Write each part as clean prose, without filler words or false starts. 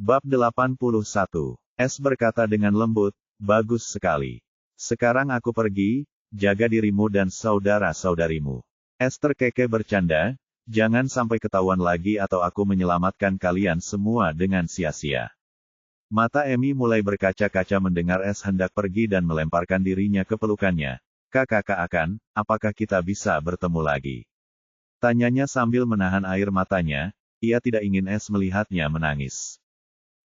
Bab 81. Es berkata dengan lembut, bagus sekali. Sekarang aku pergi, jaga dirimu dan saudara-saudarimu. Es terkekeh bercanda, jangan sampai ketahuan lagi atau aku menyelamatkan kalian semua dengan sia-sia. Mata Amy mulai berkaca-kaca mendengar Es hendak pergi dan melemparkan dirinya ke pelukannya. Kakak akan, apakah kita bisa bertemu lagi? Tanyanya sambil menahan air matanya, ia tidak ingin Es melihatnya menangis.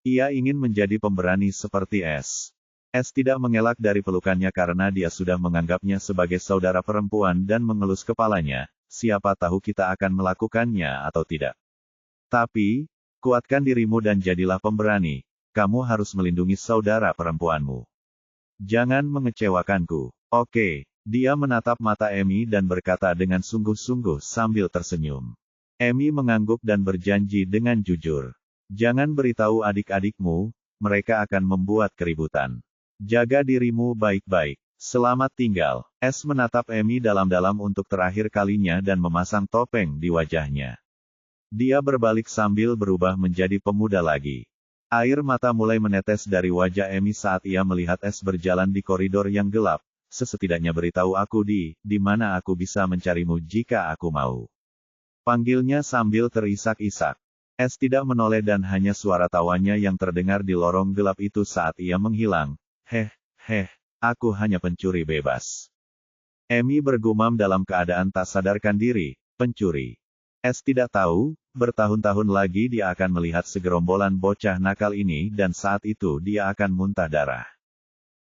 Ia ingin menjadi pemberani seperti Es. Es tidak mengelak dari pelukannya karena dia sudah menganggapnya sebagai saudara perempuan dan mengelus kepalanya, siapa tahu kita akan melakukannya atau tidak. Tapi, kuatkan dirimu dan jadilah pemberani, kamu harus melindungi saudara perempuanmu. Jangan mengecewakanku. Oke, dia menatap mata Amy dan berkata dengan sungguh-sungguh sambil tersenyum. Amy mengangguk dan berjanji dengan jujur. Jangan beritahu adik-adikmu, mereka akan membuat keributan. Jaga dirimu baik-baik. Selamat tinggal. Es menatap Amy dalam-dalam untuk terakhir kalinya dan memasang topeng di wajahnya. Dia berbalik sambil berubah menjadi pemuda lagi. Air mata mulai menetes dari wajah Amy saat ia melihat Es berjalan di koridor yang gelap. Setidaknya beritahu aku di mana aku bisa mencarimu jika aku mau. Panggilnya sambil terisak-isak. Es tidak menoleh dan hanya suara tawanya yang terdengar di lorong gelap itu saat ia menghilang. Aku hanya pencuri bebas. Amy bergumam dalam keadaan tak sadarkan diri, pencuri. Es tidak tahu, bertahun-tahun lagi dia akan melihat segerombolan bocah nakal ini dan saat itu dia akan muntah darah.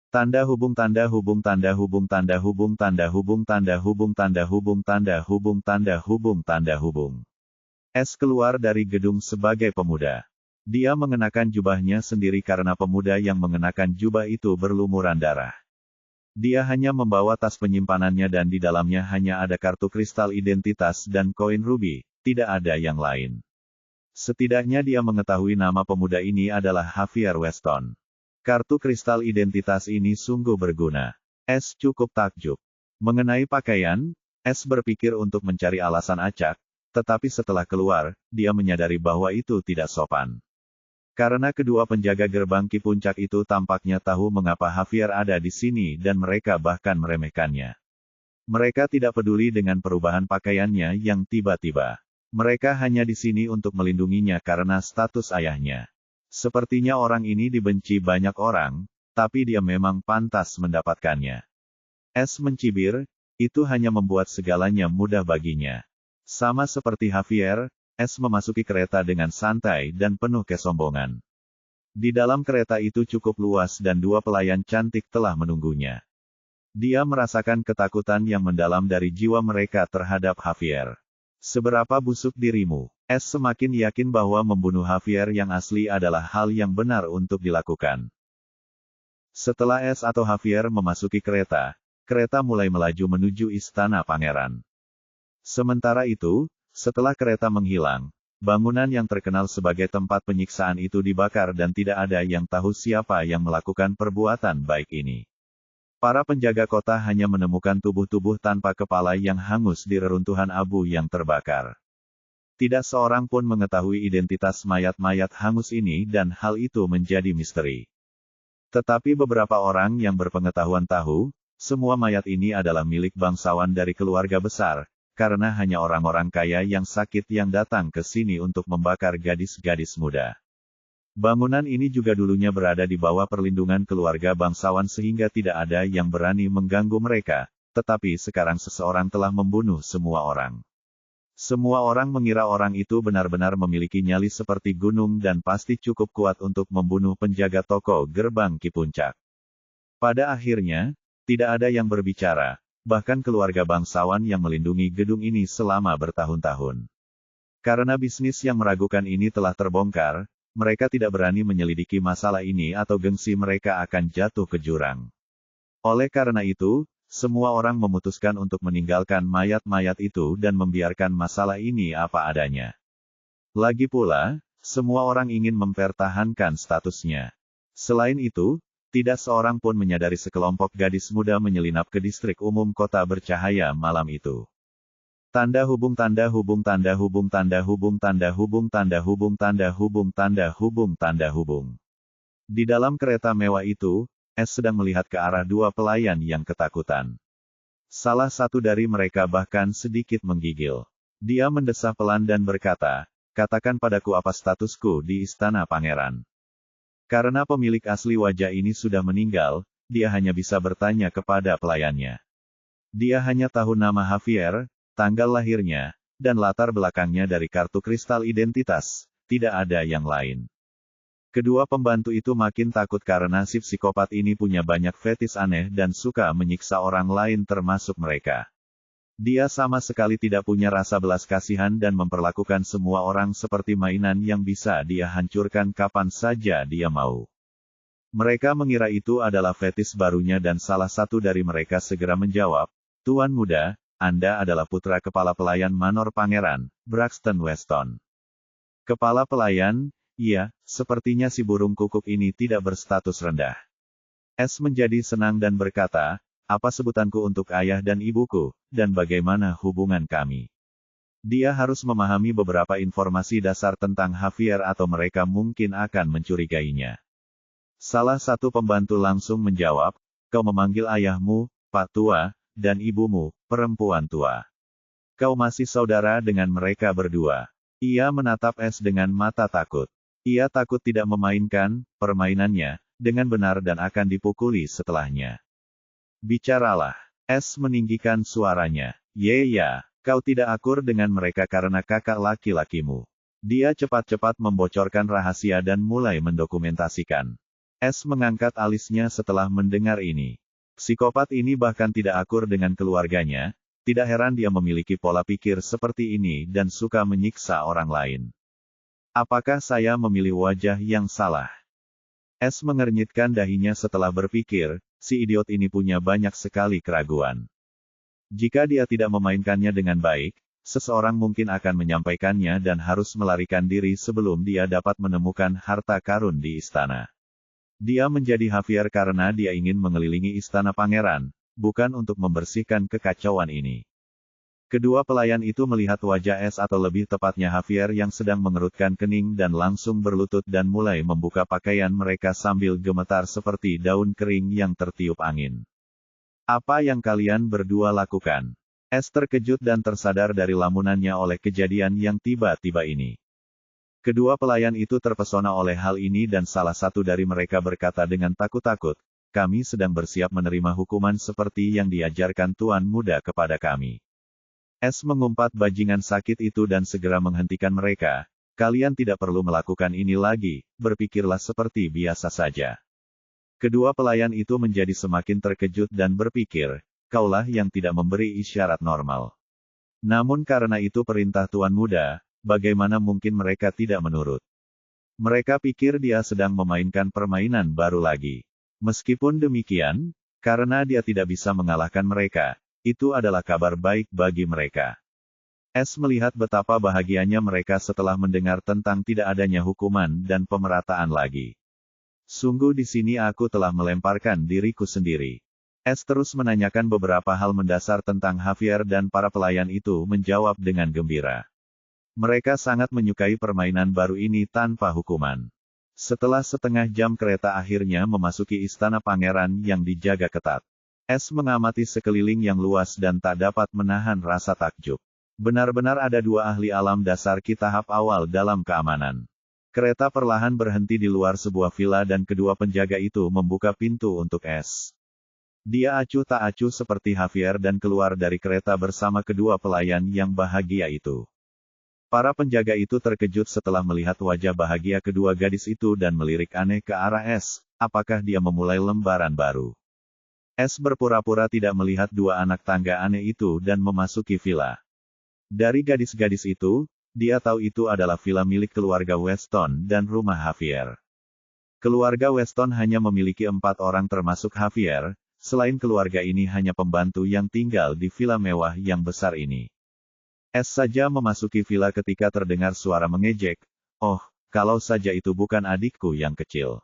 Tanda hubung tanda hubung tanda hubung tanda hubung tanda hubung tanda hubung tanda hubung tanda hubung tanda hubung tanda hubung. Es keluar dari gedung sebagai pemuda. Dia mengenakan jubahnya sendiri karena pemuda yang mengenakan jubah itu berlumuran darah. Dia hanya membawa tas penyimpanannya dan di dalamnya hanya ada kartu kristal identitas dan koin rubi, tidak ada yang lain. Setidaknya dia mengetahui nama pemuda ini adalah Javier Weston. Kartu kristal identitas ini sungguh berguna. Es cukup takjub. Mengenai pakaian, Es berpikir untuk mencari alasan acak. Tetapi setelah keluar, dia menyadari bahwa itu tidak sopan. Karena kedua penjaga gerbang Ki Puncak itu tampaknya tahu mengapa Javier ada di sini dan mereka bahkan meremehkannya. Mereka tidak peduli dengan perubahan pakaiannya yang tiba-tiba. Mereka hanya di sini untuk melindunginya karena status ayahnya. Sepertinya orang ini dibenci banyak orang, tapi dia memang pantas mendapatkannya. Es mencibir, itu hanya membuat segalanya mudah baginya. Sama seperti Javier, Es memasuki kereta dengan santai dan penuh kesombongan. Di dalam kereta itu cukup luas dan dua pelayan cantik telah menunggunya. Dia merasakan ketakutan yang mendalam dari jiwa mereka terhadap Javier. Seberapa busuk dirimu? Es semakin yakin bahwa membunuh Javier yang asli adalah hal yang benar untuk dilakukan. Setelah Es atau Javier memasuki kereta, kereta mulai melaju menuju istana pangeran. Sementara itu, setelah kereta menghilang, bangunan yang terkenal sebagai tempat penyiksaan itu dibakar dan tidak ada yang tahu siapa yang melakukan perbuatan baik ini. Para penjaga kota hanya menemukan tubuh-tubuh tanpa kepala yang hangus di reruntuhan abu yang terbakar. Tidak seorang pun mengetahui identitas mayat-mayat hangus ini dan hal itu menjadi misteri. Tetapi beberapa orang yang berpengetahuan tahu, semua mayat ini adalah milik bangsawan dari keluarga besar, karena hanya orang-orang kaya yang sakit yang datang ke sini untuk membakar gadis-gadis muda. Bangunan ini juga dulunya berada di bawah perlindungan keluarga bangsawan sehingga tidak ada yang berani mengganggu mereka, tetapi sekarang seseorang telah membunuh semua orang. Semua orang mengira orang itu benar-benar memiliki nyali seperti gunung dan pasti cukup kuat untuk membunuh penjaga toko gerbang Ki Puncak. Pada akhirnya, tidak ada yang berbicara. Bahkan keluarga bangsawan yang melindungi gedung ini selama bertahun-tahun. Karena bisnis yang meragukan ini telah terbongkar, mereka tidak berani menyelidiki masalah ini atau gengsi mereka akan jatuh ke jurang. Oleh karena itu, semua orang memutuskan untuk meninggalkan mayat-mayat itu dan membiarkan masalah ini apa adanya. Lagi pula, semua orang ingin mempertahankan statusnya. Selain itu, tidak seorang pun menyadari sekelompok gadis muda menyelinap ke distrik umum kota bercahaya malam itu. Tanda hubung tanda hubung tanda hubung tanda hubung tanda hubung tanda hubung tanda hubung tanda hubung tanda hubung. Di dalam kereta mewah itu, S sedang melihat ke arah dua pelayan yang ketakutan. Salah satu dari mereka bahkan sedikit menggigil. Dia mendesah pelan dan berkata, "Katakan padaku apa statusku di istana pangeran." Karena pemilik asli wajah ini sudah meninggal, dia hanya bisa bertanya kepada pelayannya. Dia hanya tahu nama Javier, tanggal lahirnya, dan latar belakangnya dari kartu kristal identitas, tidak ada yang lain. Kedua pembantu itu makin takut karena si psikopat ini punya banyak fetis aneh dan suka menyiksa orang lain termasuk mereka. Dia sama sekali tidak punya rasa belas kasihan dan memperlakukan semua orang seperti mainan yang bisa dia hancurkan kapan saja dia mau. Mereka mengira itu adalah fetis barunya dan salah satu dari mereka segera menjawab, "Tuan muda, Anda adalah putra kepala pelayan Manor Pangeran, Braxton Weston." Kepala pelayan? Iya, sepertinya si burung kukuk ini tidak berstatus rendah. S menjadi senang dan berkata, "Apa sebutanku untuk ayah dan ibuku, dan bagaimana hubungan kami?" Dia harus memahami beberapa informasi dasar tentang Javier atau mereka mungkin akan mencurigainya. Salah satu pembantu langsung menjawab, "Kau memanggil ayahmu, Pak Tua, dan ibumu, perempuan tua. Kau masih saudara dengan mereka berdua." Ia menatap S dengan mata takut. Ia takut tidak memainkan permainannya dengan benar dan akan dipukuli setelahnya. "Bicaralah." S meninggikan suaranya. "Ya, kau tidak akur dengan mereka karena kakak laki-lakimu." Dia cepat-cepat membocorkan rahasia dan mulai mendokumentasikan. S mengangkat alisnya setelah mendengar ini. Psikopat ini bahkan tidak akur dengan keluarganya, tidak heran dia memiliki pola pikir seperti ini dan suka menyiksa orang lain. Apakah saya memilih wajah yang salah? S mengernyitkan dahinya setelah berpikir, si idiot ini punya banyak sekali keraguan. Jika dia tidak memainkannya dengan baik, seseorang mungkin akan menyampaikannya dan harus melarikan diri sebelum dia dapat menemukan harta karun di istana. Dia menjadi Javier karena dia ingin mengelilingi istana pangeran, bukan untuk membersihkan kekacauan ini. Kedua pelayan itu melihat wajah S atau lebih tepatnya Javier yang sedang mengerutkan kening dan langsung berlutut dan mulai membuka pakaian mereka sambil gemetar seperti daun kering yang tertiup angin. "Apa yang kalian berdua lakukan?" S terkejut dan tersadar dari lamunannya oleh kejadian yang tiba-tiba ini. Kedua pelayan itu terpesona oleh hal ini dan salah satu dari mereka berkata dengan takut-takut, "Kami sedang bersiap menerima hukuman seperti yang diajarkan Tuan Muda kepada kami." S mengumpat bajingan sakit itu dan segera menghentikan mereka. "Kalian tidak perlu melakukan ini lagi, berpikirlah seperti biasa saja." Kedua pelayan itu menjadi semakin terkejut dan berpikir, "Kaulah yang tidak memberi isyarat normal." Namun karena itu perintah Tuan Muda, bagaimana mungkin mereka tidak menurut? Mereka pikir dia sedang memainkan permainan baru lagi. Meskipun demikian, karena dia tidak bisa mengalahkan mereka, itu adalah kabar baik bagi mereka. S melihat betapa bahagianya mereka setelah mendengar tentang tidak adanya hukuman dan pemerataan lagi. "Sungguh di sini aku telah melemparkan diriku sendiri." S terus menanyakan beberapa hal mendasar tentang Javier dan para pelayan itu menjawab dengan gembira. Mereka sangat menyukai permainan baru ini tanpa hukuman. Setelah setengah jam kereta akhirnya memasuki istana pangeran yang dijaga ketat. S mengamati sekeliling yang luas dan tak dapat menahan rasa takjub. Benar-benar ada dua ahli alam dasar tahap awal dalam keamanan. Kereta perlahan berhenti di luar sebuah villa dan kedua penjaga itu membuka pintu untuk S. Dia acuh tak acuh seperti Javier dan keluar dari kereta bersama kedua pelayan yang bahagia itu. Para penjaga itu terkejut setelah melihat wajah bahagia kedua gadis itu dan melirik aneh ke arah S. Apakah dia memulai lembaran baru? S berpura-pura tidak melihat dua anak tangga aneh itu dan memasuki villa. Dari gadis-gadis itu, dia tahu itu adalah villa milik keluarga Weston dan rumah Javier. Keluarga Weston hanya memiliki 4 orang termasuk Javier, selain keluarga ini hanya pembantu yang tinggal di villa mewah yang besar ini. S saja memasuki villa ketika terdengar suara mengejek, "Oh, kalau saja itu bukan adikku yang kecil.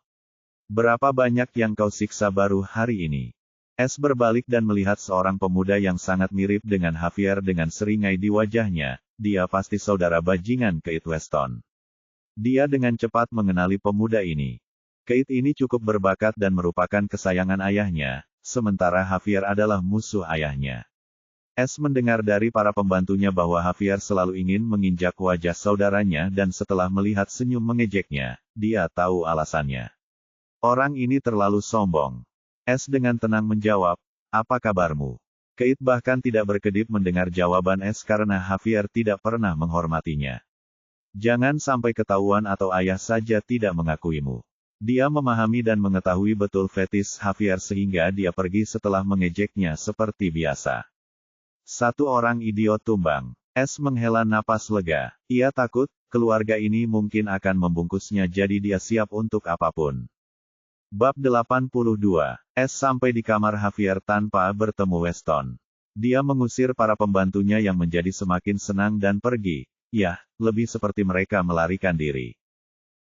Berapa banyak yang kau siksa baru hari ini?" Es berbalik dan melihat seorang pemuda yang sangat mirip dengan Javier dengan seringai di wajahnya. Dia pasti saudara bajingan Kate Weston. Dia dengan cepat mengenali pemuda ini. Kate ini cukup berbakat dan merupakan kesayangan ayahnya, sementara Javier adalah musuh ayahnya. Es mendengar dari para pembantunya bahwa Javier selalu ingin menginjak wajah saudaranya dan setelah melihat senyum mengejeknya, dia tahu alasannya. Orang ini terlalu sombong. Es dengan tenang menjawab, "Apa kabarmu?" Kate bahkan tidak berkedip mendengar jawaban Es karena Javier tidak pernah menghormatinya. Jangan sampai ketahuan atau ayah saja tidak mengakuimu. Dia memahami dan mengetahui betul fetis Javier sehingga dia pergi setelah mengejeknya seperti biasa. Satu orang idiot tumbang. Es menghela napas lega. Ia takut, keluarga ini mungkin akan membungkusnya jadi dia siap untuk apapun. Bab 82. Es sampai di kamar Javier tanpa bertemu Weston. Dia mengusir para pembantunya yang menjadi semakin senang dan pergi. Ya, lebih seperti mereka melarikan diri.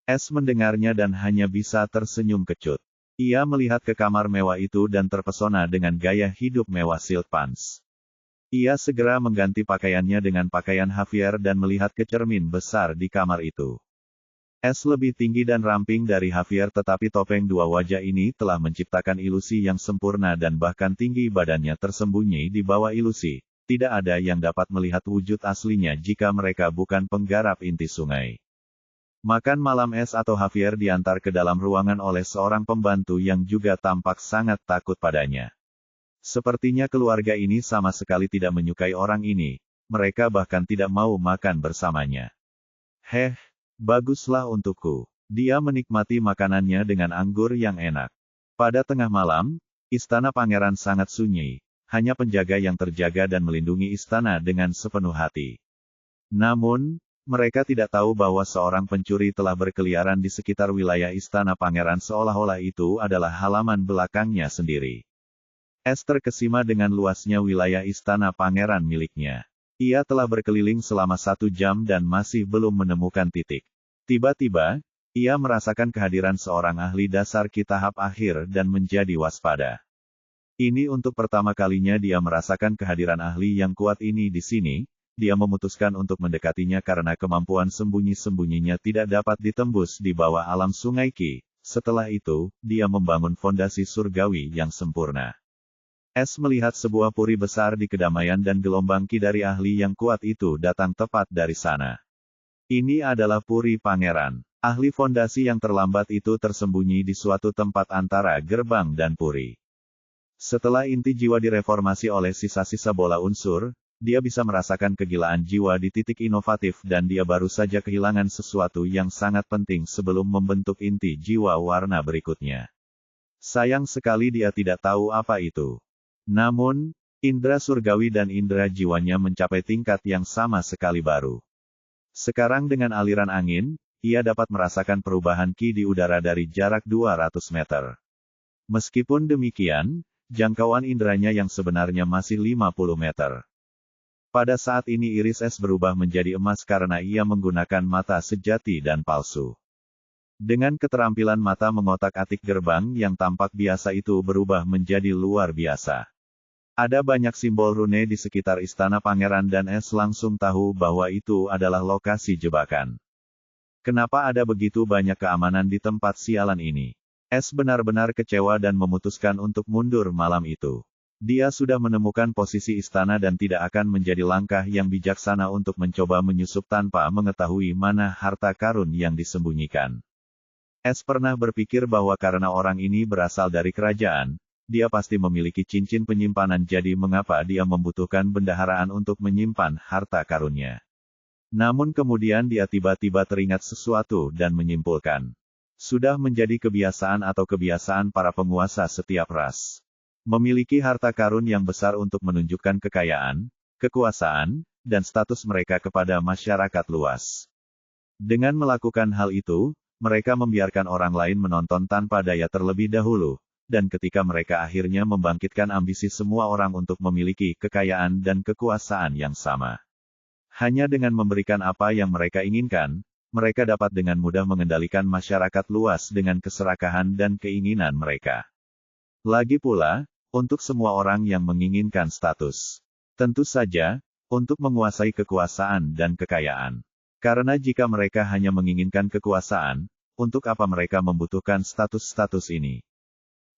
Es mendengarnya dan hanya bisa tersenyum kecut. Ia melihat ke kamar mewah itu dan terpesona dengan gaya hidup mewah Silk Pants. Ia segera mengganti pakaiannya dengan pakaian Javier dan melihat ke cermin besar di kamar itu. Es lebih tinggi dan ramping dari Javier tetapi topeng dua wajah ini telah menciptakan ilusi yang sempurna dan bahkan tinggi badannya tersembunyi di bawah ilusi. Tidak ada yang dapat melihat wujud aslinya jika mereka bukan penggarap inti sungai. Makan malam Es atau Javier diantar ke dalam ruangan oleh seorang pembantu yang juga tampak sangat takut padanya. Sepertinya keluarga ini sama sekali tidak menyukai orang ini, mereka bahkan tidak mau makan bersamanya. Heh, baguslah untukku. Dia menikmati makanannya dengan anggur yang enak. Pada tengah malam, istana pangeran sangat sunyi, hanya penjaga yang terjaga dan melindungi istana dengan sepenuh hati. Namun, mereka tidak tahu bahwa seorang pencuri telah berkeliaran di sekitar wilayah istana pangeran seolah-olah itu adalah halaman belakangnya sendiri. Es terkesima dengan luasnya wilayah istana pangeran miliknya. Ia telah berkeliling selama 1 jam dan masih belum menemukan titik. Tiba-tiba, ia merasakan kehadiran seorang ahli dasar ki tahap akhir dan menjadi waspada. Ini untuk pertama kalinya dia merasakan kehadiran ahli yang kuat ini di sini. Dia memutuskan untuk mendekatinya karena kemampuan sembunyi-sembunyinya tidak dapat ditembus di bawah alam sungai Ki. Setelah itu, dia membangun fondasi surgawi yang sempurna. Es melihat sebuah puri besar di kedamaian dan gelombang ki dari ahli yang kuat itu datang tepat dari sana. Ini adalah puri pangeran. Ahli fondasi yang terlambat itu tersembunyi di suatu tempat antara gerbang dan puri. Setelah inti jiwa direformasi oleh sisa-sisa bola unsur, dia bisa merasakan kegilaan jiwa di titik inovatif dan dia baru saja kehilangan sesuatu yang sangat penting sebelum membentuk inti jiwa warna berikutnya. Sayang sekali dia tidak tahu apa itu. Namun, indera surgawi dan indera jiwanya mencapai tingkat yang sama sekali baru. Sekarang dengan aliran angin, ia dapat merasakan perubahan ki di udara dari jarak 200 meter. Meskipun demikian, jangkauan inderanya yang sebenarnya masih 50 meter. Pada saat ini iris Es berubah menjadi emas karena ia menggunakan mata sejati dan palsu. Dengan keterampilan mata mengotak-atik gerbang yang tampak biasa itu berubah menjadi luar biasa. Ada banyak simbol rune di sekitar istana pangeran dan Es langsung tahu bahwa itu adalah lokasi jebakan. Kenapa ada begitu banyak keamanan di tempat sialan ini? Es benar-benar kecewa dan memutuskan untuk mundur malam itu. Dia sudah menemukan posisi istana dan tidak akan menjadi langkah yang bijaksana untuk mencoba menyusup tanpa mengetahui mana harta karun yang disembunyikan. Es pernah berpikir bahwa karena orang ini berasal dari kerajaan, dia pasti memiliki cincin penyimpanan jadi mengapa dia membutuhkan bendaharaan untuk menyimpan harta karunnya. Namun kemudian dia tiba-tiba teringat sesuatu dan menyimpulkan. Sudah menjadi kebiasaan atau kebiasaan para penguasa setiap ras. Memiliki harta karun yang besar untuk menunjukkan kekayaan, kekuasaan, dan status mereka kepada masyarakat luas. Dengan melakukan hal itu, mereka membiarkan orang lain menonton tanpa daya terlebih dahulu, dan ketika mereka akhirnya membangkitkan ambisi semua orang untuk memiliki kekayaan dan kekuasaan yang sama. Hanya dengan memberikan apa yang mereka inginkan, mereka dapat dengan mudah mengendalikan masyarakat luas dengan keserakahan dan keinginan mereka. Lagi pula, Untuk semua orang yang menginginkan status. Tentu saja, untuk menguasai kekuasaan dan kekayaan. Karena jika mereka hanya menginginkan kekuasaan, untuk apa mereka membutuhkan status-status ini?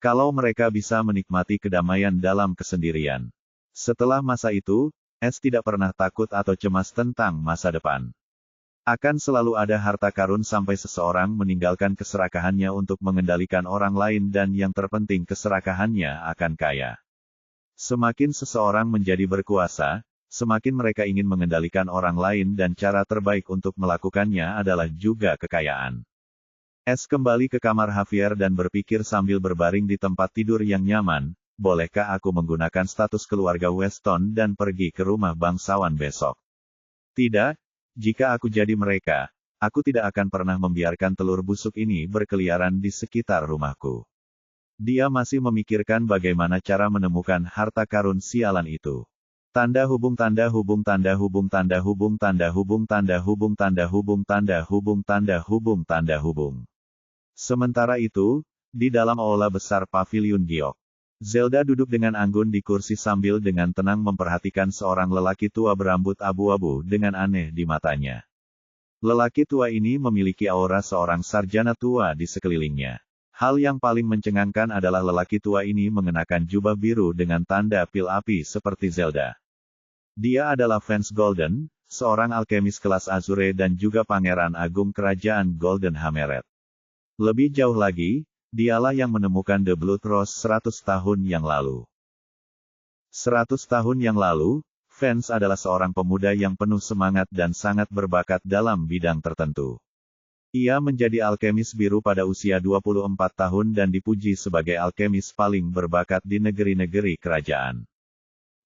Kalau mereka bisa menikmati kedamaian dalam kesendirian. Setelah masa itu, S tidak pernah takut atau cemas tentang masa depan. Akan selalu ada harta karun sampai seseorang meninggalkan keserakahannya untuk mengendalikan orang lain dan yang terpenting keserakahannya akan kaya. Semakin seseorang menjadi berkuasa, semakin mereka ingin mengendalikan orang lain dan cara terbaik untuk melakukannya adalah juga kekayaan. S kembali ke kamar Javier dan berpikir sambil berbaring di tempat tidur yang nyaman, bolehkah aku menggunakan status keluarga Weston dan pergi ke rumah bangsawan besok? Tidak. Jika aku jadi mereka, aku tidak akan pernah membiarkan telur busuk ini berkeliaran di sekitar rumahku. Dia masih memikirkan bagaimana cara menemukan harta karun sialan itu. Tanda hubung tanda hubung tanda hubung tanda hubung tanda hubung tanda hubung tanda hubung tanda hubung tanda hubung tanda hubung. Sementara itu, di dalam aula besar pavilion giok, Zelda duduk dengan anggun di kursi sambil dengan tenang memperhatikan seorang lelaki tua berambut abu-abu dengan aneh di matanya. Lelaki tua ini memiliki aura seorang sarjana tua di sekelilingnya. Hal yang paling mencengangkan adalah lelaki tua ini mengenakan jubah biru dengan tanda pil api seperti Zelda. Dia adalah Vance Golden, seorang alkemis kelas Azure dan juga pangeran agung kerajaan Golden Hammerhead. Lebih jauh lagi, dialah yang menemukan The Blood Rose 100 tahun yang lalu. 100 tahun yang lalu, Vance adalah seorang pemuda yang penuh semangat dan sangat berbakat dalam bidang tertentu. Ia menjadi alkemis biru pada usia 24 tahun dan dipuji sebagai alkemis paling berbakat di negeri-negeri kerajaan.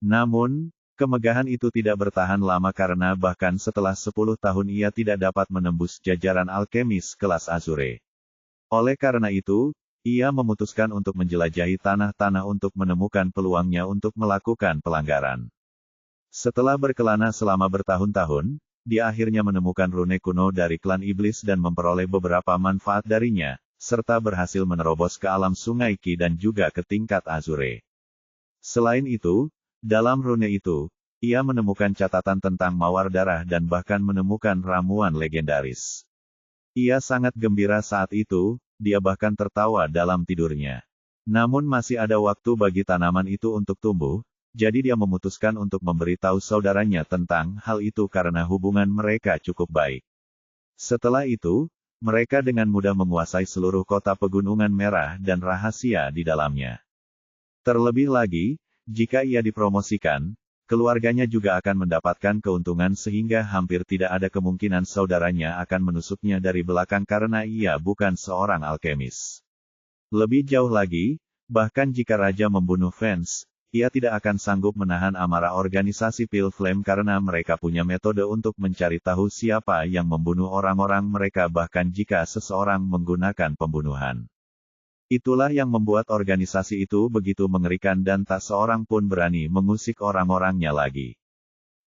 Namun, kemegahan itu tidak bertahan lama karena bahkan setelah 10 tahun ia tidak dapat menembus jajaran alkemis kelas Azure. Oleh karena itu, ia memutuskan untuk menjelajahi tanah-tanah untuk menemukan peluangnya untuk melakukan pelanggaran. Setelah berkelana selama bertahun-tahun, dia akhirnya menemukan rune kuno dari klan iblis dan memperoleh beberapa manfaat darinya, serta berhasil menerobos ke alam sungai Ki dan juga ke tingkat Azure. Selain itu, dalam rune itu, ia menemukan catatan tentang mawar darah dan bahkan menemukan ramuan legendaris. Ia sangat gembira saat itu, dia bahkan tertawa dalam tidurnya. Namun masih ada waktu bagi tanaman itu untuk tumbuh, jadi dia memutuskan untuk memberitahu saudaranya tentang hal itu karena hubungan mereka cukup baik. Setelah itu, mereka dengan mudah menguasai seluruh kota pegunungan merah dan rahasia di dalamnya. Terlebih lagi, jika ia dipromosikan, keluarganya juga akan mendapatkan keuntungan sehingga hampir tidak ada kemungkinan saudaranya akan menusuknya dari belakang karena ia bukan seorang alkemis. Lebih jauh lagi, bahkan jika raja membunuh Vance, ia tidak akan sanggup menahan amarah organisasi Pale Flame karena mereka punya metode untuk mencari tahu siapa yang membunuh orang-orang mereka bahkan jika seseorang menggunakan pembunuhan. Itulah yang membuat organisasi itu begitu mengerikan dan tak seorang pun berani mengusik orang-orangnya lagi.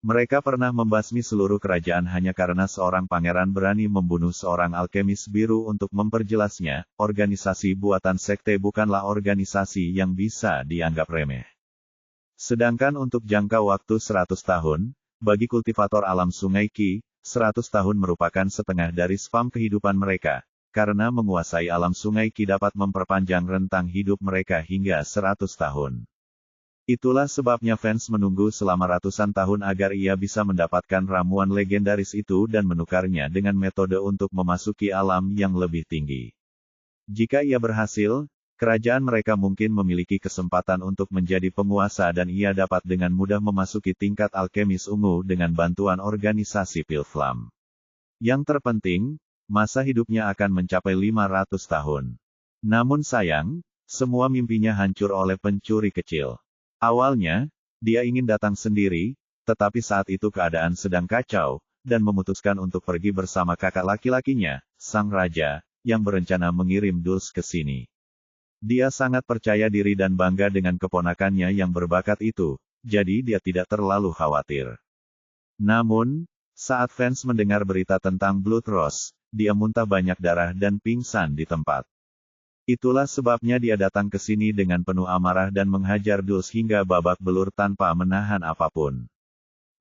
Mereka pernah membasmi seluruh kerajaan hanya karena seorang pangeran berani membunuh seorang alkemis biru untuk memperjelasnya, organisasi buatan sekte bukanlah organisasi yang bisa dianggap remeh. Sedangkan untuk jangka waktu 100 tahun, bagi kultivator alam sungai Ki, 100 tahun merupakan setengah dari spam kehidupan mereka. Karena menguasai alam sungai Ki dapat memperpanjang rentang hidup mereka hingga 100 tahun. Itulah sebabnya Vance menunggu selama ratusan tahun agar ia bisa mendapatkan ramuan legendaris itu dan menukarnya dengan metode untuk memasuki alam yang lebih tinggi. Jika ia berhasil, kerajaan mereka mungkin memiliki kesempatan untuk menjadi penguasa dan ia dapat dengan mudah memasuki tingkat alkemis ungu dengan bantuan organisasi Pale Flame. Yang terpenting, masa hidupnya akan mencapai 500 tahun. Namun sayang, semua mimpinya hancur oleh pencuri kecil. Awalnya, dia ingin datang sendiri, tetapi saat itu keadaan sedang kacau, dan memutuskan untuk pergi bersama kakak laki-lakinya, sang raja, yang berencana mengirim Dulce ke sini. Dia sangat percaya diri dan bangga dengan keponakannya yang berbakat itu, jadi dia tidak terlalu khawatir. Namun, saat Vance mendengar berita tentang Blood Rose, dia muntah banyak darah dan pingsan di tempat. Itulah sebabnya dia datang ke sini dengan penuh amarah dan menghajar Dulce hingga babak belur tanpa menahan apapun.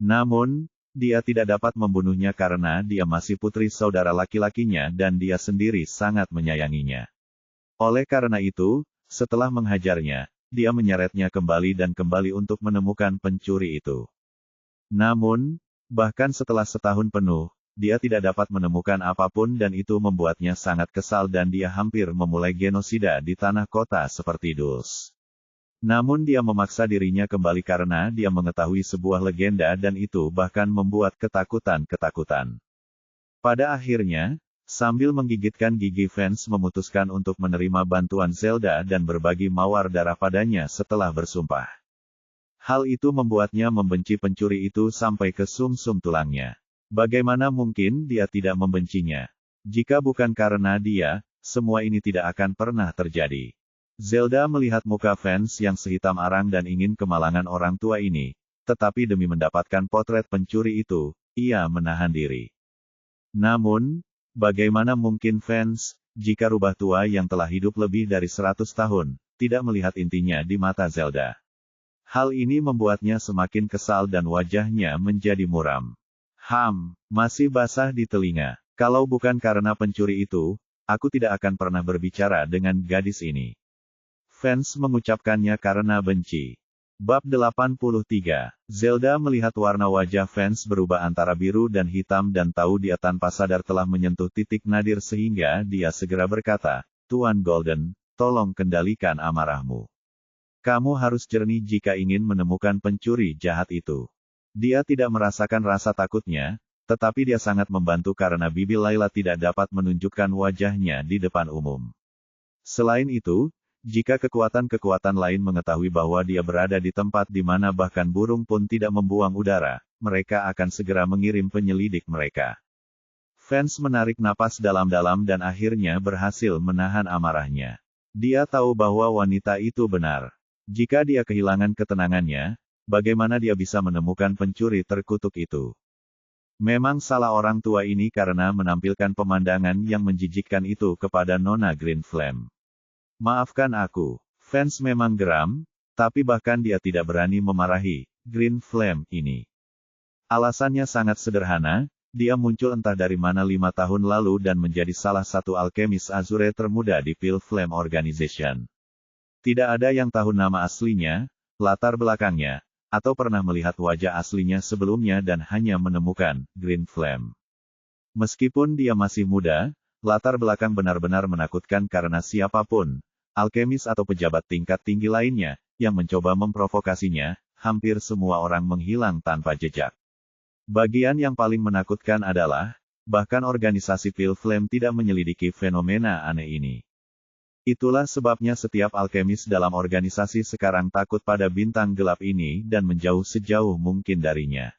Namun, dia tidak dapat membunuhnya karena dia masih putri saudara laki-lakinya dan dia sendiri sangat menyayanginya. Oleh karena itu, setelah menghajarnya, dia menyeretnya kembali dan kembali untuk menemukan pencuri itu. Namun, bahkan setelah setahun penuh, dia tidak dapat menemukan apapun dan itu membuatnya sangat kesal dan dia hampir memulai genosida di tanah kota seperti Dulce. Namun dia memaksa dirinya kembali karena dia mengetahui sebuah legenda dan itu bahkan membuat ketakutan-ketakutan. Pada akhirnya, sambil menggigitkan gigi Vance memutuskan untuk menerima bantuan Zelda dan berbagi mawar darah padanya setelah bersumpah. Hal itu membuatnya membenci pencuri itu sampai ke sum-sum tulangnya. Bagaimana mungkin dia tidak membencinya? Jika bukan karena dia, semua ini tidak akan pernah terjadi. Zelda melihat muka Vance yang sehitam arang dan ingin kemalangan orang tua ini, tetapi demi mendapatkan potret pencuri itu, ia menahan diri. Namun, bagaimana mungkin Vance, jika rubah tua yang telah hidup lebih dari 100 tahun, tidak melihat intinya di mata Zelda? Hal ini membuatnya semakin kesal dan wajahnya menjadi muram. Masih basah di telinga. Kalau bukan karena pencuri itu, aku tidak akan pernah berbicara dengan gadis ini. Vance mengucapkannya karena benci. Bab 83. Zelda melihat warna wajah Vance berubah antara biru dan hitam dan tahu dia tanpa sadar telah menyentuh titik nadir sehingga dia segera berkata, "Tuan Golden, tolong kendalikan amarahmu. Kamu harus jernih jika ingin menemukan pencuri jahat itu." Dia tidak merasakan rasa takutnya, tetapi dia sangat membantu karena Bibi Layla tidak dapat menunjukkan wajahnya di depan umum. Selain itu, jika kekuatan-kekuatan lain mengetahui bahwa dia berada di tempat di mana bahkan burung pun tidak membuang udara, mereka akan segera mengirim penyelidik mereka. Vance menarik napas dalam-dalam dan akhirnya berhasil menahan amarahnya. Dia tahu bahwa wanita itu benar. Jika dia kehilangan ketenangannya, bagaimana dia bisa menemukan pencuri terkutuk itu? Memang salah orang tua ini karena menampilkan pemandangan yang menjijikkan itu kepada Nona Green Flame. Maafkan aku. Vance memang geram, tapi bahkan dia tidak berani memarahi Green Flame ini. Alasannya sangat sederhana, dia muncul entah dari mana 5 tahun lalu dan menjadi salah satu alkemis Azure termuda di Pale Flame Organization. Tidak ada yang tahu nama aslinya, latar belakangnya, atau pernah melihat wajah aslinya sebelumnya dan hanya menemukan Green Flame. Meskipun dia masih muda, latar belakang benar-benar menakutkan karena siapapun, alkemis atau pejabat tingkat tinggi lainnya, yang mencoba memprovokasinya, hampir semua orang menghilang tanpa jejak. Bagian yang paling menakutkan adalah, bahkan organisasi Pale Flame tidak menyelidiki fenomena aneh ini. Itulah sebabnya setiap alkemis dalam organisasi sekarang takut pada bintang gelap ini dan menjauh sejauh mungkin darinya.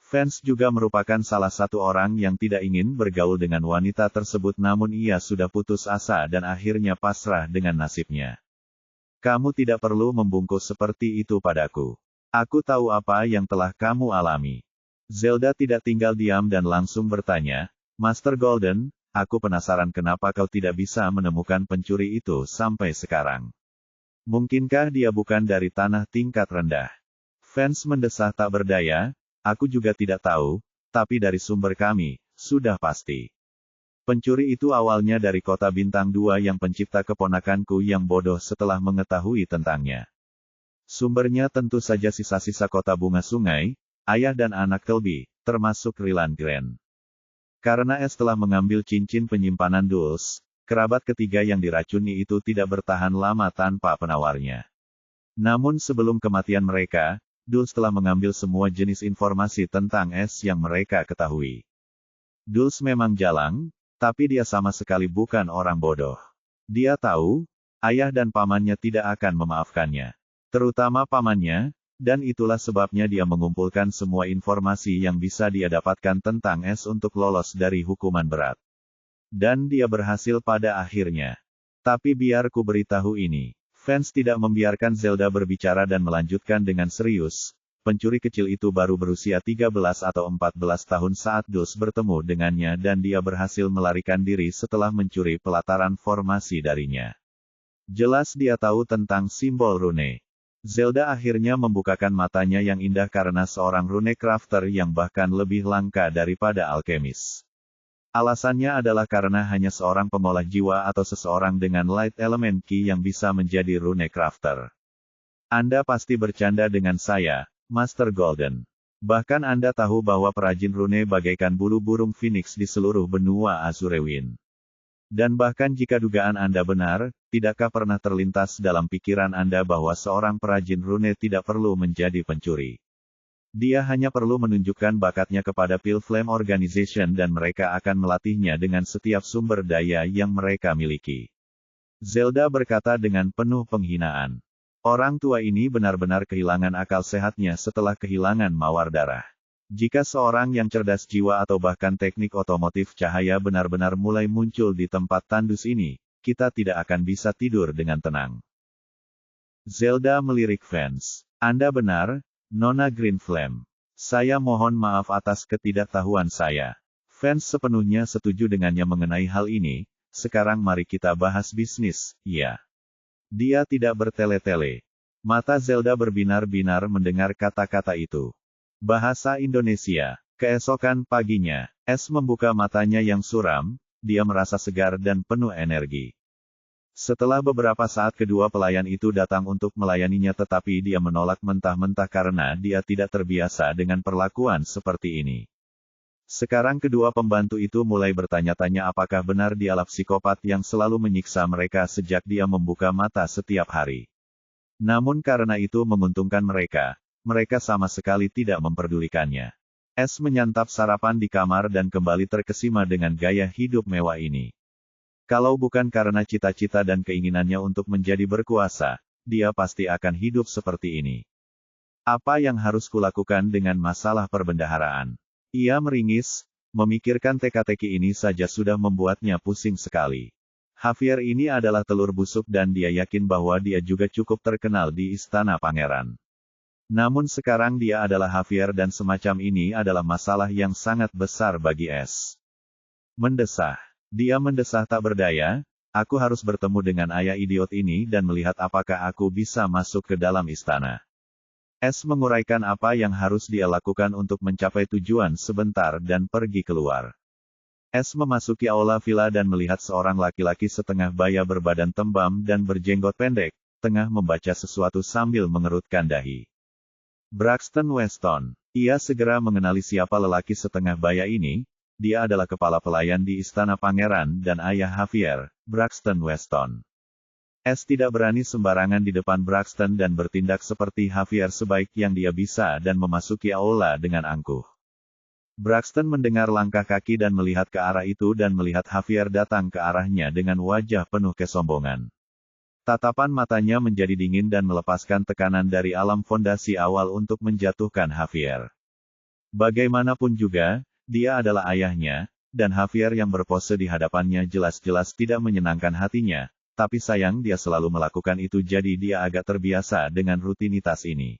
Vance juga merupakan salah satu orang yang tidak ingin bergaul dengan wanita tersebut namun ia sudah putus asa dan akhirnya pasrah dengan nasibnya. Kamu tidak perlu membungkus seperti itu padaku. Aku tahu apa yang telah kamu alami. Zelda tidak tinggal diam dan langsung bertanya, Master Golden, aku penasaran kenapa kau tidak bisa menemukan pencuri itu sampai sekarang. Mungkinkah dia bukan dari tanah tingkat rendah? Vance mendesah tak berdaya. Aku juga tidak tahu, tapi dari sumber kami, sudah pasti. Pencuri itu awalnya dari kota bintang 2 yang pencipta keponakanku yang bodoh setelah mengetahui tentangnya. Sumbernya tentu saja sisa-sisa kota bunga sungai, ayah dan anak Kelby, termasuk Ryland Grand. Karena Es telah mengambil cincin penyimpanan Dulce, kerabat ketiga yang diracuni itu tidak bertahan lama tanpa penawarnya. Namun sebelum kematian mereka, Dulce telah mengambil semua jenis informasi tentang Es yang mereka ketahui. Dulce memang jalang, tapi dia sama sekali bukan orang bodoh. Dia tahu, ayah dan pamannya tidak akan memaafkannya. Terutama pamannya, dan itulah sebabnya dia mengumpulkan semua informasi yang bisa dia dapatkan tentang Es untuk lolos dari hukuman berat. Dan dia berhasil pada akhirnya. Tapi biar ku beritahu ini. Vance tidak membiarkan Zelda berbicara dan melanjutkan dengan serius. pencuri kecil itu baru berusia 13 atau 14 tahun saat Dulce bertemu dengannya dan dia berhasil melarikan diri setelah mencuri pelataran formasi darinya. Jelas dia tahu tentang simbol rune. Zelda akhirnya membukakan matanya yang indah karena seorang rune crafter yang bahkan lebih langka daripada alkemis. Alasannya adalah karena hanya seorang pengolah jiwa atau seseorang dengan light element key yang bisa menjadi rune crafter. Anda pasti bercanda dengan saya, Master Golden. Bahkan Anda tahu bahwa perajin rune bagaikan bulu burung phoenix di seluruh benua Azurewin. Dan bahkan jika dugaan Anda benar, tidakkah pernah terlintas dalam pikiran Anda bahwa seorang perajin rune tidak perlu menjadi pencuri? Dia hanya perlu menunjukkan bakatnya kepada Pilflame Organization dan mereka akan melatihnya dengan setiap sumber daya yang mereka miliki. Zelda berkata dengan penuh penghinaan. Orang tua ini benar-benar kehilangan akal sehatnya setelah kehilangan mawar darah. Jika seorang yang cerdas jiwa atau bahkan teknik otomotif cahaya benar-benar mulai muncul di tempat tandus ini, kita tidak akan bisa tidur dengan tenang. Zelda melirik fans. Anda benar, Nona Green Flame. Saya mohon maaf atas ketidaktahuan saya. Fans sepenuhnya setuju dengannya mengenai hal ini. Sekarang mari kita bahas bisnis, ya. Dia tidak bertele-tele. Mata Zelda berbinar-binar mendengar kata-kata itu. Bahasa Indonesia. Keesokan paginya, Es membuka matanya yang suram, dia merasa segar dan penuh energi. Setelah beberapa saat kedua pelayan itu datang untuk melayaninya tetapi dia menolak mentah-mentah karena dia tidak terbiasa dengan perlakuan seperti ini. Sekarang kedua pembantu itu mulai bertanya-tanya apakah benar dialah psikopat yang selalu menyiksa mereka sejak dia membuka mata setiap hari. Namun karena itu menguntungkan mereka sama sekali tidak memperdulikannya. Es menyantap sarapan di kamar dan kembali terkesima dengan gaya hidup mewah ini. Kalau bukan karena cita-cita dan keinginannya untuk menjadi berkuasa, dia pasti akan hidup seperti ini. Apa yang harus kulakukan dengan masalah perbendaharaan? Ia meringis, memikirkan teka-teki ini saja sudah membuatnya pusing sekali. Javier ini adalah telur busuk dan dia yakin bahwa dia juga cukup terkenal di Istana Pangeran. Namun sekarang dia adalah Javier dan semacam ini adalah masalah yang sangat besar bagi Es. Mendesah. Dia mendesah tak berdaya, aku harus bertemu dengan ayah idiot ini dan melihat apakah aku bisa masuk ke dalam istana. Es menguraikan apa yang harus dia lakukan untuk mencapai tujuan sebentar dan pergi keluar. Es memasuki aula villa dan melihat seorang laki-laki setengah baya berbadan tembam dan berjenggot pendek, tengah membaca sesuatu sambil mengerutkan dahi. Braxton Weston. Ia segera mengenali siapa lelaki setengah baya ini. Dia adalah kepala pelayan di Istana Pangeran dan ayah Javier, Braxton Weston. Es tidak berani sembarangan di depan Braxton dan bertindak seperti Javier sebaik yang dia bisa dan memasuki aula dengan angkuh. Braxton mendengar langkah kaki dan melihat ke arah itu dan melihat Javier datang ke arahnya dengan wajah penuh kesombongan. Tatapan matanya menjadi dingin dan melepaskan tekanan dari alam fondasi awal untuk menjatuhkan Javier. Bagaimanapun juga, dia adalah ayahnya, dan Javier yang berpose di hadapannya jelas-jelas tidak menyenangkan hatinya, tapi sayang dia selalu melakukan itu jadi dia agak terbiasa dengan rutinitas ini.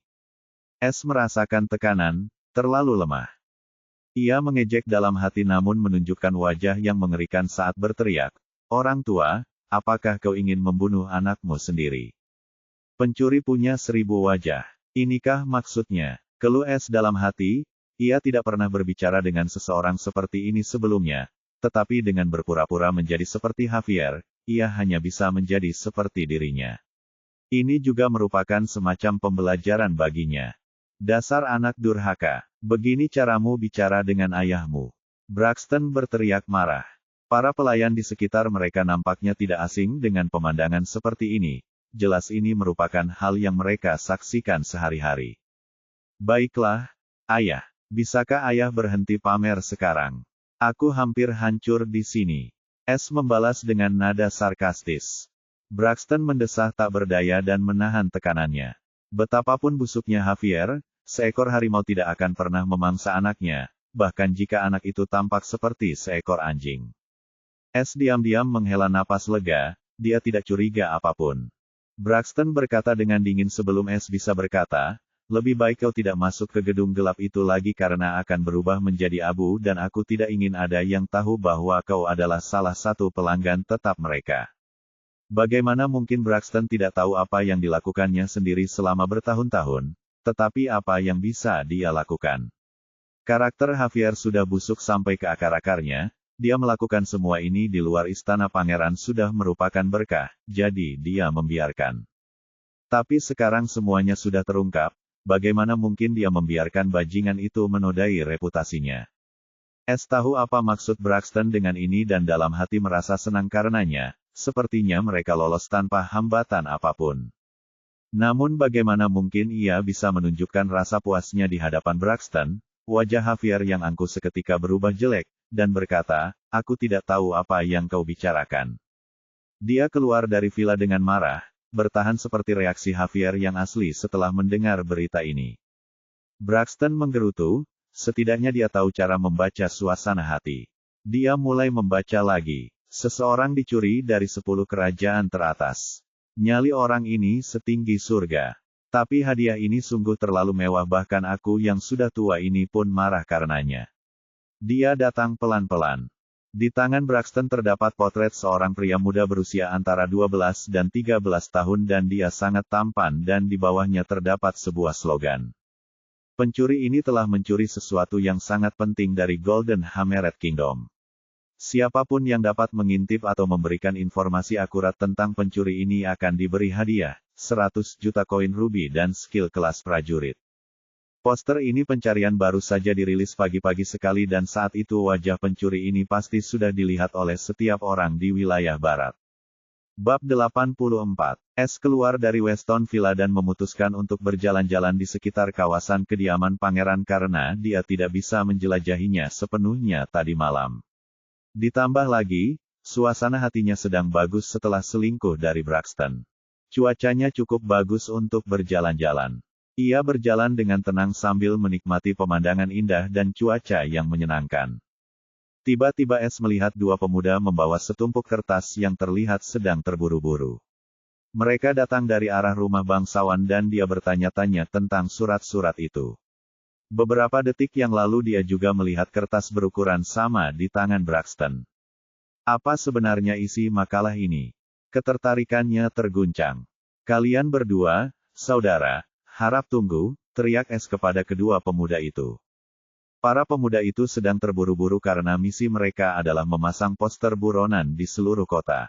Es merasakan tekanan, terlalu lemah. Ia mengejek dalam hati namun menunjukkan wajah yang mengerikan saat berteriak, "Orang tua, apakah kau ingin membunuh anakmu sendiri? Pencuri punya 1000 wajah. Inikah maksudnya?" Keluh Es dalam hati. Ia tidak pernah berbicara dengan seseorang seperti ini sebelumnya, tetapi dengan berpura-pura menjadi seperti Javier, ia hanya bisa menjadi seperti dirinya. Ini juga merupakan semacam pembelajaran baginya. Dasar anak durhaka, begini caramu bicara dengan ayahmu. Braxton berteriak marah. Para pelayan di sekitar mereka nampaknya tidak asing dengan pemandangan seperti ini. Jelas ini merupakan hal yang mereka saksikan sehari-hari. Baiklah, ayah. Bisakah ayah berhenti pamer sekarang? Aku hampir hancur di sini. Es membalas dengan nada sarkastis. Braxton mendesah tak berdaya dan menahan tekanannya. Betapapun busuknya Javier, seekor harimau tidak akan pernah memangsa anaknya, bahkan jika anak itu tampak seperti seekor anjing. Es diam-diam menghela napas lega, dia tidak curiga apapun. Braxton berkata dengan dingin sebelum Es bisa berkata, lebih baik kau tidak masuk ke gedung gelap itu lagi karena akan berubah menjadi abu dan aku tidak ingin ada yang tahu bahwa kau adalah salah satu pelanggan tetap mereka. Bagaimana mungkin Braxton tidak tahu apa yang dilakukannya sendiri selama bertahun-tahun, tetapi apa yang bisa dia lakukan? Karakter Javier sudah busuk sampai ke akar-akarnya, dia melakukan semua ini di luar istana pangeran sudah merupakan berkah, jadi dia membiarkan. Tapi sekarang semuanya sudah terungkap, bagaimana mungkin dia membiarkan bajingan itu menodai reputasinya? Tahu apa maksud Braxton dengan ini dan dalam hati merasa senang karenanya, sepertinya mereka lolos tanpa hambatan apapun. Namun bagaimana mungkin ia bisa menunjukkan rasa puasnya di hadapan Braxton? Wajah Javier yang angkuh seketika berubah jelek, dan berkata, aku tidak tahu apa yang kau bicarakan. Dia keluar dari villa dengan marah, bertahan seperti reaksi Javier yang asli setelah mendengar berita ini. Braxton menggerutu, setidaknya dia tahu cara membaca suasana hati. Dia mulai membaca lagi. Seseorang dicuri dari 10 kerajaan teratas. Nyali orang ini setinggi surga. Tapi hadiah ini sungguh terlalu mewah bahkan aku yang sudah tua ini pun marah karenanya. Dia datang pelan-pelan. Di tangan Braxton terdapat potret seorang pria muda berusia antara 12 dan 13 tahun dan dia sangat tampan dan di bawahnya terdapat sebuah slogan. Pencuri ini telah mencuri sesuatu yang sangat penting dari Golden Hammered Kingdom. Siapapun yang dapat mengintip atau memberikan informasi akurat tentang pencuri ini akan diberi hadiah, 100 juta koin rubi dan skill kelas prajurit. Poster ini pencarian baru saja dirilis pagi-pagi sekali dan saat itu wajah pencuri ini pasti sudah dilihat oleh setiap orang di wilayah barat. Bab 84. Keluar dari Weston Villa dan memutuskan untuk berjalan-jalan di sekitar kawasan kediaman pangeran karena dia tidak bisa menjelajahinya sepenuhnya tadi malam. Ditambah lagi, suasana hatinya sedang bagus setelah selingkuh dari Braxton. Cuacanya cukup bagus untuk berjalan-jalan. Ia berjalan dengan tenang sambil menikmati pemandangan indah dan cuaca yang menyenangkan. Tiba-tiba melihat dua pemuda membawa setumpuk kertas yang terlihat sedang terburu-buru. Mereka datang dari arah rumah bangsawan dan dia bertanya-tanya tentang surat-surat itu. Beberapa detik yang lalu dia juga melihat kertas berukuran sama di tangan Braxton. Apa sebenarnya isi makalah ini? Ketertarikannya terguncang. Kalian berdua, saudara, harap tunggu, teriak kepada kedua pemuda itu. Para pemuda itu sedang terburu-buru karena misi mereka adalah memasang poster buronan di seluruh kota.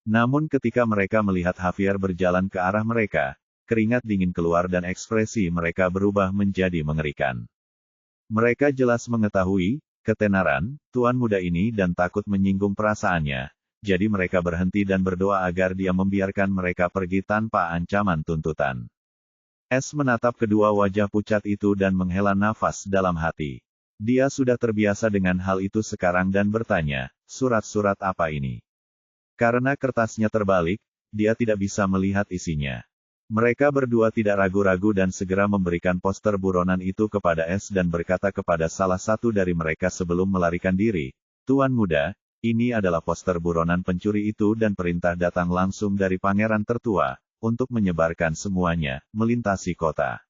Namun ketika mereka melihat Javier berjalan ke arah mereka, keringat dingin keluar dan ekspresi mereka berubah menjadi mengerikan. Mereka jelas mengetahui ketenaran tuan muda ini dan takut menyinggung perasaannya, jadi mereka berhenti dan berdoa agar dia membiarkan mereka pergi tanpa ancaman tuntutan. Menatap kedua wajah pucat itu dan menghela nafas dalam hati. Dia sudah terbiasa dengan hal itu sekarang dan bertanya, surat-surat apa ini? Karena kertasnya terbalik, dia tidak bisa melihat isinya. Mereka berdua tidak ragu-ragu dan segera memberikan poster buronan itu kepada dan berkata kepada salah satu dari mereka sebelum melarikan diri, Tuan muda, ini adalah poster buronan pencuri itu dan perintah datang langsung dari pangeran tertua, untuk menyebarkan semuanya, melintasi kota.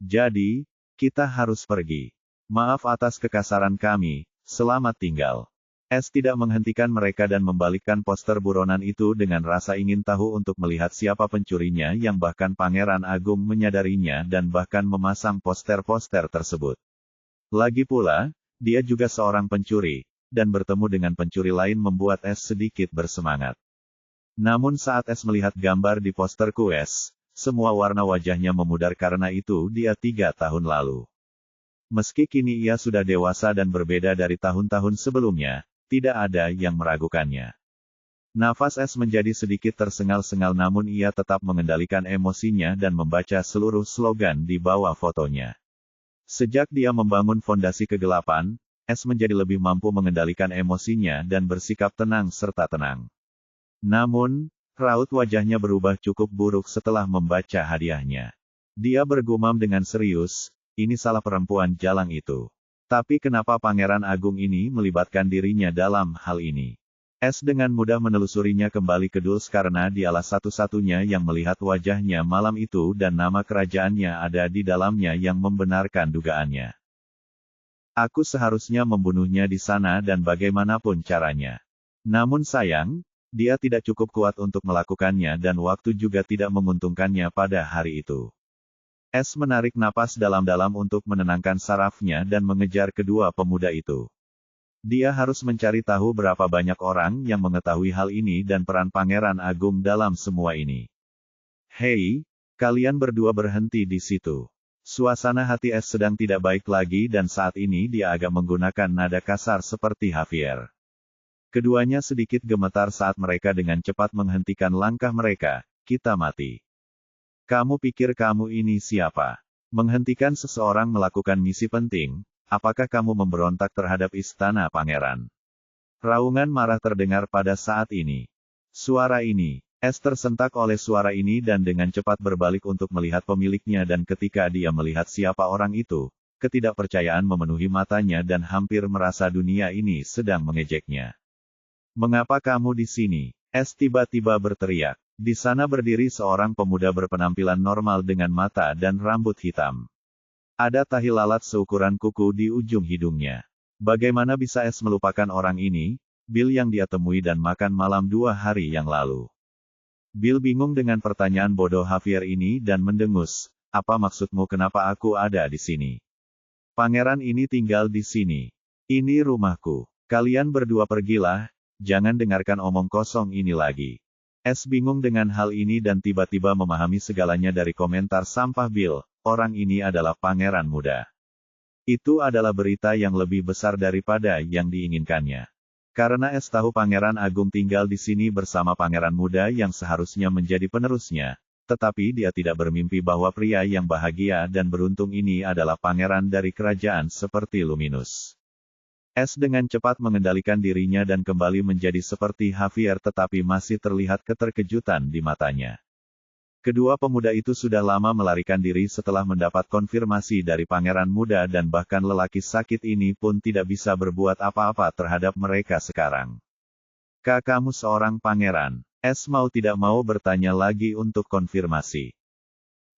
Jadi, kita harus pergi. Maaf atas kekasaran kami, selamat tinggal. Tidak menghentikan mereka dan membalikkan poster buronan itu dengan rasa ingin tahu untuk melihat siapa pencurinya yang bahkan Pangeran Agung menyadarinya dan bahkan memasang poster-poster tersebut. Lagi pula, dia juga seorang pencuri, dan bertemu dengan pencuri lain membuat sedikit bersemangat. Namun saat melihat gambar di posterku semua warna wajahnya memudar karena itu dia 3 tahun lalu. Meski kini ia sudah dewasa dan berbeda dari tahun-tahun sebelumnya, tidak ada yang meragukannya. Nafas menjadi sedikit tersengal-sengal namun ia tetap mengendalikan emosinya dan membaca seluruh slogan di bawah fotonya. Sejak dia membangun fondasi kegelapan, menjadi lebih mampu mengendalikan emosinya dan bersikap tenang serta tenang. Namun, raut wajahnya berubah cukup buruk setelah membaca hadiahnya. Dia bergumam dengan serius, ini salah perempuan jalang itu. Tapi kenapa Pangeran Agung ini melibatkan dirinya dalam hal ini? S dengan mudah menelusurinya kembali ke Dulce karena dialah satu-satunya yang melihat wajahnya malam itu dan nama kerajaannya ada di dalamnya yang membenarkan dugaannya. Aku seharusnya membunuhnya di sana dan bagaimanapun caranya. Namun sayang, dia tidak cukup kuat untuk melakukannya dan waktu juga tidak menguntungkannya pada hari itu. S menarik napas dalam-dalam untuk menenangkan sarafnya dan mengejar kedua pemuda itu. Dia harus mencari tahu berapa banyak orang yang mengetahui hal ini dan peran Pangeran Agung dalam semua ini. Hei, kalian berdua berhenti di situ. Suasana hati S sedang tidak baik lagi dan saat ini dia agak menggunakan nada kasar seperti Javier. Keduanya sedikit gemetar saat mereka dengan cepat menghentikan langkah mereka. Kita mati. Kamu pikir kamu ini siapa? Menghentikan seseorang melakukan misi penting, apakah kamu memberontak terhadap istana pangeran? Raungan marah terdengar pada saat ini. Suara ini, S tersentak oleh suara ini dan dengan cepat berbalik untuk melihat pemiliknya dan ketika dia melihat siapa orang itu, ketidakpercayaan memenuhi matanya dan hampir merasa dunia ini sedang mengejeknya. Mengapa kamu di sini? S tiba-tiba berteriak. Di sana berdiri seorang pemuda berpenampilan normal dengan mata dan rambut hitam. Ada tahi lalat seukuran kuku di ujung hidungnya. Bagaimana bisa S melupakan orang ini, Bill yang dia temui dan makan malam 2 hari yang lalu? Bill bingung dengan pertanyaan bodoh Javier ini dan mendengus, apa maksudmu kenapa aku ada di sini? Pangeran ini tinggal di sini. Ini rumahku. Kalian berdua pergilah, jangan dengarkan omong kosong ini lagi. S bingung dengan hal ini dan tiba-tiba memahami segalanya dari komentar sampah Bill, orang ini adalah pangeran muda. Itu adalah berita yang lebih besar daripada yang diinginkannya. Karena S tahu Pangeran Agung tinggal di sini bersama pangeran muda yang seharusnya menjadi penerusnya, tetapi dia tidak bermimpi bahwa pria yang bahagia dan beruntung ini adalah pangeran dari kerajaan seperti Luminus. S dengan cepat mengendalikan dirinya dan kembali menjadi seperti Javier tetapi masih terlihat keterkejutan di matanya. Kedua pemuda itu sudah lama melarikan diri setelah mendapat konfirmasi dari pangeran muda dan bahkan lelaki sakit ini pun tidak bisa berbuat apa-apa terhadap mereka sekarang. Kamu seorang pangeran. S mau tidak mau bertanya lagi untuk konfirmasi.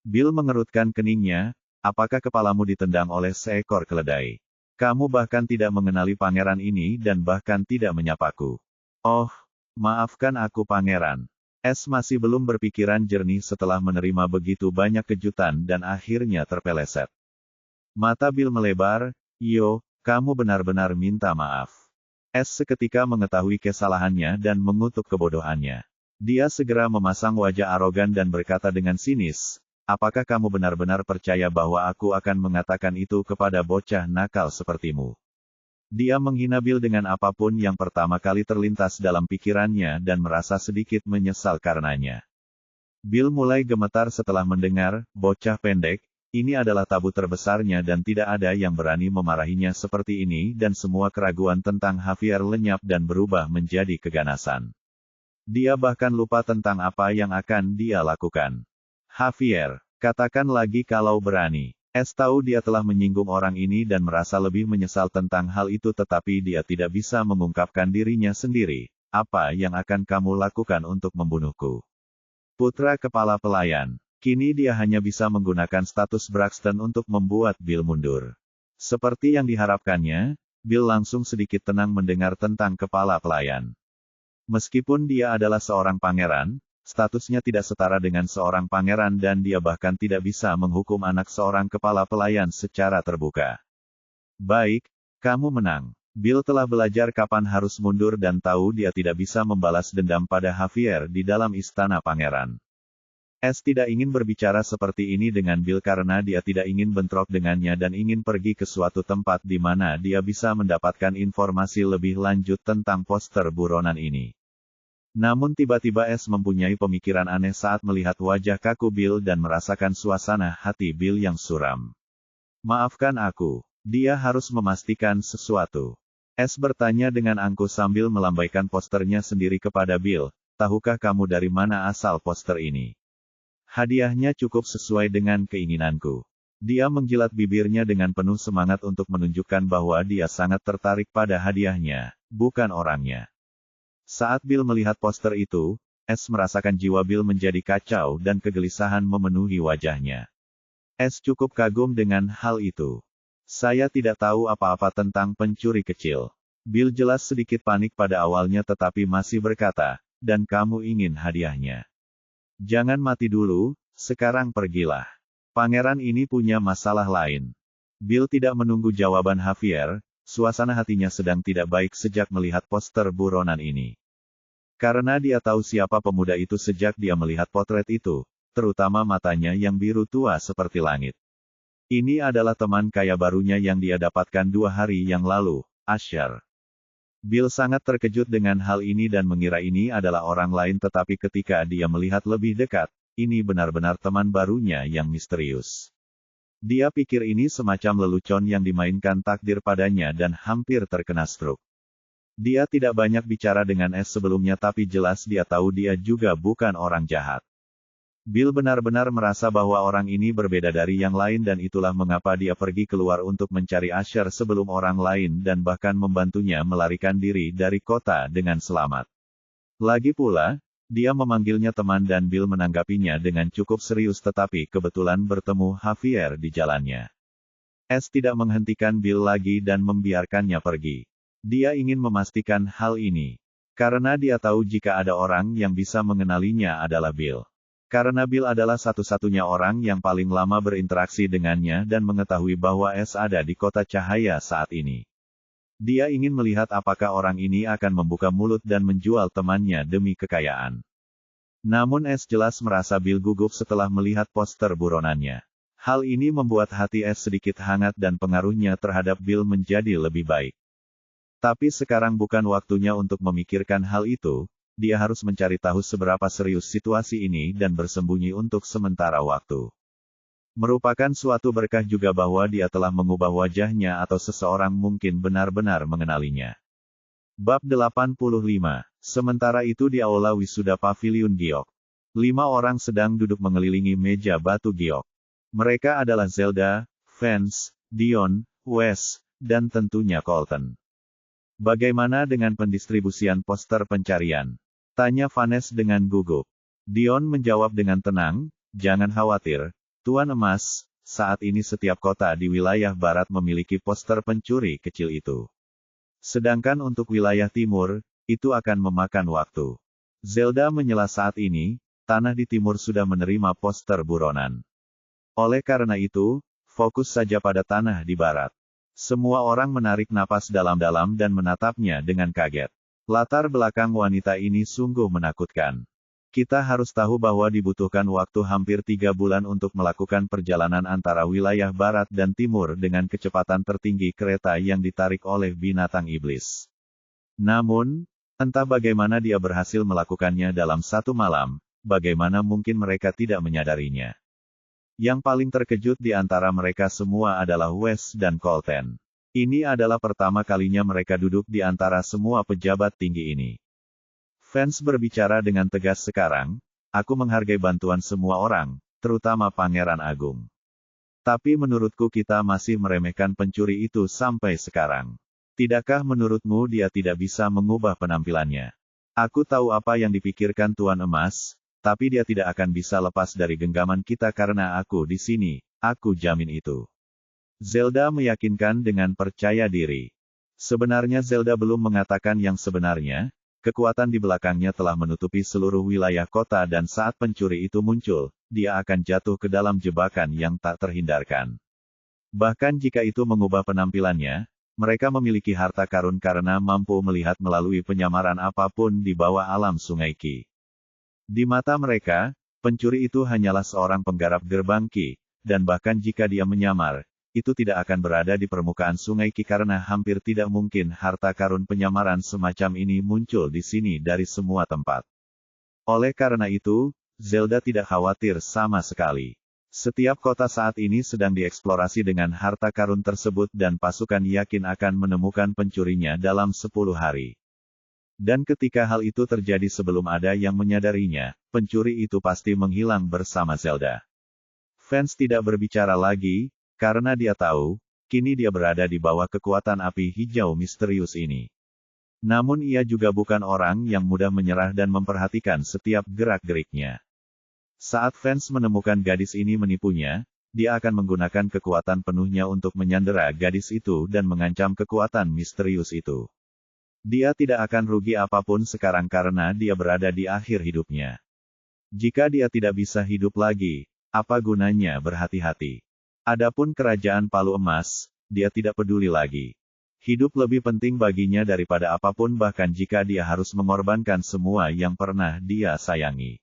Bill mengerutkan keningnya, apakah kepalamu ditendang oleh seekor keledai? Kamu bahkan tidak mengenali pangeran ini dan bahkan tidak menyapaku. Oh, maafkan aku pangeran. S masih belum berpikiran jernih setelah menerima begitu banyak kejutan dan akhirnya terpeleset. Mata Bill melebar, yo, kamu benar-benar minta maaf. S seketika mengetahui kesalahannya dan mengutuk kebodohannya. Dia segera memasang wajah arogan dan berkata dengan sinis, apakah kamu benar-benar percaya bahwa aku akan mengatakan itu kepada bocah nakal sepertimu? Dia menghina Bill dengan apapun yang pertama kali terlintas dalam pikirannya dan merasa sedikit menyesal karenanya. Bill mulai gemetar setelah mendengar, bocah pendek, ini adalah tabu terbesarnya dan tidak ada yang berani memarahinya seperti ini dan semua keraguan tentang Javier lenyap dan berubah menjadi keganasan. Dia bahkan lupa tentang apa yang akan dia lakukan. Javier, katakan lagi kalau berani. S tahu dia telah menyinggung orang ini dan merasa lebih menyesal tentang hal itu tetapi dia tidak bisa mengungkapkan dirinya sendiri. Apa yang akan kamu lakukan untuk membunuhku? Putra kepala pelayan. Kini dia hanya bisa menggunakan status Braxton untuk membuat Bill mundur. Seperti yang diharapkannya, Bill langsung sedikit tenang mendengar tentang kepala pelayan. Meskipun dia adalah seorang pangeran, statusnya tidak setara dengan seorang pangeran dan dia bahkan tidak bisa menghukum anak seorang kepala pelayan secara terbuka. Baik, kamu menang. Bill telah belajar kapan harus mundur dan tahu dia tidak bisa membalas dendam pada Javier di dalam istana pangeran. S tidak ingin berbicara seperti ini dengan Bill karena dia tidak ingin bentrok dengannya dan ingin pergi ke suatu tempat di mana dia bisa mendapatkan informasi lebih lanjut tentang poster buronan ini. Namun tiba-tiba S mempunyai pemikiran aneh saat melihat wajah kaku Bill dan merasakan suasana hati Bill yang suram. Maafkan aku, dia harus memastikan sesuatu. S bertanya dengan angkuh sambil melambaikan posternya sendiri kepada Bill, tahukah kamu dari mana asal poster ini? Hadiahnya cukup sesuai dengan keinginanku. Dia menjilat bibirnya dengan penuh semangat untuk menunjukkan bahwa dia sangat tertarik pada hadiahnya, bukan orangnya. Saat Bill melihat poster itu, Ash merasakan jiwa Bill menjadi kacau dan kegelisahan memenuhi wajahnya. Ash cukup kagum dengan hal itu. Saya tidak tahu apa-apa tentang pencuri kecil. Bill jelas sedikit panik pada awalnya tetapi masih berkata, dan kamu ingin hadiahnya. Jangan mati dulu, sekarang pergilah. Pangeran ini punya masalah lain. Bill tidak menunggu jawaban Javier, suasana hatinya sedang tidak baik sejak melihat poster buronan ini. Karena dia tahu siapa pemuda itu sejak dia melihat potret itu, terutama matanya yang biru tua seperti langit. Ini adalah teman kaya barunya yang dia dapatkan 2 hari yang lalu, Asher. Bill sangat terkejut dengan hal ini dan mengira ini adalah orang lain tetapi ketika dia melihat lebih dekat, ini benar-benar teman barunya yang misterius. Dia pikir ini semacam lelucon yang dimainkan takdir padanya dan hampir terkena stroke. Dia tidak banyak bicara dengan Ash sebelumnya tapi jelas dia tahu dia juga bukan orang jahat. Bill benar-benar merasa bahwa orang ini berbeda dari yang lain dan itulah mengapa dia pergi keluar untuk mencari Asher sebelum orang lain dan bahkan membantunya melarikan diri dari kota dengan selamat. Lagi pula, dia memanggilnya teman dan Bill menanggapinya dengan cukup serius tetapi kebetulan bertemu Javier di jalannya. Ash tidak menghentikan Bill lagi dan membiarkannya pergi. Dia ingin memastikan hal ini. Karena dia tahu jika ada orang yang bisa mengenalinya adalah Bill. Karena Bill adalah satu-satunya orang yang paling lama berinteraksi dengannya dan mengetahui bahwa Ash ada di kota cahaya saat ini. Dia ingin melihat apakah orang ini akan membuka mulut dan menjual temannya demi kekayaan. Namun Ash jelas merasa Bill gugup setelah melihat poster buronannya. Hal ini membuat hati Ash sedikit hangat dan pengaruhnya terhadap Bill menjadi lebih baik. Tapi sekarang bukan waktunya untuk memikirkan hal itu, dia harus mencari tahu seberapa serius situasi ini dan bersembunyi untuk sementara waktu. Merupakan suatu berkah juga bahwa dia telah mengubah wajahnya atau seseorang mungkin benar-benar mengenalinya. Bab 85. Sementara itu di aula wisuda Paviliun Giok. 5 orang sedang duduk mengelilingi meja batu giok. Mereka adalah Zelda, Vance, Dion, Wes, dan tentunya Colton. Bagaimana dengan pendistribusian poster pencarian? Tanya Vanessa dengan gugup. Dion menjawab dengan tenang, jangan khawatir, Tuan Emas, saat ini setiap kota di wilayah barat memiliki poster pencuri kecil itu. Sedangkan untuk wilayah timur, itu akan memakan waktu. Zelda menyela saat ini, tanah di timur sudah menerima poster buronan. Oleh karena itu, fokus saja pada tanah di barat. Semua orang menarik napas dalam-dalam dan menatapnya dengan kaget. Latar belakang wanita ini sungguh menakutkan. Kita harus tahu bahwa dibutuhkan waktu hampir 3 bulan untuk melakukan perjalanan antara wilayah barat dan timur dengan kecepatan tertinggi kereta yang ditarik oleh binatang iblis. Namun, entah bagaimana dia berhasil melakukannya dalam 1 malam, bagaimana mungkin mereka tidak menyadarinya. Yang paling terkejut di antara mereka semua adalah Wes dan Colton. Ini adalah pertama kalinya mereka duduk di antara semua pejabat tinggi ini. Vance berbicara dengan tegas sekarang, aku menghargai bantuan semua orang, terutama Pangeran Agung. Tapi menurutku kita masih meremehkan pencuri itu sampai sekarang. Tidakkah menurutmu dia tidak bisa mengubah penampilannya? Aku tahu apa yang dipikirkan Tuan Emas, tapi dia tidak akan bisa lepas dari genggaman kita karena aku di sini, aku jamin itu. Zelda meyakinkan dengan percaya diri. Sebenarnya Zelda belum mengatakan yang sebenarnya, kekuatan di belakangnya telah menutupi seluruh wilayah kota dan saat pencuri itu muncul, dia akan jatuh ke dalam jebakan yang tak terhindarkan. Bahkan jika itu mengubah penampilannya, mereka memiliki harta karun karena mampu melihat melalui penyamaran apapun di bawah alam Sungai Qi. Di mata mereka, pencuri itu hanyalah seorang penggarap gerbang Qi, dan bahkan jika dia menyamar, itu tidak akan berada di permukaan Sungai Qi karena hampir tidak mungkin harta karun penyamaran semacam ini muncul di sini dari semua tempat. Oleh karena itu, Zelda tidak khawatir sama sekali. Setiap kota saat ini sedang dieksplorasi dengan harta karun tersebut dan pasukan yakin akan menemukan pencurinya dalam 10 hari. Dan ketika hal itu terjadi sebelum ada yang menyadarinya, pencuri itu pasti menghilang bersama Zelda. Vance tidak berbicara lagi, karena dia tahu, kini dia berada di bawah kekuatan api hijau misterius ini. Namun ia juga bukan orang yang mudah menyerah dan memperhatikan setiap gerak-geriknya. Saat fans menemukan gadis ini menipunya, dia akan menggunakan kekuatan penuhnya untuk menyandera gadis itu dan mengancam kekuatan misterius itu. Dia tidak akan rugi apapun sekarang karena dia berada di akhir hidupnya. Jika dia tidak bisa hidup lagi, apa gunanya berhati-hati? Adapun kerajaan Palu Emas, dia tidak peduli lagi. Hidup lebih penting baginya daripada apapun bahkan jika dia harus mengorbankan semua yang pernah dia sayangi.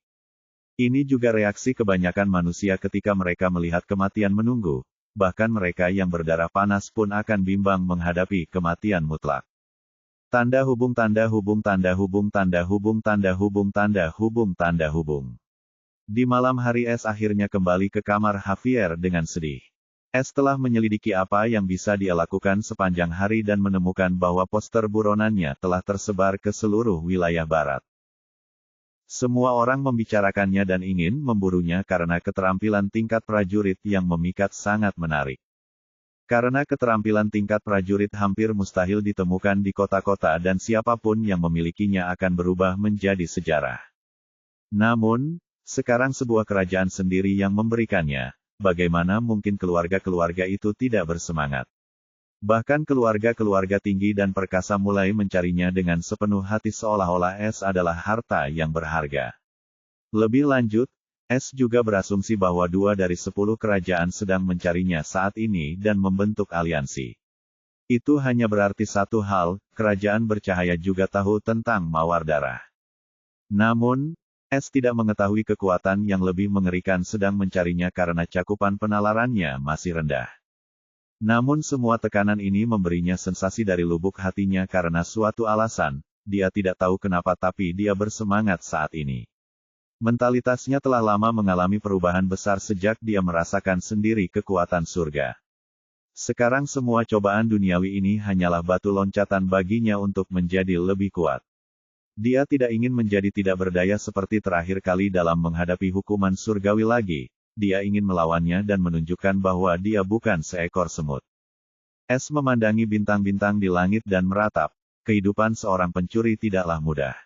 Ini juga reaksi kebanyakan manusia ketika mereka melihat kematian menunggu, bahkan mereka yang berdarah panas pun akan bimbang menghadapi kematian mutlak. Tanda hubung tanda hubung tanda hubung tanda hubung tanda hubung tanda hubung tanda hubung. Di malam hari S akhirnya kembali ke kamar Javier dengan sedih. S telah menyelidiki apa yang bisa dia lakukan sepanjang hari dan menemukan bahwa poster buronannya telah tersebar ke seluruh wilayah barat. Semua orang membicarakannya dan ingin memburunya karena keterampilan tingkat prajurit yang memikat sangat menarik. Karena keterampilan tingkat prajurit hampir mustahil ditemukan di kota-kota dan siapapun yang memilikinya akan berubah menjadi sejarah. Namun, sekarang sebuah kerajaan sendiri yang memberikannya, bagaimana mungkin keluarga-keluarga itu tidak bersemangat? Bahkan keluarga-keluarga tinggi dan perkasa mulai mencarinya dengan sepenuh hati seolah-olah S adalah harta yang berharga. Lebih lanjut, S juga berasumsi bahwa 2 dari 10 kerajaan sedang mencarinya saat ini dan membentuk aliansi. Itu hanya berarti satu hal, kerajaan bercahaya juga tahu tentang mawar darah. Namun, S tidak mengetahui kekuatan yang lebih mengerikan sedang mencarinya karena cakupan penalarannya masih rendah. Namun semua tekanan ini memberinya sensasi dari lubuk hatinya karena suatu alasan, dia tidak tahu kenapa tapi dia bersemangat saat ini. Mentalitasnya telah lama mengalami perubahan besar sejak dia merasakan sendiri kekuatan surga. Sekarang semua cobaan duniawi ini hanyalah batu loncatan baginya untuk menjadi lebih kuat. Dia tidak ingin menjadi tidak berdaya seperti terakhir kali dalam menghadapi hukuman surgawi lagi. Dia ingin melawannya dan menunjukkan bahwa dia bukan seekor semut. S memandangi bintang-bintang di langit dan meratap, kehidupan seorang pencuri tidaklah mudah.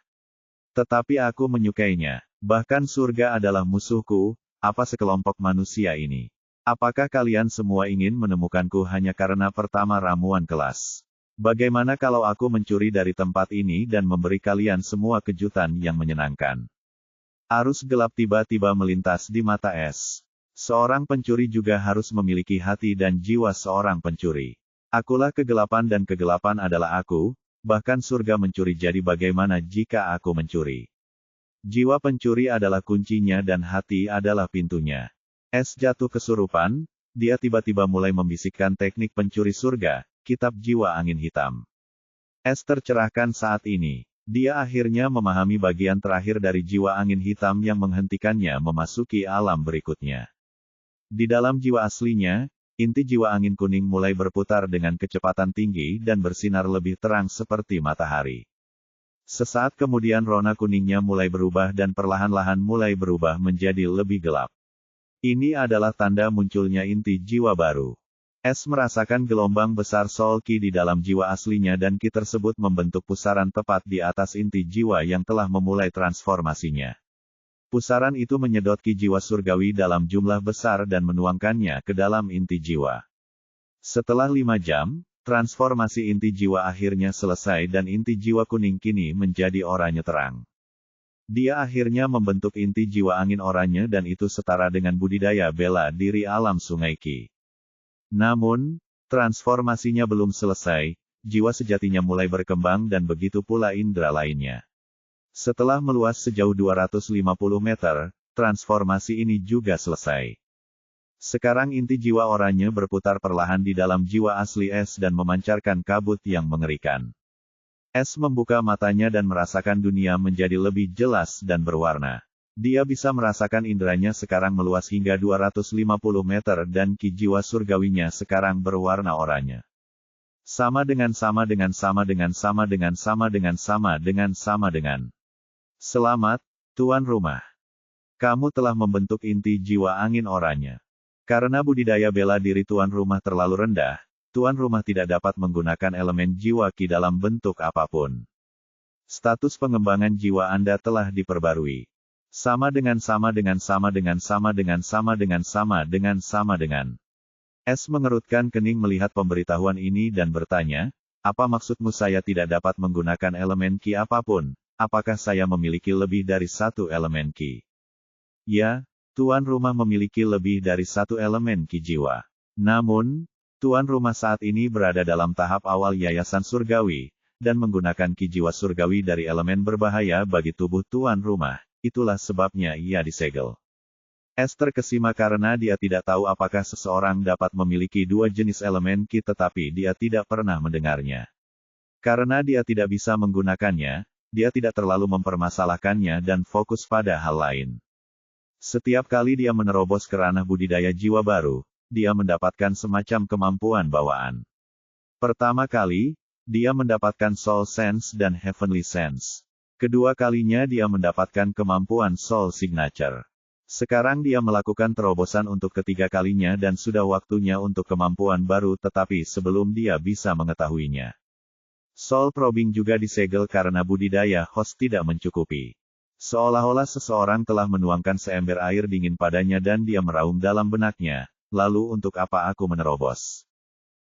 Tetapi aku menyukainya, bahkan surga adalah musuhku, apa sekelompok manusia ini? Apakah kalian semua ingin menemukanku hanya karena pertama ramuan kelas? Bagaimana kalau aku mencuri dari tempat ini dan memberi kalian semua kejutan yang menyenangkan? Arus gelap tiba-tiba melintas di mata S. Seorang pencuri juga harus memiliki hati dan jiwa seorang pencuri. Akulah kegelapan dan kegelapan adalah aku, bahkan surga mencuri jadi bagaimana jika aku mencuri? Jiwa pencuri adalah kuncinya dan hati adalah pintunya. S jatuh kesurupan, dia tiba-tiba mulai membisikkan teknik pencuri surga, kitab jiwa angin hitam. S tercerahkan saat ini. Dia akhirnya memahami bagian terakhir dari jiwa angin hitam yang menghentikannya memasuki alam berikutnya. Di dalam jiwa aslinya, inti jiwa angin kuning mulai berputar dengan kecepatan tinggi dan bersinar lebih terang seperti matahari. Sesaat kemudian rona kuningnya mulai berubah dan perlahan-lahan mulai berubah menjadi lebih gelap. Ini adalah tanda munculnya inti jiwa baru. S merasakan gelombang besar soul ki di dalam jiwa aslinya dan ki tersebut membentuk pusaran tepat di atas inti jiwa yang telah memulai transformasinya. Pusaran itu menyedot ki jiwa surgawi dalam jumlah besar dan menuangkannya ke dalam inti jiwa. Setelah 5 jam, transformasi inti jiwa akhirnya selesai dan inti jiwa kuning kini menjadi oranye terang. Dia akhirnya membentuk inti jiwa angin oranye dan itu setara dengan budidaya bela diri alam sungai ki. Namun, transformasinya belum selesai, jiwa sejatinya mulai berkembang dan begitu pula indera lainnya. Setelah meluas sejauh 250 meter, transformasi ini juga selesai. Sekarang inti jiwa oranye berputar perlahan di dalam jiwa asli S dan memancarkan kabut yang mengerikan. S membuka matanya dan merasakan dunia menjadi lebih jelas dan berwarna. Dia bisa merasakan inderanya sekarang meluas hingga 250 meter dan ki jiwa surgawinya sekarang berwarna oranye. Sama dengan. Selamat, Tuan Rumah. Kamu telah membentuk inti jiwa angin oranye. Karena budidaya bela diri Tuan Rumah terlalu rendah, Tuan Rumah tidak dapat menggunakan elemen jiwa ki dalam bentuk apapun. Status pengembangan jiwa Anda telah diperbarui. Sama dengan. S mengerutkan kening melihat pemberitahuan ini dan bertanya, apa maksudmu saya tidak dapat menggunakan elemen Ki apapun? Apakah saya memiliki lebih dari satu elemen Ki? Ya, tuan rumah memiliki lebih dari satu elemen Ki jiwa. Namun, tuan rumah saat ini berada dalam tahap awal yayasan surgawi, dan menggunakan Ki jiwa surgawi dari elemen berbahaya bagi tubuh tuan rumah. Itulah sebabnya ia disegel. S terkesima karena dia tidak tahu apakah seseorang dapat memiliki dua jenis elemen Ki tetapi dia tidak pernah mendengarnya. Karena dia tidak bisa menggunakannya, dia tidak terlalu mempermasalahkannya dan fokus pada hal lain. Setiap kali dia menerobos ke ranah budidaya jiwa baru, dia mendapatkan semacam kemampuan bawaan. Pertama kali, dia mendapatkan Soul Sense dan Heavenly Sense. Kedua kalinya dia mendapatkan kemampuan Soul Signature. Sekarang dia melakukan terobosan untuk ketiga kalinya dan sudah waktunya untuk kemampuan baru tetapi sebelum dia bisa mengetahuinya. Soul Probing juga disegel karena budidaya host tidak mencukupi. Seolah-olah seseorang telah menuangkan seember air dingin padanya dan dia meraung dalam benaknya, lalu untuk apa aku menerobos?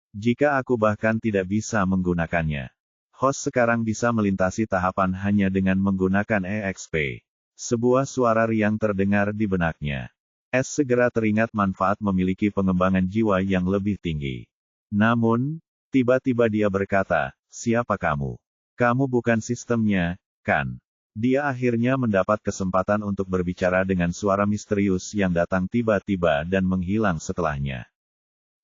Jika aku bahkan tidak bisa menggunakannya. Host sekarang bisa melintasi tahapan hanya dengan menggunakan EXP. Sebuah suara riang terdengar di benaknya. S segera teringat manfaat memiliki pengembangan jiwa yang lebih tinggi. Namun, tiba-tiba dia berkata, siapa kamu? Kamu bukan sistemnya, kan? Dia akhirnya mendapat kesempatan untuk berbicara dengan suara misterius yang datang tiba-tiba dan menghilang setelahnya.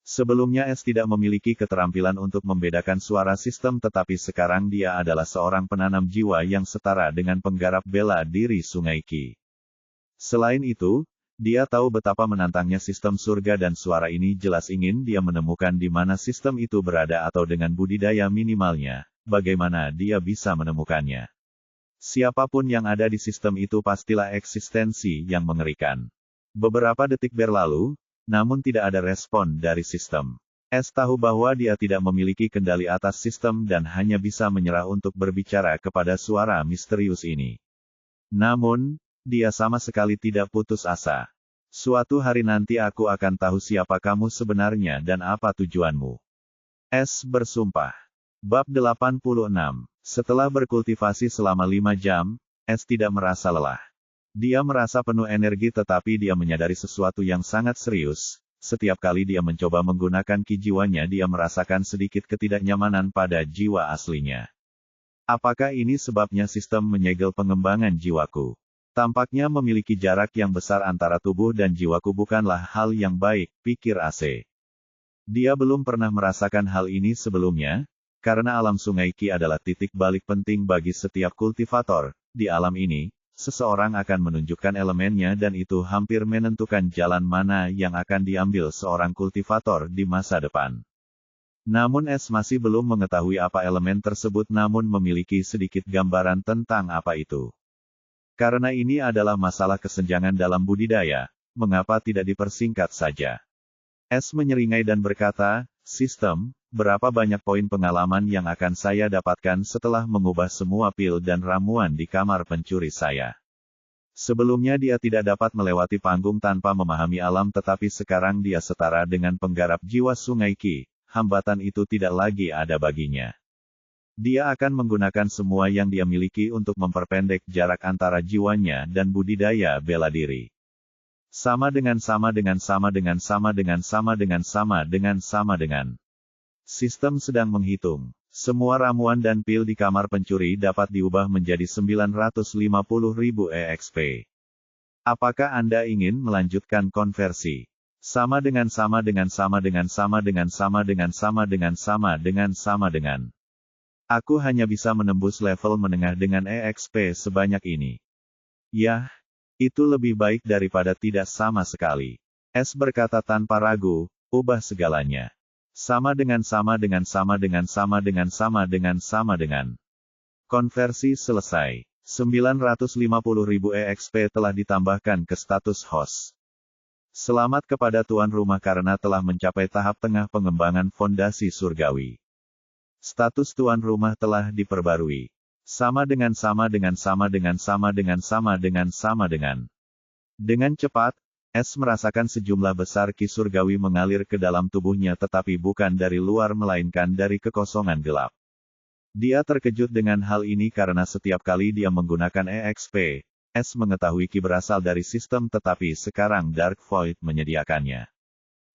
Sebelumnya S tidak memiliki keterampilan untuk membedakan suara sistem tetapi sekarang dia adalah seorang penanam jiwa yang setara dengan penggarap bela diri Sungai Ki. Selain itu, dia tahu betapa menantangnya sistem surga dan suara ini jelas ingin dia menemukan di mana sistem itu berada atau dengan budidaya minimalnya, bagaimana dia bisa menemukannya. Siapapun yang ada di sistem itu pastilah eksistensi yang mengerikan. Beberapa detik berlalu, namun tidak ada respon dari sistem. S tahu bahwa dia tidak memiliki kendali atas sistem dan hanya bisa menyerah untuk berbicara kepada suara misterius ini. Namun, dia sama sekali tidak putus asa. Suatu hari nanti aku akan tahu siapa kamu sebenarnya dan apa tujuanmu. S bersumpah. Bab 86. Setelah berkultivasi selama 5 jam, S tidak merasa lelah. Dia merasa penuh energi tetapi dia menyadari sesuatu yang sangat serius. Setiap kali dia mencoba menggunakan ki jiwanya dia merasakan sedikit ketidaknyamanan pada jiwa aslinya. Apakah ini sebabnya sistem menyegel pengembangan jiwaku? Tampaknya memiliki jarak yang besar antara tubuh dan jiwaku bukanlah hal yang baik, pikir AC. Dia belum pernah merasakan hal ini sebelumnya, karena alam Sungai Ki adalah titik balik penting bagi setiap kultivator. Di alam ini, seseorang akan menunjukkan elemennya dan itu hampir menentukan jalan mana yang akan diambil seorang kultivator di masa depan. Namun S masih belum mengetahui apa elemen tersebut namun memiliki sedikit gambaran tentang apa itu. Karena ini adalah masalah kesenjangan dalam budidaya, mengapa tidak dipersingkat saja? S menyeringai dan berkata, sistem, berapa banyak poin pengalaman yang akan saya dapatkan setelah mengubah semua pil dan ramuan di kamar pencuri saya. Sebelumnya dia tidak dapat melewati panggung tanpa memahami alam tetapi sekarang dia setara dengan penggarap jiwa Sungai Ki, hambatan itu tidak lagi ada baginya. Dia akan menggunakan semua yang dia miliki untuk memperpendek jarak antara jiwanya dan budidaya bela diri. Sistem sedang menghitung. Semua ramuan dan pil di kamar pencuri dapat diubah menjadi 950.000 EXP. Apakah Anda ingin melanjutkan konversi? Aku hanya bisa menembus level menengah dengan EXP sebanyak ini. Yah, itu lebih baik daripada tidak sama sekali. S berkata tanpa ragu, ubah segalanya. Konversi selesai. 950.000 EXP telah ditambahkan ke status host. Selamat kepada tuan rumah karena telah mencapai tahap tengah pengembangan fondasi surgawi. Status tuan rumah telah diperbarui. Sama dengan sama dengan sama dengan sama dengan sama dengan sama dengan. Dengan cepat, S merasakan sejumlah besar ki surgawi mengalir ke dalam tubuhnya tetapi bukan dari luar melainkan dari kekosongan gelap. Dia terkejut dengan hal ini karena setiap kali dia menggunakan EXP, S mengetahui ki berasal dari sistem tetapi sekarang Dark Void menyediakannya.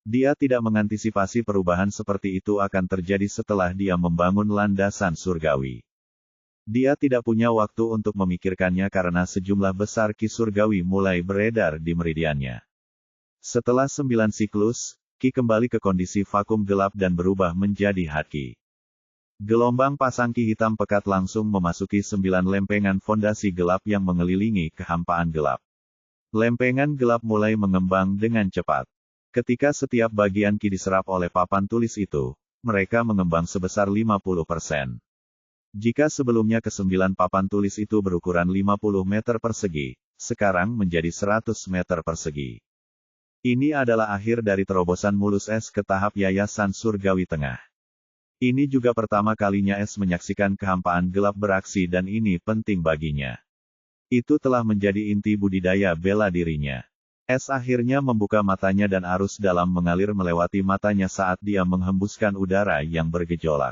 Dia tidak mengantisipasi perubahan seperti itu akan terjadi setelah dia membangun landasan surgawi. Dia tidak punya waktu untuk memikirkannya karena sejumlah besar ki surgawi mulai beredar di meridiannya. Setelah 9 siklus, ki kembali ke kondisi vakum gelap dan berubah menjadi haki. Gelombang pasang ki hitam pekat langsung memasuki 9 lempengan fondasi gelap yang mengelilingi kehampaan gelap. Lempengan gelap mulai mengembang dengan cepat. Ketika setiap bagian ki diserap oleh papan tulis itu, mereka mengembang sebesar 50%. Jika sebelumnya ke-9 papan tulis itu berukuran 50 meter persegi, sekarang menjadi 100 meter persegi. Ini adalah akhir dari terobosan mulus S ke tahap Yayasan Surgawi Tengah. Ini juga pertama kalinya S menyaksikan kehampaan gelap beraksi dan ini penting baginya. Itu telah menjadi inti budidaya bela dirinya. S akhirnya membuka matanya dan arus dalam mengalir melewati matanya saat dia menghembuskan udara yang bergejolak.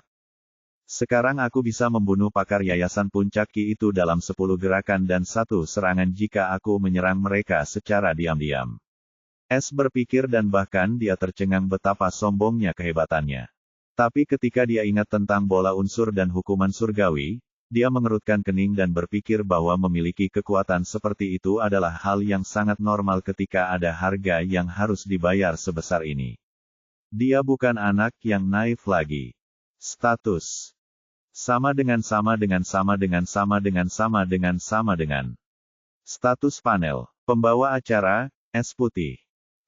Sekarang aku bisa membunuh pakar Yayasan Puncak Ki itu dalam 10 gerakan dan 1 serangan jika aku menyerang mereka secara diam-diam. S berpikir dan bahkan dia tercengang betapa sombongnya kehebatannya. Tapi ketika dia ingat tentang bola unsur dan hukuman surgawi, dia mengerutkan kening dan berpikir bahwa memiliki kekuatan seperti itu adalah hal yang sangat normal ketika ada harga yang harus dibayar sebesar ini. Dia bukan anak yang naif lagi. Status sama dengan sama dengan sama dengan sama dengan sama dengan sama dengan. Status panel. Pembawa acara, S putih.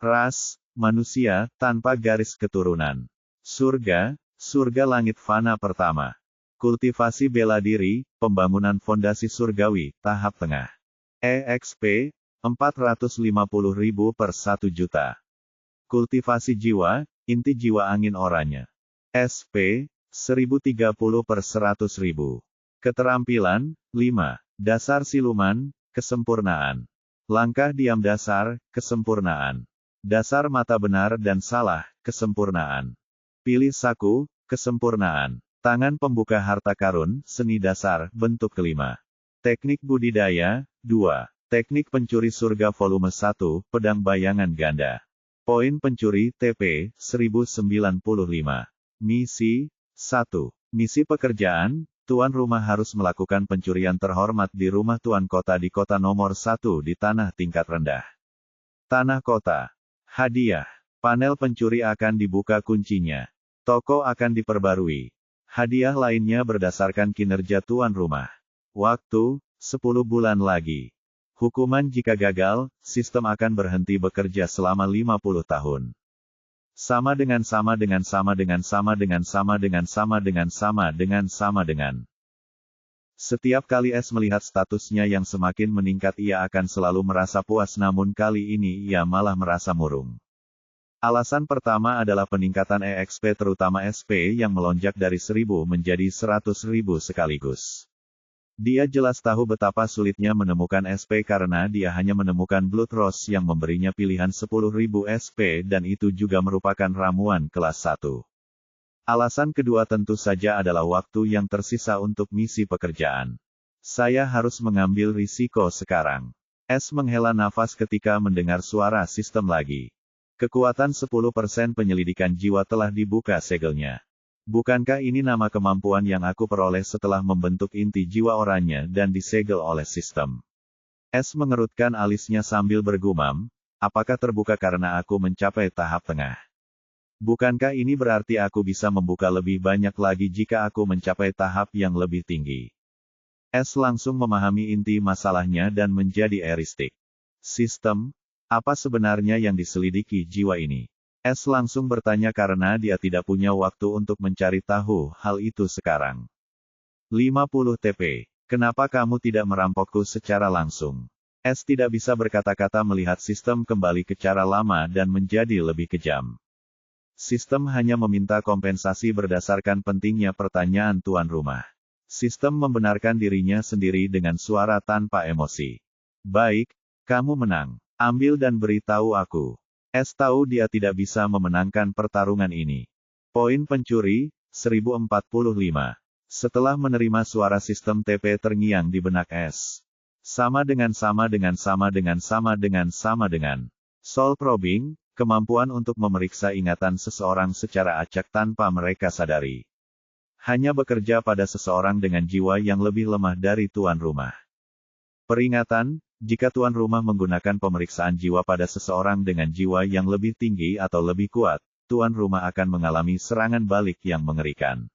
Ras, manusia, tanpa garis keturunan. Surga, surga langit fana pertama. Kultivasi bela diri, pembangunan fondasi surgawi, tahap tengah. EXP, 450.000 per 1 juta. Kultivasi jiwa, inti jiwa angin oranye. SP, 1030 per 100.000. Keterampilan, 5. Dasar siluman, kesempurnaan. Langkah diam dasar, kesempurnaan. Dasar mata benar dan salah, kesempurnaan. Pilih saku, kesempurnaan. Tangan pembuka harta karun, seni dasar, bentuk kelima. Teknik budidaya, 2. Teknik pencuri surga volume 1, pedang bayangan ganda. Poin pencuri, TP, 1095. Misi, 1. Misi pekerjaan, tuan rumah harus melakukan pencurian terhormat di rumah tuan kota di kota nomor 1 di tanah tingkat rendah. Tanah kota. Hadiah. Panel pencuri akan dibuka kuncinya. Toko akan diperbarui. Hadiah lainnya berdasarkan kinerja tuan rumah. Waktu, 10 bulan lagi. Hukuman jika gagal, sistem akan berhenti bekerja selama 50 tahun. Sama dengan sama dengan sama dengan sama dengan sama dengan sama dengan sama dengan sama dengan. Setiap kali S melihat statusnya yang semakin meningkat ia akan selalu merasa puas namun kali ini ia malah merasa murung. Alasan pertama adalah peningkatan EXP terutama SP yang melonjak dari 1000 menjadi 100.000 sekaligus. Dia jelas tahu betapa sulitnya menemukan SP karena dia hanya menemukan Blood Rose yang memberinya pilihan 10.000 SP dan itu juga merupakan ramuan kelas 1. Alasan kedua tentu saja adalah waktu yang tersisa untuk misi pekerjaan. Saya harus mengambil risiko sekarang. S menghela nafas ketika mendengar suara sistem lagi. Kekuatan 10% penyelidikan jiwa telah dibuka segelnya. Bukankah ini nama kemampuan yang aku peroleh setelah membentuk inti jiwa oranye dan disegel oleh sistem? S mengerutkan alisnya sambil bergumam, apakah terbuka karena aku mencapai tahap tengah? Bukankah ini berarti aku bisa membuka lebih banyak lagi jika aku mencapai tahap yang lebih tinggi? S langsung memahami inti masalahnya dan menjadi eristik. Sistem, apa sebenarnya yang diselidiki jiwa ini? S langsung bertanya karena dia tidak punya waktu untuk mencari tahu hal itu sekarang. 50 TP. Kenapa kamu tidak merampokku secara langsung? S tidak bisa berkata-kata melihat sistem kembali ke cara lama dan menjadi lebih kejam. Sistem hanya meminta kompensasi berdasarkan pentingnya pertanyaan tuan rumah. Sistem membenarkan dirinya sendiri dengan suara tanpa emosi. Baik, kamu menang. Ambil dan beritahu aku. S tahu dia tidak bisa memenangkan pertarungan ini. Poin pencuri, 1045. Setelah menerima suara sistem TP terngiang di benak S. Sama dengan. Soul probing, kemampuan untuk memeriksa ingatan seseorang secara acak tanpa mereka sadari. Hanya bekerja pada seseorang dengan jiwa yang lebih lemah dari tuan rumah. Peringatan, jika tuan rumah menggunakan pemeriksaan jiwa pada seseorang dengan jiwa yang lebih tinggi atau lebih kuat, tuan rumah akan mengalami serangan balik yang mengerikan.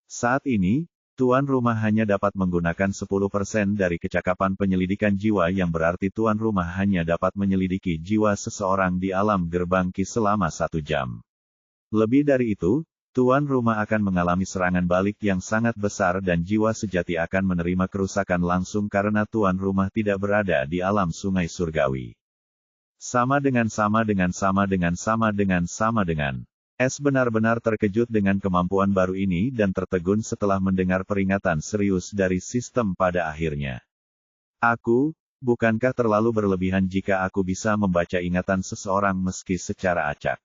Saat ini, tuan rumah hanya dapat menggunakan 10% dari kecakapan penyelidikan jiwa yang berarti tuan rumah hanya dapat menyelidiki jiwa seseorang di alam gerbang Ki selama 1 jam. Lebih dari itu, tuan rumah akan mengalami serangan balik yang sangat besar dan jiwa sejati akan menerima kerusakan langsung karena tuan rumah tidak berada di alam sungai surgawi. Sama dengan. S benar-benar terkejut dengan kemampuan baru ini dan tertegun setelah mendengar peringatan serius dari sistem pada akhirnya. Bukankah terlalu berlebihan jika aku bisa membaca ingatan seseorang meski secara acak?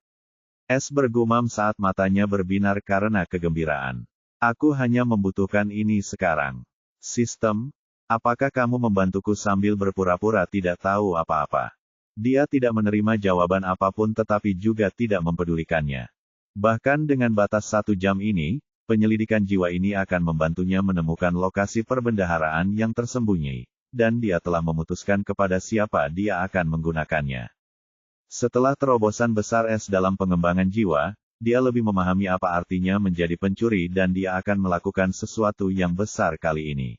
S bergumam saat matanya berbinar karena kegembiraan. Aku hanya membutuhkan ini sekarang. Sistem, apakah kamu membantuku sambil berpura-pura tidak tahu apa-apa? Dia tidak menerima jawaban apapun tetapi juga tidak mempedulikannya. Bahkan dengan batas 1 jam ini, penyelidikan jiwa ini akan membantunya menemukan lokasi perbendaharaan yang tersembunyi, dan dia telah memutuskan kepada siapa dia akan menggunakannya. Setelah terobosan besar S dalam pengembangan jiwa, dia lebih memahami apa artinya menjadi pencuri dan dia akan melakukan sesuatu yang besar kali ini.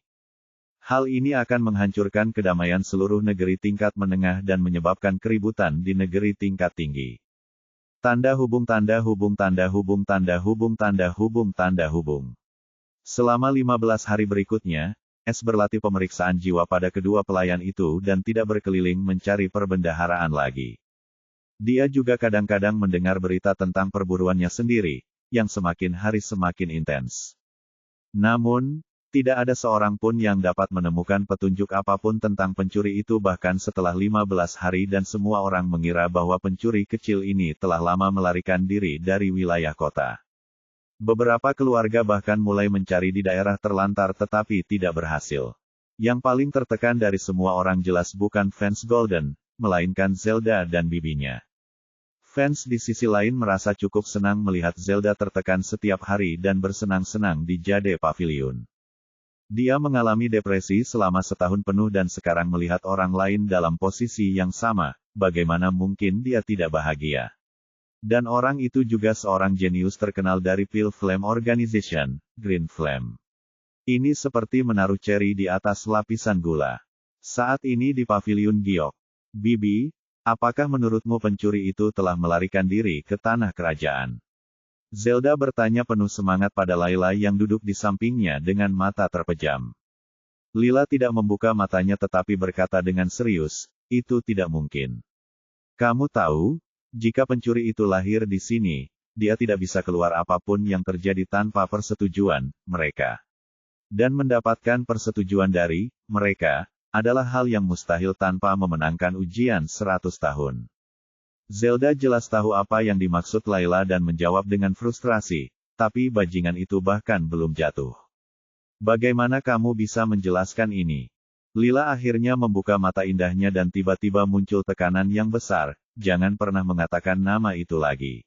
Hal ini akan menghancurkan kedamaian seluruh negeri tingkat menengah dan menyebabkan keributan di negeri tingkat tinggi. Selama 15 hari berikutnya, S berlatih pemeriksaan jiwa pada kedua pelayan itu dan tidak berkeliling mencari perbendaharaan lagi. Dia juga kadang-kadang mendengar berita tentang perburuannya sendiri, yang semakin hari semakin intens. Namun, tidak ada seorang pun yang dapat menemukan petunjuk apapun tentang pencuri itu bahkan setelah 15 hari dan semua orang mengira bahwa pencuri kecil ini telah lama melarikan diri dari wilayah kota. Beberapa keluarga bahkan mulai mencari di daerah terlantar tetapi tidak berhasil. Yang paling tertekan dari semua orang jelas bukan fans Golden, melainkan Zelda dan bibinya. Fans di sisi lain merasa cukup senang melihat Zelda tertekan setiap hari dan bersenang-senang di Jade Pavilion. Dia mengalami depresi selama setahun penuh dan sekarang melihat orang lain dalam posisi yang sama, bagaimana mungkin dia tidak bahagia. Dan orang itu juga seorang jenius terkenal dari Pale Flame Organization, Green Flame. Ini seperti menaruh ceri di atas lapisan gula. Saat ini di Pavilion Giok. Bibi, apakah menurutmu pencuri itu telah melarikan diri ke tanah kerajaan? Zelda bertanya penuh semangat pada Layla yang duduk di sampingnya dengan mata terpejam. Lila tidak membuka matanya tetapi berkata dengan serius, itu tidak mungkin. Kamu tahu, jika pencuri itu lahir di sini, dia tidak bisa keluar apapun yang terjadi tanpa persetujuan mereka. Dan mendapatkan persetujuan dari mereka adalah hal yang mustahil tanpa memenangkan ujian 100 tahun. Zelda jelas tahu apa yang dimaksud Layla dan menjawab dengan frustrasi, tapi bajingan itu bahkan belum jatuh. Bagaimana kamu bisa menjelaskan ini? Lila akhirnya membuka mata indahnya dan tiba-tiba muncul tekanan yang besar, jangan pernah mengatakan nama itu lagi.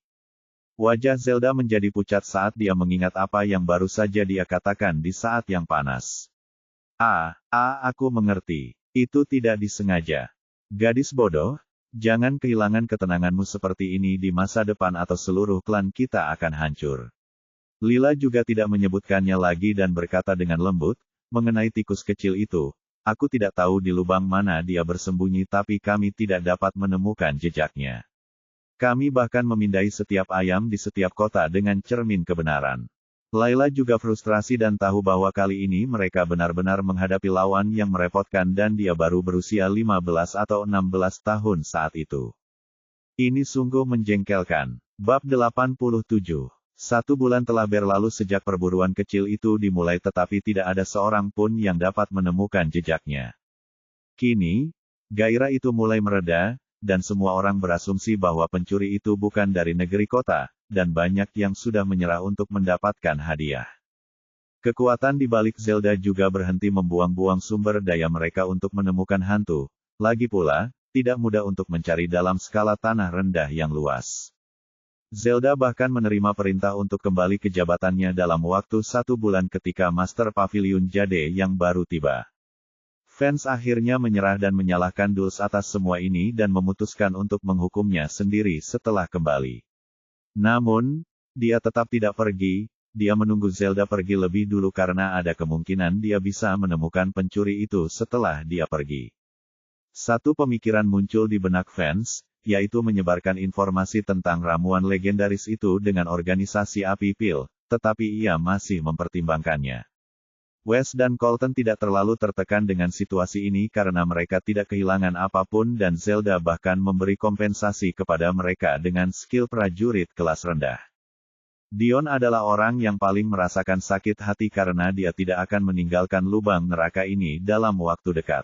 Wajah Zelda menjadi pucat saat dia mengingat apa yang baru saja dia katakan di saat yang panas. Aku mengerti. Itu tidak disengaja. Gadis bodoh. Jangan kehilangan ketenanganmu seperti ini di masa depan atau seluruh klan kita akan hancur. Lila juga tidak menyebutkannya lagi dan berkata dengan lembut, mengenai tikus kecil itu, aku tidak tahu di lubang mana dia bersembunyi tapi kami tidak dapat menemukan jejaknya. Kami bahkan memindai setiap ayam di setiap kota dengan cermin kebenaran. Layla juga frustrasi dan tahu bahwa kali ini mereka benar-benar menghadapi lawan yang merepotkan dan dia baru berusia 15 atau 16 tahun saat itu. Ini sungguh menjengkelkan. Bab 87. 1 bulan telah berlalu sejak perburuan kecil itu dimulai tetapi tidak ada seorang pun yang dapat menemukan jejaknya. Kini, gairah itu mulai mereda, dan semua orang berasumsi bahwa pencuri itu bukan dari negeri kota, dan banyak yang sudah menyerah untuk mendapatkan hadiah. Kekuatan di balik Zelda juga berhenti membuang-buang sumber daya mereka untuk menemukan hantu. Lagi pula, tidak mudah untuk mencari dalam skala tanah rendah yang luas. Zelda bahkan menerima perintah untuk kembali ke jabatannya dalam waktu 1 bulan ketika Master Pavilion Jade yang baru tiba. Fans akhirnya menyerah dan menyalahkan Dulce atas semua ini dan memutuskan untuk menghukumnya sendiri setelah kembali. Namun, dia tetap tidak pergi. Dia menunggu Zelda pergi lebih dulu karena ada kemungkinan dia bisa menemukan pencuri itu setelah dia pergi. Satu pemikiran muncul di benak fans, yaitu menyebarkan informasi tentang ramuan legendaris itu dengan organisasi Api Pil, tetapi ia masih mempertimbangkannya. Wes dan Colton tidak terlalu tertekan dengan situasi ini karena mereka tidak kehilangan apapun dan Zelda bahkan memberi kompensasi kepada mereka dengan skill prajurit kelas rendah. Dion adalah orang yang paling merasakan sakit hati karena dia tidak akan meninggalkan lubang neraka ini dalam waktu dekat.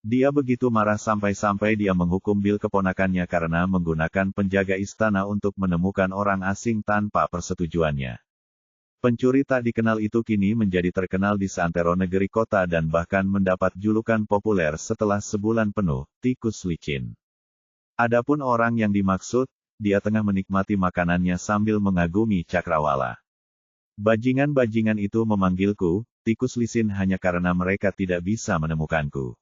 Dia begitu marah sampai-sampai dia menghukum Bill keponakannya karena menggunakan penjaga istana untuk menemukan orang asing tanpa persetujuannya. Pencuri tak dikenal itu kini menjadi terkenal di seantero negeri kota dan bahkan mendapat julukan populer setelah sebulan penuh, tikus licin. Adapun orang yang dimaksud, dia tengah menikmati makanannya sambil mengagumi cakrawala. Bajingan-bajingan itu memanggilku, tikus licin hanya karena mereka tidak bisa menemukanku.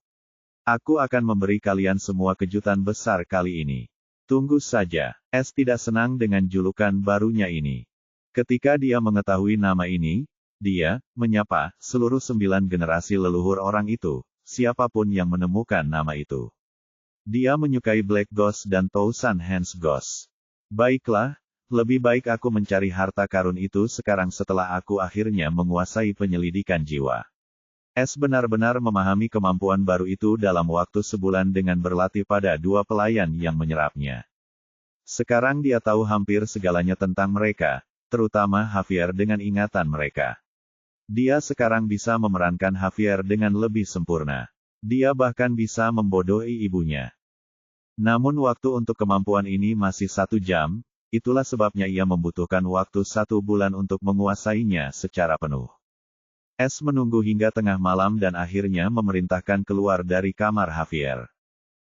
Aku akan memberi kalian semua kejutan besar kali ini. Tunggu saja, Es tidak senang dengan julukan barunya ini. Ketika dia mengetahui nama ini, dia menyapa seluruh 9 generasi leluhur orang itu, siapapun yang menemukan nama itu. Dia menyukai Black Ghost dan Thousand Hands Ghost. Baiklah, lebih baik aku mencari harta karun itu sekarang setelah aku akhirnya menguasai penyelidikan jiwa. Es benar-benar memahami kemampuan baru itu dalam waktu sebulan dengan berlatih pada 2 pelayan yang menyerapnya. Sekarang dia tahu hampir segalanya tentang mereka, terutama Javier dengan ingatan mereka. Dia sekarang bisa memerankan Javier dengan lebih sempurna. Dia bahkan bisa membodohi ibunya. Namun waktu untuk kemampuan ini masih 1 jam, itulah sebabnya ia membutuhkan waktu 1 bulan untuk menguasainya secara penuh. Es menunggu hingga tengah malam dan akhirnya memerintahkan keluar dari kamar Javier.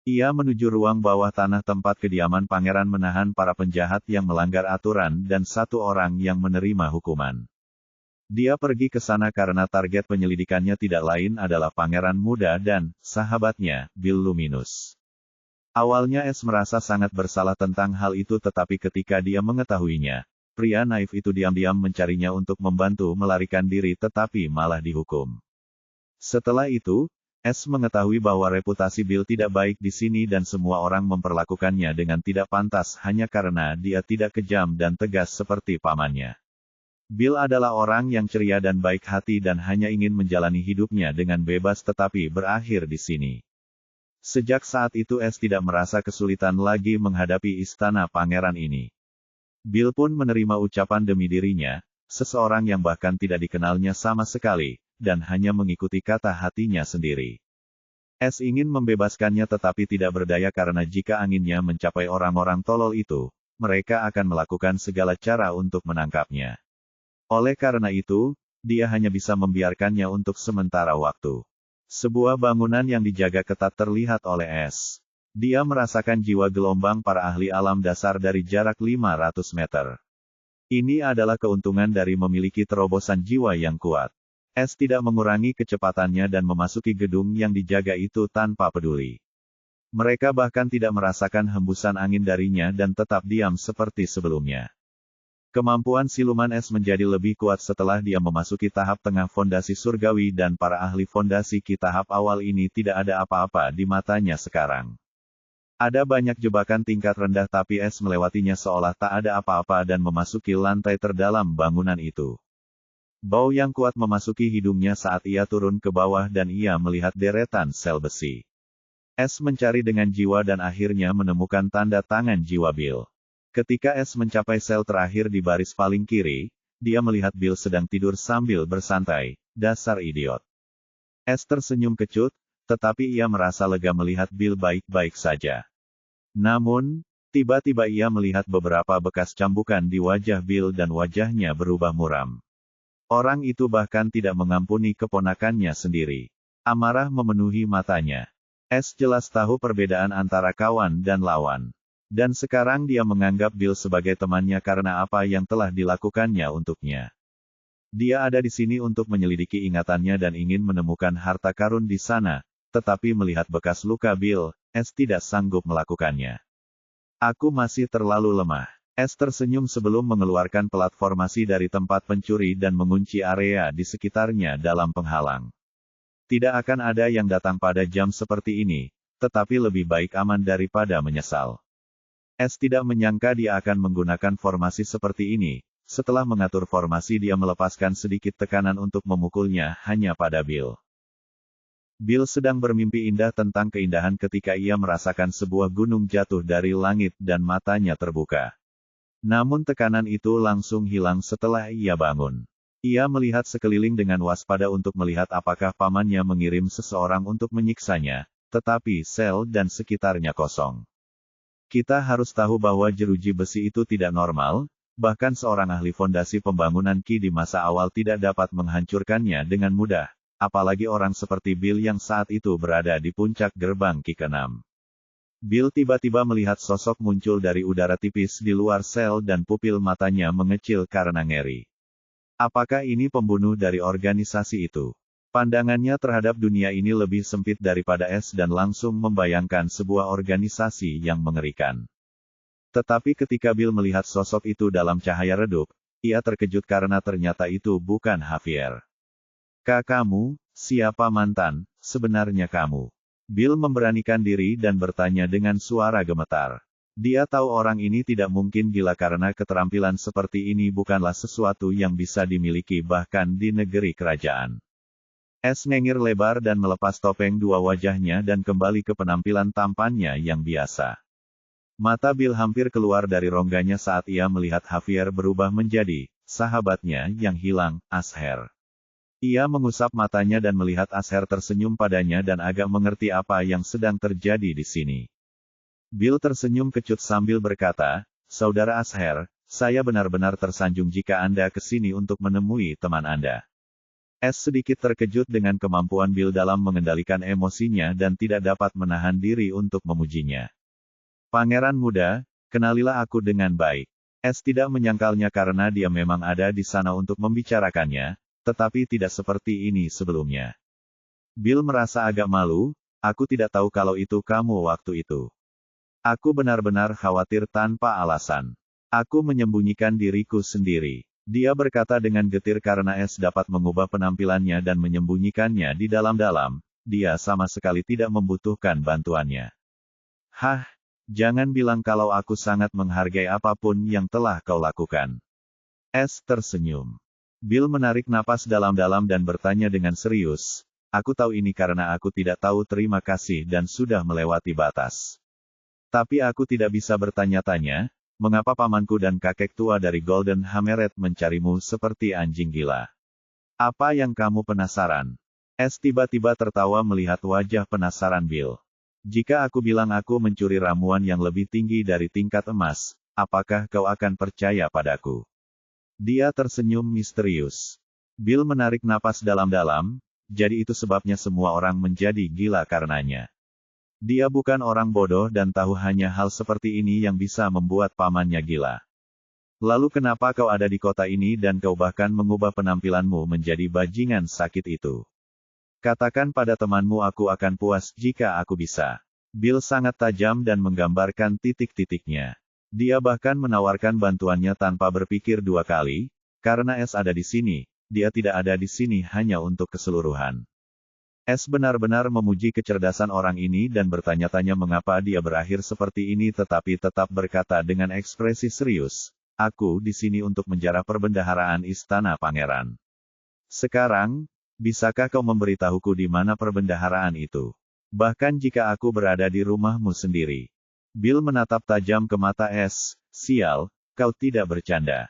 Ia menuju ruang bawah tanah tempat kediaman pangeran menahan para penjahat yang melanggar aturan dan 1 orang yang menerima hukuman. Dia pergi ke sana karena target penyelidikannya tidak lain adalah pangeran muda dan sahabatnya, Bill Luminous. Awalnya Es merasa sangat bersalah tentang hal itu tetapi ketika dia mengetahuinya, pria naif itu diam-diam mencarinya untuk membantu melarikan diri tetapi malah dihukum. Setelah itu, Es mengetahui bahwa reputasi Bill tidak baik di sini dan semua orang memperlakukannya dengan tidak pantas hanya karena dia tidak kejam dan tegas seperti pamannya. Bill adalah orang yang ceria dan baik hati dan hanya ingin menjalani hidupnya dengan bebas tetapi berakhir di sini. Sejak saat itu Es tidak merasa kesulitan lagi menghadapi istana pangeran ini. Bill pun menerima ucapan demi dirinya, seseorang yang bahkan tidak dikenalnya sama sekali, dan hanya mengikuti kata hatinya sendiri. Es ingin membebaskannya tetapi tidak berdaya karena jika anginnya mencapai orang-orang tolol itu, mereka akan melakukan segala cara untuk menangkapnya. Oleh karena itu, dia hanya bisa membiarkannya untuk sementara waktu. Sebuah bangunan yang dijaga ketat terlihat oleh Es. Dia merasakan jiwa gelombang para ahli alam dasar dari jarak 500 meter. Ini adalah keuntungan dari memiliki terobosan jiwa yang kuat. Es tidak mengurangi kecepatannya dan memasuki gedung yang dijaga itu tanpa peduli. Mereka bahkan tidak merasakan hembusan angin darinya dan tetap diam seperti sebelumnya. Kemampuan siluman Es menjadi lebih kuat setelah dia memasuki tahap tengah fondasi surgawi dan para ahli fondasi Ki tahap awal ini tidak ada apa-apa di matanya sekarang. Ada banyak jebakan tingkat rendah tapi Es melewatinya seolah tak ada apa-apa dan memasuki lantai terdalam bangunan itu. Bau yang kuat memasuki hidungnya saat ia turun ke bawah dan ia melihat deretan sel besi. Es mencari dengan jiwa dan akhirnya menemukan tanda tangan jiwa Bill. Ketika S mencapai sel terakhir di baris paling kiri, dia melihat Bill sedang tidur sambil bersantai. Dasar idiot. S tersenyum kecut, tetapi ia merasa lega melihat Bill baik-baik saja. Namun, tiba-tiba ia melihat beberapa bekas cambukan di wajah Bill dan wajahnya berubah muram. Orang itu bahkan tidak mengampuni keponakannya sendiri. Amarah memenuhi matanya. S jelas tahu perbedaan antara kawan dan lawan. Dan sekarang dia menganggap Bill sebagai temannya karena apa yang telah dilakukannya untuknya. Dia ada di sini untuk menyelidiki ingatannya dan ingin menemukan harta karun di sana, tetapi melihat bekas luka Bill, S tidak sanggup melakukannya. Aku masih terlalu lemah. S tersenyum sebelum mengeluarkan pelat formasi dari tempat pencuri dan mengunci area di sekitarnya dalam penghalang. Tidak akan ada yang datang pada jam seperti ini, tetapi lebih baik aman daripada menyesal. S tidak menyangka dia akan menggunakan formasi seperti ini. Setelah mengatur formasi dia melepaskan sedikit tekanan untuk memukulnya hanya pada Bill. Bill sedang bermimpi indah tentang keindahan ketika ia merasakan sebuah gunung jatuh dari langit dan matanya terbuka. Namun tekanan itu langsung hilang setelah ia bangun. Ia melihat sekeliling dengan waspada untuk melihat apakah pamannya mengirim seseorang untuk menyiksanya, tetapi sel dan sekitarnya kosong. Kita harus tahu bahwa jeruji besi itu tidak normal, bahkan seorang ahli fondasi pembangunan Qi di masa awal tidak dapat menghancurkannya dengan mudah, apalagi orang seperti Bill yang saat itu berada di puncak gerbang Qi ke-6. Bill tiba-tiba melihat sosok muncul dari udara tipis di luar sel dan pupil matanya mengecil karena ngeri. Apakah ini pembunuh dari organisasi itu? Pandangannya terhadap dunia ini lebih sempit daripada S dan langsung membayangkan sebuah organisasi yang mengerikan. Tetapi ketika Bill melihat sosok itu dalam cahaya redup, ia terkejut karena ternyata itu bukan Javier. Kamu, siapa mantan, sebenarnya kamu? Bill memberanikan diri dan bertanya dengan suara gemetar. Dia tahu orang ini tidak mungkin gila karena keterampilan seperti ini bukanlah sesuatu yang bisa dimiliki bahkan di negeri kerajaan. S ngengir lebar dan melepas topeng dua wajahnya dan kembali ke penampilan tampannya yang biasa. Mata Bill hampir keluar dari rongganya saat ia melihat Javier berubah menjadi sahabatnya yang hilang, Asher. Ia mengusap matanya dan melihat Asher tersenyum padanya dan agak mengerti apa yang sedang terjadi di sini. Bill tersenyum kecut sambil berkata, "Saudara Asher, saya benar-benar tersanjung jika Anda ke sini untuk menemui teman Anda." S sedikit terkejut dengan kemampuan Bill dalam mengendalikan emosinya dan tidak dapat menahan diri untuk memujinya. "Pangeran muda, kenalilah aku dengan baik." S tidak menyangkalnya karena dia memang ada di sana untuk membicarakannya, tetapi tidak seperti ini sebelumnya. Bill merasa agak malu, "Aku tidak tahu kalau itu kamu waktu itu. Aku benar-benar khawatir tanpa alasan. Aku menyembunyikan diriku sendiri." Dia berkata dengan getir karena S dapat mengubah penampilannya dan menyembunyikannya di dalam-dalam, dia sama sekali tidak membutuhkan bantuannya. "Hah, jangan bilang kalau aku sangat menghargai apapun yang telah kau lakukan." S tersenyum. Bill menarik napas dalam-dalam dan bertanya dengan serius, "Aku tahu ini karena aku tidak tahu terima kasih dan sudah melewati batas. Tapi aku tidak bisa bertanya-tanya, mengapa pamanku dan kakek tua dari Golden Hammerhead mencarimu seperti anjing gila? Apa yang kamu penasaran?" S tiba-tiba tertawa melihat wajah penasaran Bill. "Jika aku bilang aku mencuri ramuan yang lebih tinggi dari tingkat emas, apakah kau akan percaya padaku?" Dia tersenyum misterius. Bill menarik napas dalam-dalam, jadi itu sebabnya semua orang menjadi gila karenanya. Dia bukan orang bodoh dan tahu hanya hal seperti ini yang bisa membuat pamannya gila. "Lalu kenapa kau ada di kota ini dan kau bahkan mengubah penampilanmu menjadi bajingan sakit itu? Katakan pada temanmu aku akan puas jika aku bisa." Bill sangat tajam dan menggambarkan titik-titiknya. Dia bahkan menawarkan bantuannya tanpa berpikir dua kali, karena S ada di sini, dia tidak ada di sini hanya untuk keseluruhan. S benar-benar memuji kecerdasan orang ini dan bertanya-tanya mengapa dia berakhir seperti ini tetapi tetap berkata dengan ekspresi serius, "Aku di sini untuk menjarah perbendaharaan Istana Pangeran. Sekarang, bisakah kau memberitahuku di mana perbendaharaan itu? Bahkan jika aku berada di rumahmu sendiri." Bill menatap tajam ke mata S. Sial, kau tidak bercanda.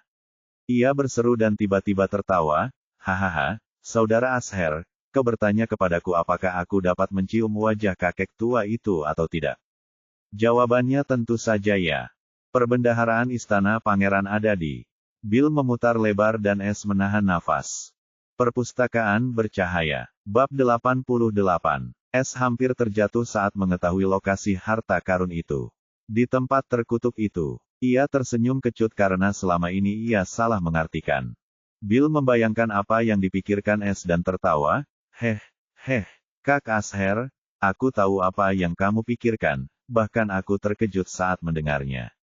Ia berseru dan tiba-tiba tertawa. Hahaha, Saudara Asher, kau bertanya kepadaku apakah aku dapat mencium wajah kakek tua itu atau tidak. Jawabannya tentu saja ya. Perbendaharaan istana pangeran ada di. Bill memutar lebar dan S menahan nafas. Perpustakaan bercahaya. Bab 88. S hampir terjatuh saat mengetahui lokasi harta karun itu. Di tempat terkutuk itu, ia tersenyum kecut karena selama ini ia salah mengartikan. Bill membayangkan apa yang dipikirkan S dan tertawa. Heh, Kak Asher, aku tahu apa yang kamu pikirkan, bahkan aku terkejut saat mendengarnya.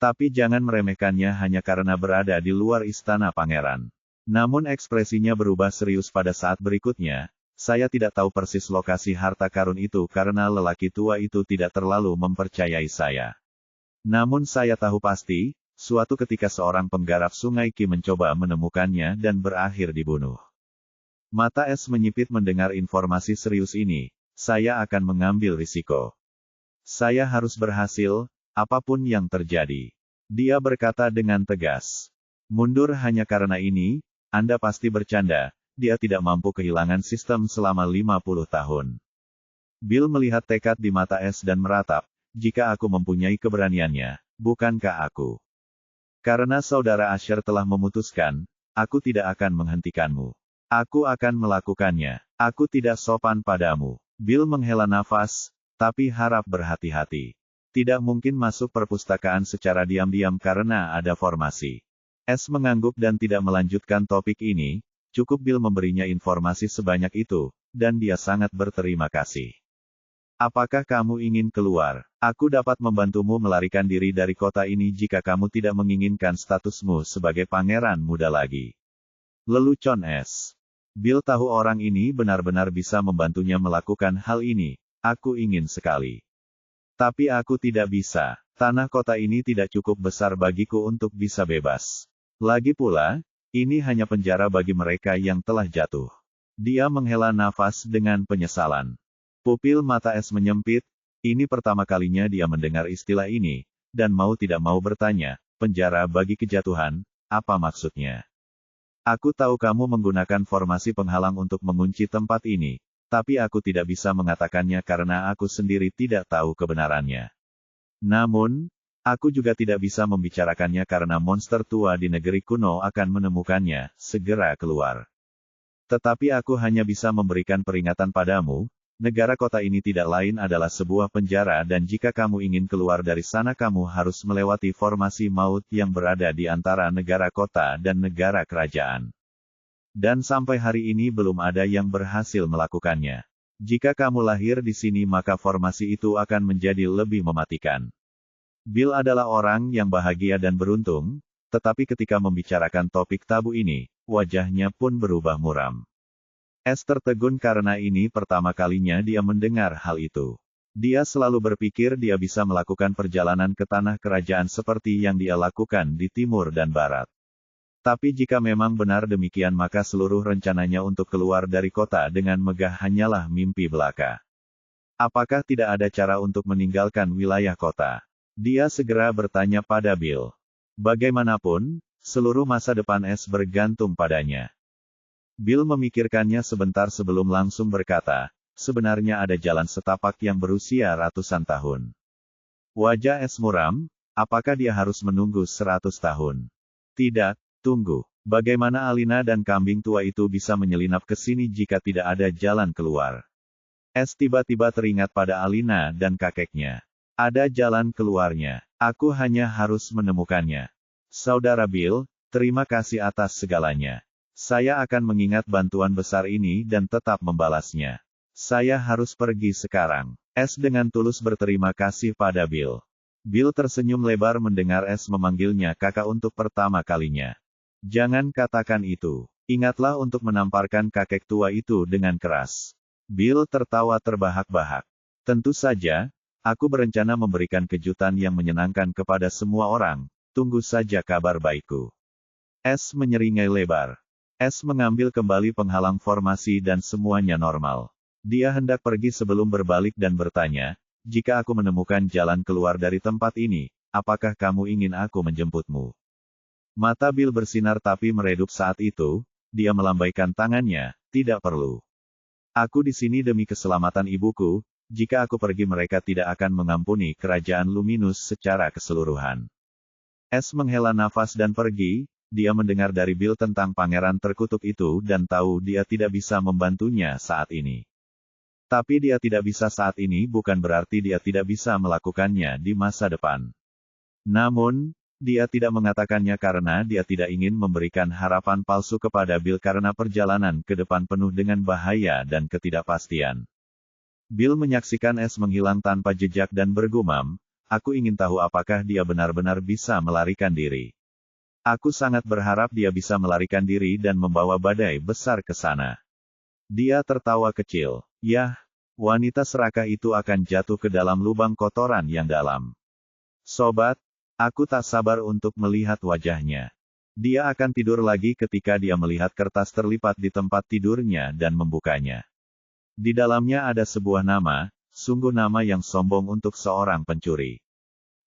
Tapi jangan meremehkannya hanya karena berada di luar istana pangeran. Namun ekspresinya berubah serius pada saat berikutnya. Saya tidak tahu persis lokasi harta karun itu karena lelaki tua itu tidak terlalu mempercayai saya. Namun saya tahu pasti, suatu ketika seorang penggarap sungai Qi mencoba menemukannya dan berakhir dibunuh. Mata S menyipit mendengar informasi serius ini. Saya akan mengambil risiko. Saya harus berhasil, apapun yang terjadi. Dia berkata dengan tegas. Mundur hanya karena ini, Anda pasti bercanda. Dia tidak mampu kehilangan sistem selama 50 tahun. Bill melihat tekad di mata S dan meratap, jika aku mempunyai keberaniannya, bukankah aku? Karena Saudara Asher telah memutuskan, aku tidak akan menghentikanmu. Aku akan melakukannya. Aku tidak sopan padamu. Bill menghela nafas, tapi harap berhati-hati. Tidak mungkin masuk perpustakaan secara diam-diam karena ada formasi. S mengangguk dan tidak melanjutkan topik ini. Cukup Bill memberinya informasi sebanyak itu, dan dia sangat berterima kasih. Apakah kamu ingin keluar? Aku dapat membantumu melarikan diri dari kota ini jika kamu tidak menginginkan statusmu sebagai pangeran muda lagi. Lelucon S. Bill tahu orang ini benar-benar bisa membantunya melakukan hal ini. Aku ingin sekali. Tapi aku tidak bisa. Tanah kota ini tidak cukup besar bagiku untuk bisa bebas. Lagi pula, ini hanya penjara bagi mereka yang telah jatuh. Dia menghela nafas dengan penyesalan. Pupil mata S menyempit, ini pertama kalinya dia mendengar istilah ini, dan mau tidak mau bertanya, penjara bagi kejatuhan, apa maksudnya? Aku tahu kamu menggunakan formasi penghalang untuk mengunci tempat ini, tapi aku tidak bisa mengatakannya karena aku sendiri tidak tahu kebenarannya. Namun, aku juga tidak bisa membicarakannya karena monster tua di negeri kuno akan menemukannya, segera keluar. Tetapi aku hanya bisa memberikan peringatan padamu, negara kota ini tidak lain adalah sebuah penjara dan jika kamu ingin keluar dari sana kamu harus melewati formasi maut yang berada di antara negara kota dan negara kerajaan. Dan sampai hari ini belum ada yang berhasil melakukannya. Jika kamu lahir di sini maka formasi itu akan menjadi lebih mematikan. Bill adalah orang yang bahagia dan beruntung, tetapi ketika membicarakan topik tabu ini, wajahnya pun berubah muram. S tertegun karena ini pertama kalinya dia mendengar hal itu. Dia selalu berpikir dia bisa melakukan perjalanan ke tanah kerajaan seperti yang dia lakukan di timur dan barat. Tapi jika memang benar demikian maka seluruh rencananya untuk keluar dari kota dengan megah hanyalah mimpi belaka. Apakah tidak ada cara untuk meninggalkan wilayah kota? Dia segera bertanya pada Bill. Bagaimanapun, seluruh masa depan S bergantung padanya. Bill memikirkannya sebentar sebelum langsung berkata, sebenarnya ada jalan setapak yang berusia ratusan tahun. Wajah S muram, apakah dia harus menunggu 100 tahun? Tidak, tunggu. Bagaimana Alina dan kambing tua itu bisa menyelinap ke sini jika tidak ada jalan keluar? S tiba-tiba teringat pada Alina dan kakeknya. Ada jalan keluarnya. Aku hanya harus menemukannya. Saudara Bill, terima kasih atas segalanya. Saya akan mengingat bantuan besar ini dan tetap membalasnya. Saya harus pergi sekarang. S dengan tulus berterima kasih pada Bill. Bill tersenyum lebar mendengar S memanggilnya kakak untuk pertama kalinya. Jangan katakan itu. Ingatlah untuk menamparkan kakek tua itu dengan keras. Bill tertawa terbahak-bahak. Tentu saja, aku berencana memberikan kejutan yang menyenangkan kepada semua orang, tunggu saja kabar baikku. S menyeringai lebar. S mengambil kembali penghalang formasi dan semuanya normal. Dia hendak pergi sebelum berbalik dan bertanya, jika aku menemukan jalan keluar dari tempat ini, apakah kamu ingin aku menjemputmu? Mata Bill bersinar tapi meredup saat itu, dia melambaikan tangannya, tidak perlu. Aku di sini demi keselamatan ibuku, jika aku pergi mereka tidak akan mengampuni kerajaan Luminus secara keseluruhan. Es menghela nafas dan pergi, dia mendengar dari Bill tentang pangeran terkutuk itu dan tahu dia tidak bisa membantunya saat ini. Tapi dia tidak bisa saat ini bukan berarti dia tidak bisa melakukannya di masa depan. Namun, dia tidak mengatakannya karena dia tidak ingin memberikan harapan palsu kepada Bill karena perjalanan ke depan penuh dengan bahaya dan ketidakpastian. Bill menyaksikan es menghilang tanpa jejak dan bergumam, aku ingin tahu apakah dia benar-benar bisa melarikan diri. Aku sangat berharap dia bisa melarikan diri dan membawa badai besar ke sana. Dia tertawa kecil. Yah, wanita serakah itu akan jatuh ke dalam lubang kotoran yang dalam. Sobat, aku tak sabar untuk melihat wajahnya. Dia akan tidur lagi ketika dia melihat kertas terlipat di tempat tidurnya dan membukanya. Di dalamnya ada sebuah nama, sungguh nama yang sombong untuk seorang pencuri.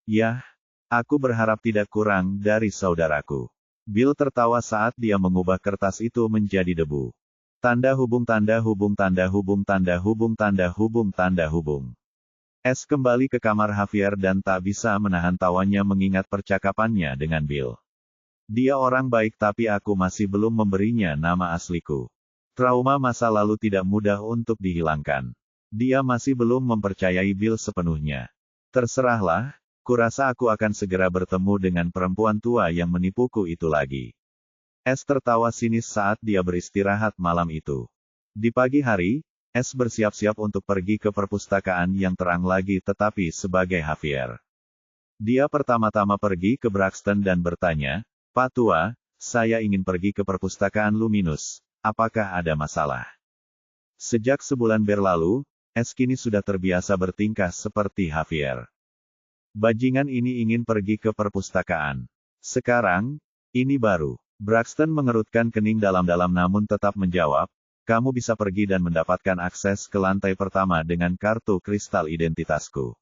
Yah, aku berharap tidak kurang dari saudaraku. Bill tertawa saat dia mengubah kertas itu menjadi debu. Tanda hubung tanda hubung tanda hubung tanda hubung tanda hubung tanda hubung. Es kembali ke kamar Javier dan tak bisa menahan tawanya mengingat percakapannya dengan Bill. Dia orang baik tapi aku masih belum memberinya nama asliku. Trauma masa lalu tidak mudah untuk dihilangkan. Dia masih belum mempercayai Bill sepenuhnya. Terserahlah, kurasa aku akan segera bertemu dengan perempuan tua yang menipuku itu lagi. Es tertawa sinis saat dia beristirahat malam itu. Di pagi hari, Es bersiap-siap untuk pergi ke perpustakaan yang terang lagi tetapi sebagai Javier. Dia pertama-tama pergi ke Braxton dan bertanya, Pak Tua, saya ingin pergi ke perpustakaan Luminus, apakah ada masalah? Sejak sebulan berlalu, Es kini sudah terbiasa bertingkah seperti Javier. Bajingan ini ingin pergi ke perpustakaan. Sekarang, ini baru. Braxton mengerutkan kening dalam-dalam namun tetap menjawab, kamu bisa pergi dan mendapatkan akses ke lantai pertama dengan kartu kristal identitasku.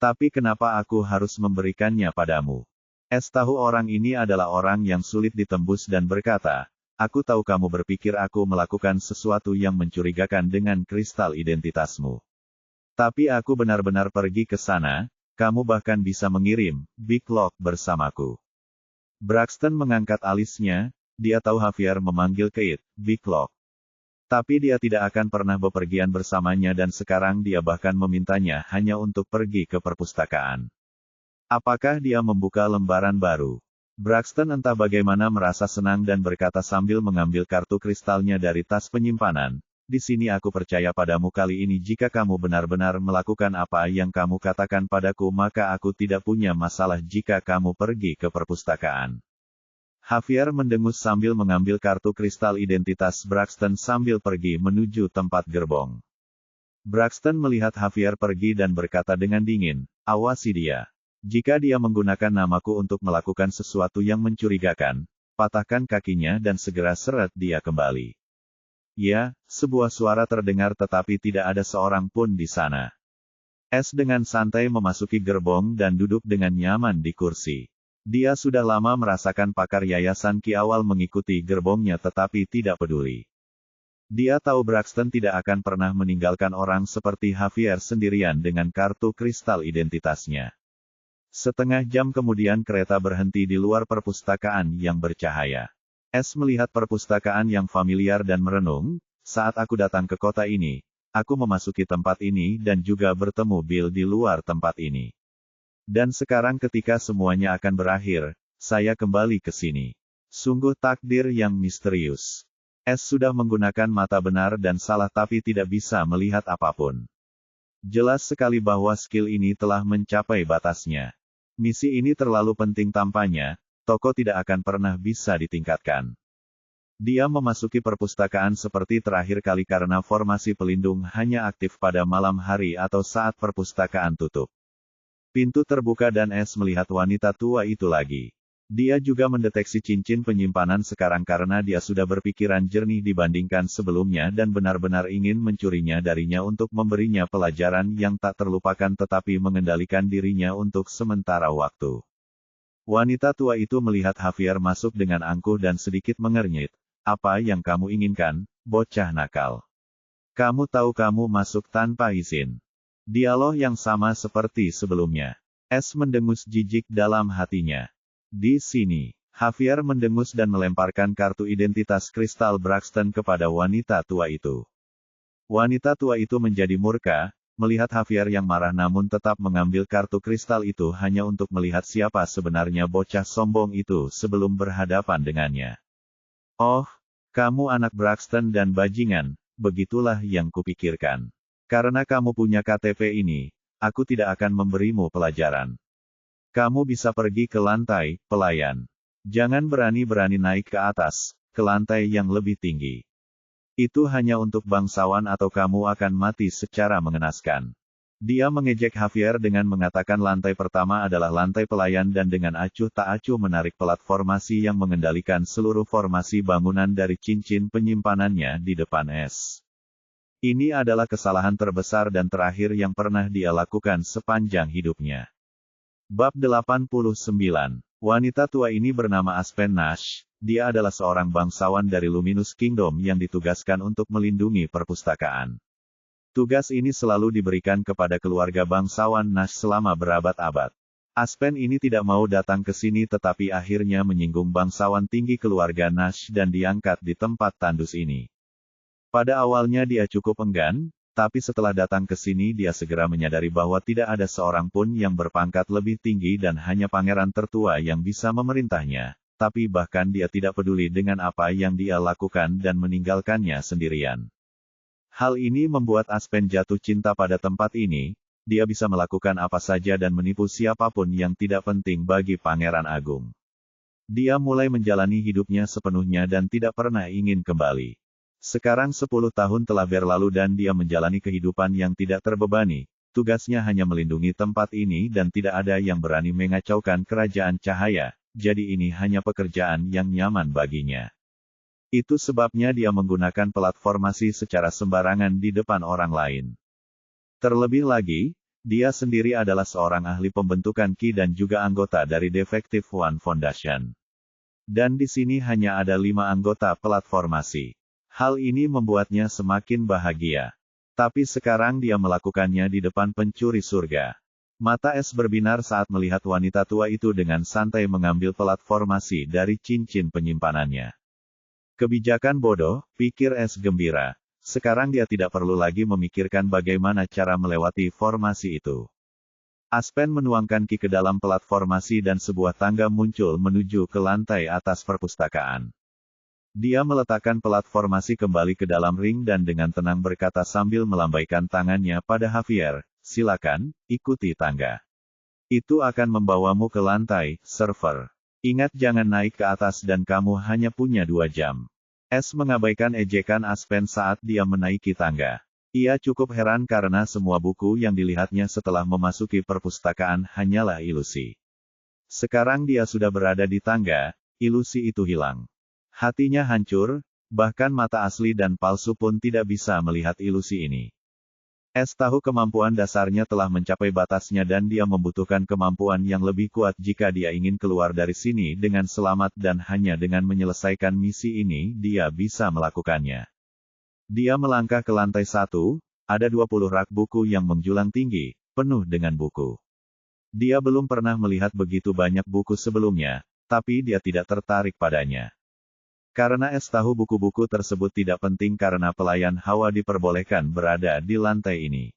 Tapi kenapa aku harus memberikannya padamu? Es tahu orang ini adalah orang yang sulit ditembus dan berkata, aku tahu kamu berpikir aku melakukan sesuatu yang mencurigakan dengan kristal identitasmu. Tapi aku benar-benar pergi ke sana, kamu bahkan bisa mengirim Big Lock bersamaku. Braxton mengangkat alisnya, dia tahu Javier memanggil Kate, Big Lock. Tapi dia tidak akan pernah bepergian bersamanya dan sekarang dia bahkan memintanya hanya untuk pergi ke perpustakaan. Apakah dia membuka lembaran baru? Braxton entah bagaimana merasa senang dan berkata sambil mengambil kartu kristalnya dari tas penyimpanan, di sini aku percaya padamu kali ini jika kamu benar-benar melakukan apa yang kamu katakan padaku maka aku tidak punya masalah jika kamu pergi ke perpustakaan. Javier mendengus sambil mengambil kartu kristal identitas Braxton sambil pergi menuju tempat gerbong. Braxton melihat Javier pergi dan berkata dengan dingin, awasi dia. Jika dia menggunakan namaku untuk melakukan sesuatu yang mencurigakan, patahkan kakinya dan segera seret dia kembali. Ya, sebuah suara terdengar tetapi tidak ada seorang pun di sana. Es dengan santai memasuki gerbong dan duduk dengan nyaman di kursi. Dia sudah lama merasakan pakar yayasan Ki awal mengikuti gerbongnya tetapi tidak peduli. Dia tahu Braxton tidak akan pernah meninggalkan orang seperti Javier sendirian dengan kartu kristal identitasnya. Setengah jam kemudian kereta berhenti di luar perpustakaan yang bercahaya. Es melihat perpustakaan yang familiar dan merenung, saat aku datang ke kota ini, aku memasuki tempat ini dan juga bertemu Bill di luar tempat ini. Dan sekarang ketika semuanya akan berakhir, saya kembali ke sini. Sungguh takdir yang misterius. Es sudah menggunakan mata benar dan salah tapi tidak bisa melihat apapun. Jelas sekali bahwa skill ini telah mencapai batasnya. Misi ini terlalu penting tampaknya, toko tidak akan pernah bisa ditingkatkan. Dia memasuki perpustakaan seperti terakhir kali karena formasi pelindung hanya aktif pada malam hari atau saat perpustakaan tutup. Pintu terbuka dan Es melihat wanita tua itu lagi. Dia juga mendeteksi cincin penyimpanan sekarang karena dia sudah berpikiran jernih dibandingkan sebelumnya dan benar-benar ingin mencurinya darinya untuk memberinya pelajaran yang tak terlupakan tetapi mengendalikan dirinya untuk sementara waktu. Wanita tua itu melihat Javier masuk dengan angkuh dan sedikit mengernyit. Apa yang kamu inginkan, bocah nakal? Kamu tahu kamu masuk tanpa izin. Dialog yang sama seperti sebelumnya. S mendengus jijik dalam hatinya. Di sini, Javier mendengus dan melemparkan kartu identitas kristal Braxton kepada wanita tua itu. Wanita tua itu menjadi murka, melihat Javier yang marah namun tetap mengambil kartu kristal itu hanya untuk melihat siapa sebenarnya bocah sombong itu sebelum berhadapan dengannya. Oh, kamu anak Braxton dan bajingan, begitulah yang kupikirkan. Karena kamu punya KTP ini, aku tidak akan memberimu pelajaran. Kamu bisa pergi ke lantai, pelayan. Jangan berani-berani naik ke atas, ke lantai yang lebih tinggi. Itu hanya untuk bangsawan atau kamu akan mati secara mengenaskan. Dia mengejek Javier dengan mengatakan lantai pertama adalah lantai pelayan dan dengan acuh tak acuh menarik pelat formasi yang mengendalikan seluruh formasi bangunan dari cincin penyimpanannya di depan S. Ini adalah kesalahan terbesar dan terakhir yang pernah dia lakukan sepanjang hidupnya. Bab 89. Wanita tua ini bernama Aspen Nash, dia adalah seorang bangsawan dari Luminous Kingdom yang ditugaskan untuk melindungi perpustakaan. Tugas ini selalu diberikan kepada keluarga bangsawan Nash selama berabad-abad. Aspen ini tidak mau datang ke sini tetapi akhirnya menyinggung bangsawan tinggi keluarga Nash dan diangkat di tempat tandus ini. Pada awalnya dia cukup enggan, tapi setelah datang ke sini dia segera menyadari bahwa tidak ada seorang pun yang berpangkat lebih tinggi dan hanya pangeran tertua yang bisa memerintahnya, tapi bahkan dia tidak peduli dengan apa yang dia lakukan dan meninggalkannya sendirian. Hal ini membuat Aspen jatuh cinta pada tempat ini, dia bisa melakukan apa saja dan menipu siapapun yang tidak penting bagi Pangeran Agung. Dia mulai menjalani hidupnya sepenuhnya dan tidak pernah ingin kembali. Sekarang 10 tahun telah berlalu dan dia menjalani kehidupan yang tidak terbebani, tugasnya hanya melindungi tempat ini dan tidak ada yang berani mengacaukan kerajaan cahaya, jadi ini hanya pekerjaan yang nyaman baginya. Itu sebabnya dia menggunakan pelat formasi secara sembarangan di depan orang lain. Terlebih lagi, dia sendiri adalah seorang ahli pembentukan ki dan juga anggota dari Defective One Foundation. Dan di sini hanya ada 5 anggota pelat formasi. Hal ini membuatnya semakin bahagia. Tapi sekarang dia melakukannya di depan pencuri surga. Mata S berbinar saat melihat wanita tua itu dengan santai mengambil pelat formasi dari cincin penyimpanannya. Kebijakan bodoh, pikir S gembira. Sekarang dia tidak perlu lagi memikirkan bagaimana cara melewati formasi itu. Aspen menuangkan ki ke dalam pelat formasi dan sebuah tangga muncul menuju ke lantai atas perpustakaan. Dia meletakkan pelat formasi kembali ke dalam ring dan dengan tenang berkata sambil melambaikan tangannya pada Javier, silakan, ikuti tangga. Itu akan membawamu ke lantai, server. Ingat jangan naik ke atas dan kamu hanya punya 2 jam. S mengabaikan ejekan Aspen saat dia menaiki tangga. Ia cukup heran karena semua buku yang dilihatnya setelah memasuki perpustakaan hanyalah ilusi. Sekarang dia sudah berada di tangga, ilusi itu hilang. Hatinya hancur, bahkan mata asli dan palsu pun tidak bisa melihat ilusi ini. S tahu kemampuan dasarnya telah mencapai batasnya dan dia membutuhkan kemampuan yang lebih kuat jika dia ingin keluar dari sini dengan selamat dan hanya dengan menyelesaikan misi ini dia bisa melakukannya. Dia melangkah ke lantai 1, ada 20 rak buku yang menjulang tinggi, penuh dengan buku. Dia belum pernah melihat begitu banyak buku sebelumnya, tapi dia tidak tertarik padanya. Karena S tahu buku-buku tersebut tidak penting karena pelayan Hawa diperbolehkan berada di lantai ini.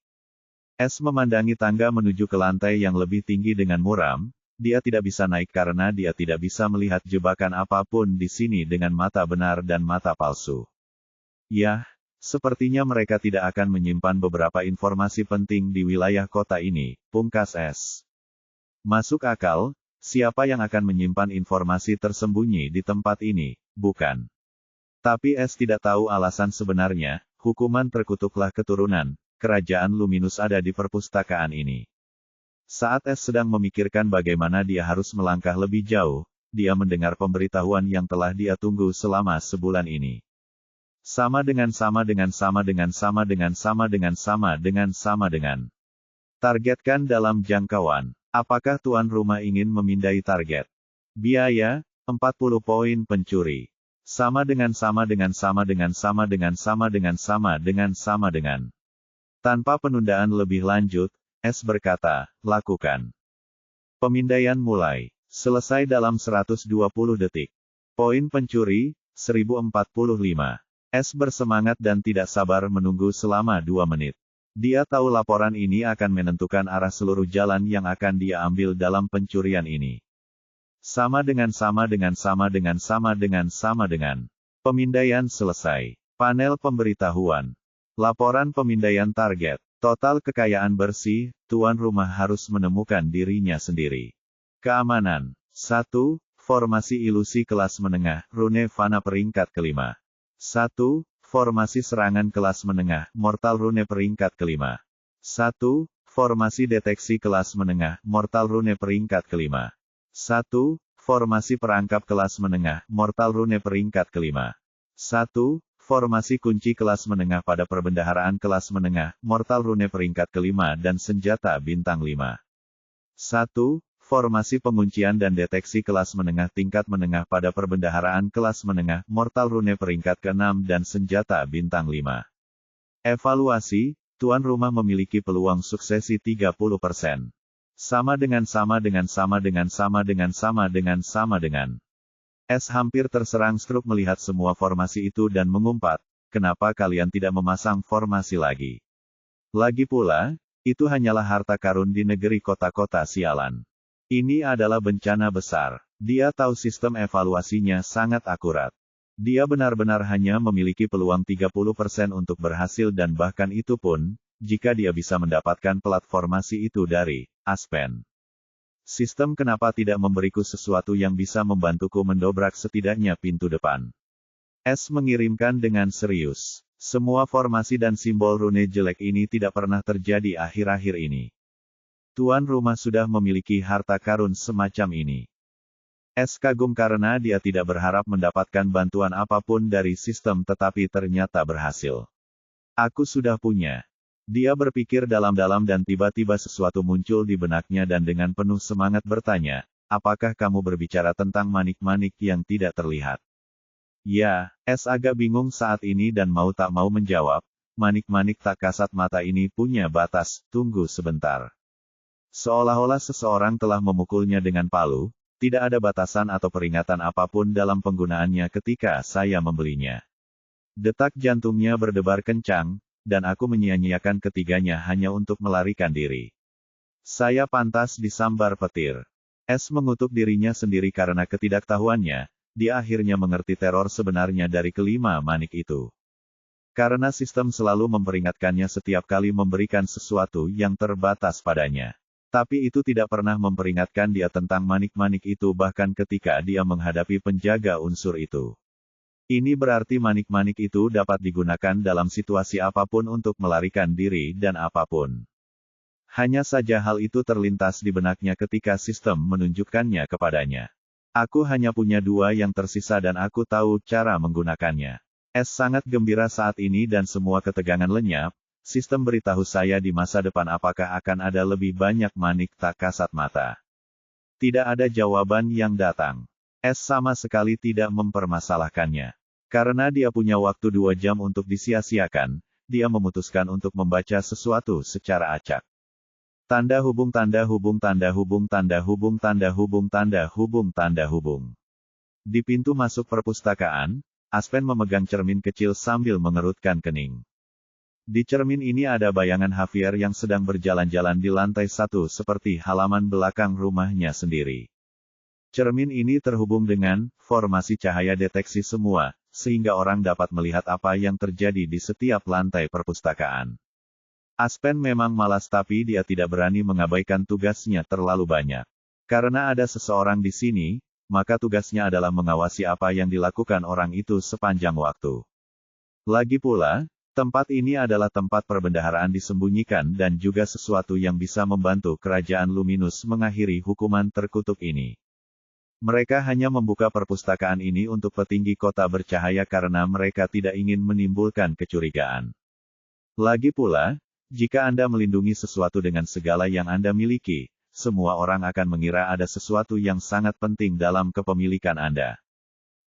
S memandangi tangga menuju ke lantai yang lebih tinggi dengan muram, dia tidak bisa naik karena dia tidak bisa melihat jebakan apapun di sini dengan mata benar dan mata palsu. Yah, sepertinya mereka tidak akan menyimpan beberapa informasi penting di wilayah kota ini, pungkas S. Masuk akal, siapa yang akan menyimpan informasi tersembunyi di tempat ini? Bukan. Tapi S tidak tahu alasan sebenarnya, hukuman terkutuklah keturunan, kerajaan Luminous ada di perpustakaan ini. Saat S sedang memikirkan bagaimana dia harus melangkah lebih jauh, dia mendengar pemberitahuan yang telah dia tunggu selama sebulan ini. Sama dengan. Targetkan dalam jangkauan. Apakah tuan rumah ingin memindai target? Biaya, 40 poin pencuri. Sama dengan. Tanpa penundaan lebih lanjut, S berkata, lakukan. Pemindaian mulai. Selesai dalam 120 detik. Poin pencuri, 1045. S bersemangat dan tidak sabar menunggu selama 2 menit. Dia tahu laporan ini akan menentukan arah seluruh jalan yang akan dia ambil dalam pencurian ini. Sama dengan. Pemindaian selesai. Panel pemberitahuan. Laporan pemindaian target. Total kekayaan bersih, tuan rumah harus menemukan dirinya sendiri. Keamanan. 1. Formasi ilusi kelas menengah, Rune Fana peringkat kelima. 1. Formasi serangan kelas menengah, Mortal Rune peringkat kelima. 1. Formasi deteksi kelas menengah, Mortal Rune peringkat kelima. 1. Formasi perangkap kelas menengah, Mortal Rune peringkat kelima. 1. Formasi kunci kelas menengah pada perbendaharaan kelas menengah, Mortal Rune peringkat kelima dan senjata bintang 5. 1. Formasi penguncian dan deteksi kelas menengah tingkat menengah pada perbendaharaan kelas menengah, Mortal Rune peringkat ke-6 dan senjata bintang 5. Evaluasi, tuan rumah memiliki peluang suksesi 30%. Sama dengan. S hampir terserang stroke melihat semua formasi itu dan mengumpat, kenapa kalian tidak memasang formasi lagi? Lagi pula, itu hanyalah harta karun di negeri kota-kota sialan. Ini adalah bencana besar. Dia tahu sistem evaluasinya sangat akurat. Dia benar-benar hanya memiliki peluang 30% untuk berhasil dan bahkan itu pun, jika dia bisa mendapatkan platformasi itu dari Aspen. Sistem kenapa tidak memberiku sesuatu yang bisa membantuku mendobrak setidaknya pintu depan? S mengirimkan dengan serius. Semua formasi dan simbol rune jelek ini tidak pernah terjadi akhir-akhir ini. Tuan rumah sudah memiliki harta karun semacam ini. S kagum karena dia tidak berharap mendapatkan bantuan apapun dari sistem tetapi ternyata berhasil. Aku sudah punya. Dia berpikir dalam-dalam dan tiba-tiba sesuatu muncul di benaknya dan dengan penuh semangat bertanya, apakah kamu berbicara tentang manik-manik yang tidak terlihat? Ya, S agak bingung saat ini dan mau tak mau menjawab, manik-manik tak kasat mata ini punya batas, tunggu sebentar. Seolah-olah seseorang telah memukulnya dengan palu, tidak ada batasan atau peringatan apapun dalam penggunaannya ketika saya membelinya. Detak jantungnya berdebar kencang, dan aku menyia-nyiakan ketiganya hanya untuk melarikan diri. Saya pantas disambar petir. S mengutuk dirinya sendiri karena ketidaktahuannya, dia akhirnya mengerti teror sebenarnya dari kelima manik itu. Karena sistem selalu memperingatkannya setiap kali memberikan sesuatu yang terbatas padanya. Tapi itu tidak pernah memperingatkan dia tentang manik-manik itu bahkan ketika dia menghadapi penjaga unsur itu. Ini berarti manik-manik itu dapat digunakan dalam situasi apapun untuk melarikan diri dan apapun. Hanya saja hal itu terlintas di benaknya ketika sistem menunjukkannya kepadanya. Aku hanya punya 2 yang tersisa dan aku tahu cara menggunakannya. S sangat gembira saat ini dan semua ketegangan lenyap. Sistem beritahu saya di masa depan apakah akan ada lebih banyak manik tak kasat mata. Tidak ada jawaban yang datang. S sama sekali tidak mempermasalahkannya. Karena dia punya waktu 2 jam untuk disia-siakan, dia memutuskan untuk membaca sesuatu secara acak. Tanda hubung. Di pintu masuk perpustakaan, Aspen memegang cermin kecil sambil mengerutkan kening. Di cermin ini ada bayangan Javier yang sedang berjalan-jalan di lantai 1 seperti halaman belakang rumahnya sendiri. Cermin ini terhubung dengan formasi cahaya deteksi semua, sehingga orang dapat melihat apa yang terjadi di setiap lantai perpustakaan. Aspen memang malas tapi dia tidak berani mengabaikan tugasnya terlalu banyak. Karena ada seseorang di sini, maka tugasnya adalah mengawasi apa yang dilakukan orang itu sepanjang waktu. Lagi pula, tempat ini adalah tempat perbendaharaan disembunyikan dan juga sesuatu yang bisa membantu kerajaan Luminus mengakhiri hukuman terkutuk ini. Mereka hanya membuka perpustakaan ini untuk petinggi kota bercahaya karena mereka tidak ingin menimbulkan kecurigaan. Lagi pula, jika Anda melindungi sesuatu dengan segala yang Anda miliki, semua orang akan mengira ada sesuatu yang sangat penting dalam kepemilikan Anda.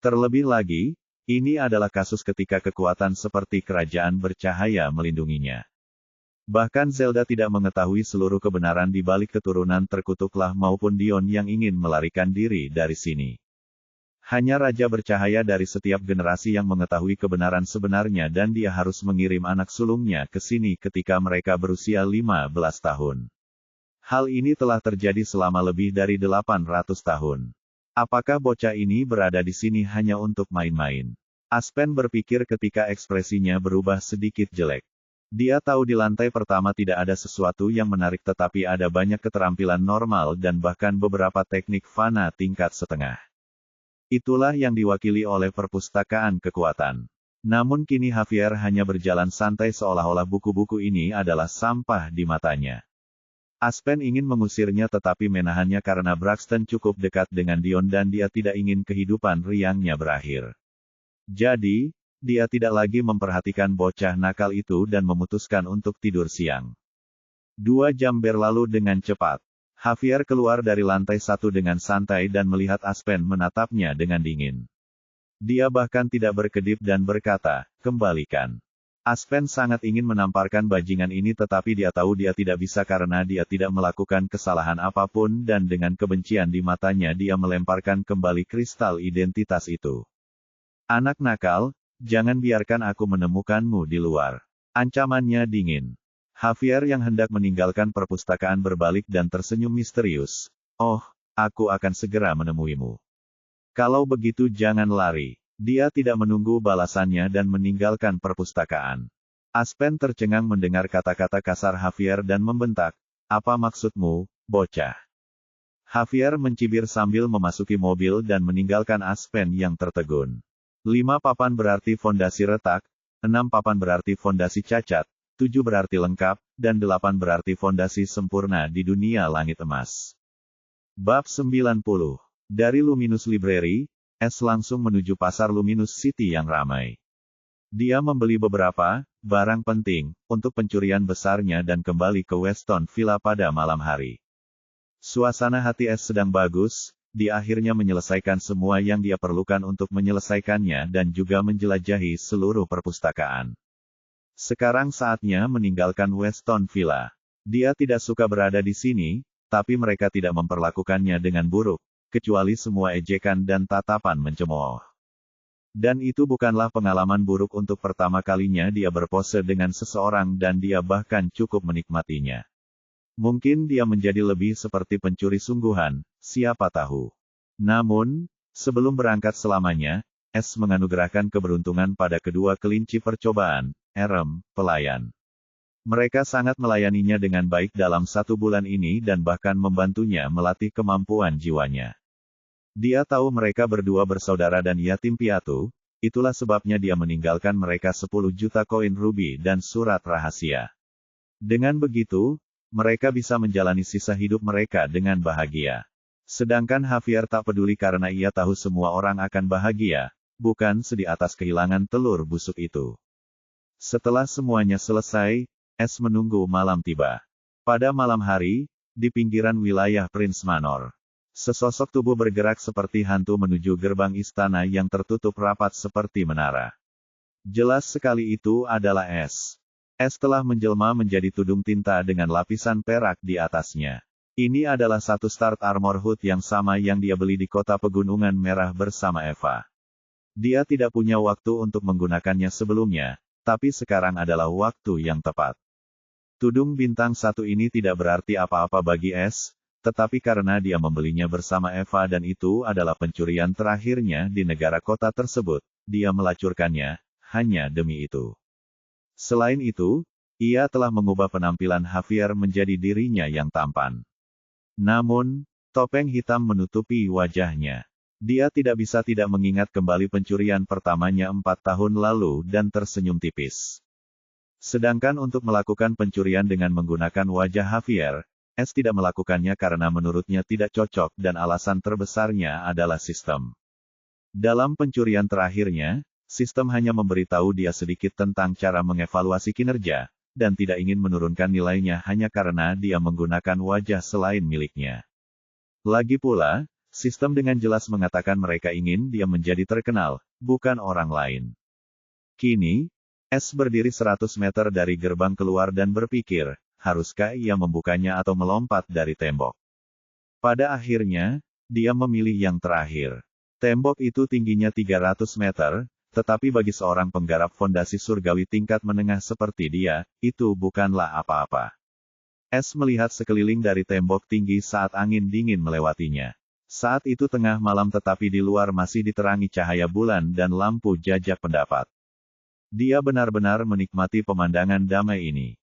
Terlebih lagi, ini adalah kasus ketika kekuatan seperti kerajaan bercahaya melindunginya. Bahkan Zelda tidak mengetahui seluruh kebenaran di balik keturunan terkutuklah maupun Dion yang ingin melarikan diri dari sini. Hanya Raja bercahaya dari setiap generasi yang mengetahui kebenaran sebenarnya dan dia harus mengirim anak sulungnya ke sini ketika mereka berusia 15 tahun. Hal ini telah terjadi selama lebih dari 800 tahun. Apakah bocah ini berada di sini hanya untuk main-main? Aspen berpikir ketika ekspresinya berubah sedikit jelek. Dia tahu di lantai pertama tidak ada sesuatu yang menarik tetapi ada banyak keterampilan normal dan bahkan beberapa teknik fana tingkat setengah. Itulah yang diwakili oleh perpustakaan kekuatan. Namun kini Javier hanya berjalan santai seolah-olah buku-buku ini adalah sampah di matanya. Aspen ingin mengusirnya tetapi menahannya karena Braxton cukup dekat dengan Dion dan dia tidak ingin kehidupan riangnya berakhir. Jadi, dia tidak lagi memperhatikan bocah nakal itu dan memutuskan untuk tidur siang. 2 jam berlalu dengan cepat. Javier keluar dari lantai 1 dengan santai dan melihat Aspen menatapnya dengan dingin. Dia bahkan tidak berkedip dan berkata, "Kembalikan." Aspen sangat ingin menamparkan bajingan ini tetapi dia tahu dia tidak bisa karena dia tidak melakukan kesalahan apapun dan dengan kebencian di matanya dia melemparkan kembali kristal identitas itu. "Anak nakal, jangan biarkan aku menemukanmu di luar." Ancamannya dingin. Javier yang hendak meninggalkan perpustakaan berbalik dan tersenyum misterius. "Oh, aku akan segera menemuimu. Kalau begitu jangan lari." Dia tidak menunggu balasannya dan meninggalkan perpustakaan. Aspen tercengang mendengar kata-kata kasar Javier dan membentak, "Apa maksudmu, bocah?" Javier mencibir sambil memasuki mobil dan meninggalkan Aspen yang tertegun. 5 papan berarti fondasi retak, 6 papan berarti fondasi cacat, 7 berarti lengkap, dan 8 berarti fondasi sempurna di dunia langit emas. Bab 90. Dari Luminous Library, S langsung menuju pasar Luminous City yang ramai. Dia membeli beberapa barang penting untuk pencurian besarnya dan kembali ke Weston Villa pada malam hari. Suasana hati S sedang bagus. Dia akhirnya menyelesaikan semua yang dia perlukan untuk menyelesaikannya dan juga menjelajahi seluruh perpustakaan. Sekarang saatnya meninggalkan Weston Villa. Dia tidak suka berada di sini, tapi mereka tidak memperlakukannya dengan buruk, kecuali semua ejekan dan tatapan mencemooh. Dan itu bukanlah pengalaman buruk untuk pertama kalinya dia berpose dengan seseorang dan dia bahkan cukup menikmatinya. Mungkin dia menjadi lebih seperti pencuri sungguhan, siapa tahu. Namun, sebelum berangkat selamanya, S menganugerahkan keberuntungan pada kedua kelinci percobaan, Erem, pelayan. Mereka sangat melayaninya dengan baik dalam 1 bulan ini dan bahkan membantunya melatih kemampuan jiwanya. Dia tahu mereka berdua bersaudara dan yatim piatu, itulah sebabnya dia meninggalkan mereka 10 juta koin rubi dan surat rahasia. Dengan begitu, mereka bisa menjalani sisa hidup mereka dengan bahagia. Sedangkan Javier tak peduli karena ia tahu semua orang akan bahagia, bukan sedih atas kehilangan telur busuk itu. Setelah semuanya selesai, S menunggu malam tiba. Pada malam hari, di pinggiran wilayah Prince Manor, sesosok tubuh bergerak seperti hantu menuju gerbang istana yang tertutup rapat seperti menara. Jelas sekali itu adalah S. S telah menjelma menjadi tudung tinta dengan lapisan perak di atasnya. Ini adalah satu start armor hood yang sama yang dia beli di kota pegunungan merah bersama Eva. Dia tidak punya waktu untuk menggunakannya sebelumnya, tapi sekarang adalah waktu yang tepat. Tudung bintang 1 ini tidak berarti apa-apa bagi S, tetapi karena dia membelinya bersama Eva dan itu adalah pencurian terakhirnya di negara kota tersebut, dia melacurkannya, hanya demi itu. Selain itu, ia telah mengubah penampilan Javier menjadi dirinya yang tampan. Namun, topeng hitam menutupi wajahnya. Dia tidak bisa tidak mengingat kembali pencurian pertamanya 4 tahun lalu dan tersenyum tipis. Sedangkan untuk melakukan pencurian dengan menggunakan wajah Javier, S tidak melakukannya karena menurutnya tidak cocok dan alasan terbesarnya adalah sistem. Dalam pencurian terakhirnya, sistem hanya memberitahu dia sedikit tentang cara mengevaluasi kinerja, dan tidak ingin menurunkan nilainya hanya karena dia menggunakan wajah selain miliknya. Lagi pula, sistem dengan jelas mengatakan mereka ingin dia menjadi terkenal, bukan orang lain. Kini, S berdiri 100 meter dari gerbang keluar dan berpikir, haruskah ia membukanya atau melompat dari tembok? Pada akhirnya, dia memilih yang terakhir. Tembok itu tingginya 300 meter, tetapi bagi seorang penggarap fondasi surgawi tingkat menengah seperti dia, itu bukanlah apa-apa. S melihat sekeliling dari tembok tinggi saat angin dingin melewatinya. Saat itu tengah malam tetapi di luar masih diterangi cahaya bulan dan lampu jajak pendapat. Dia benar-benar menikmati pemandangan damai ini.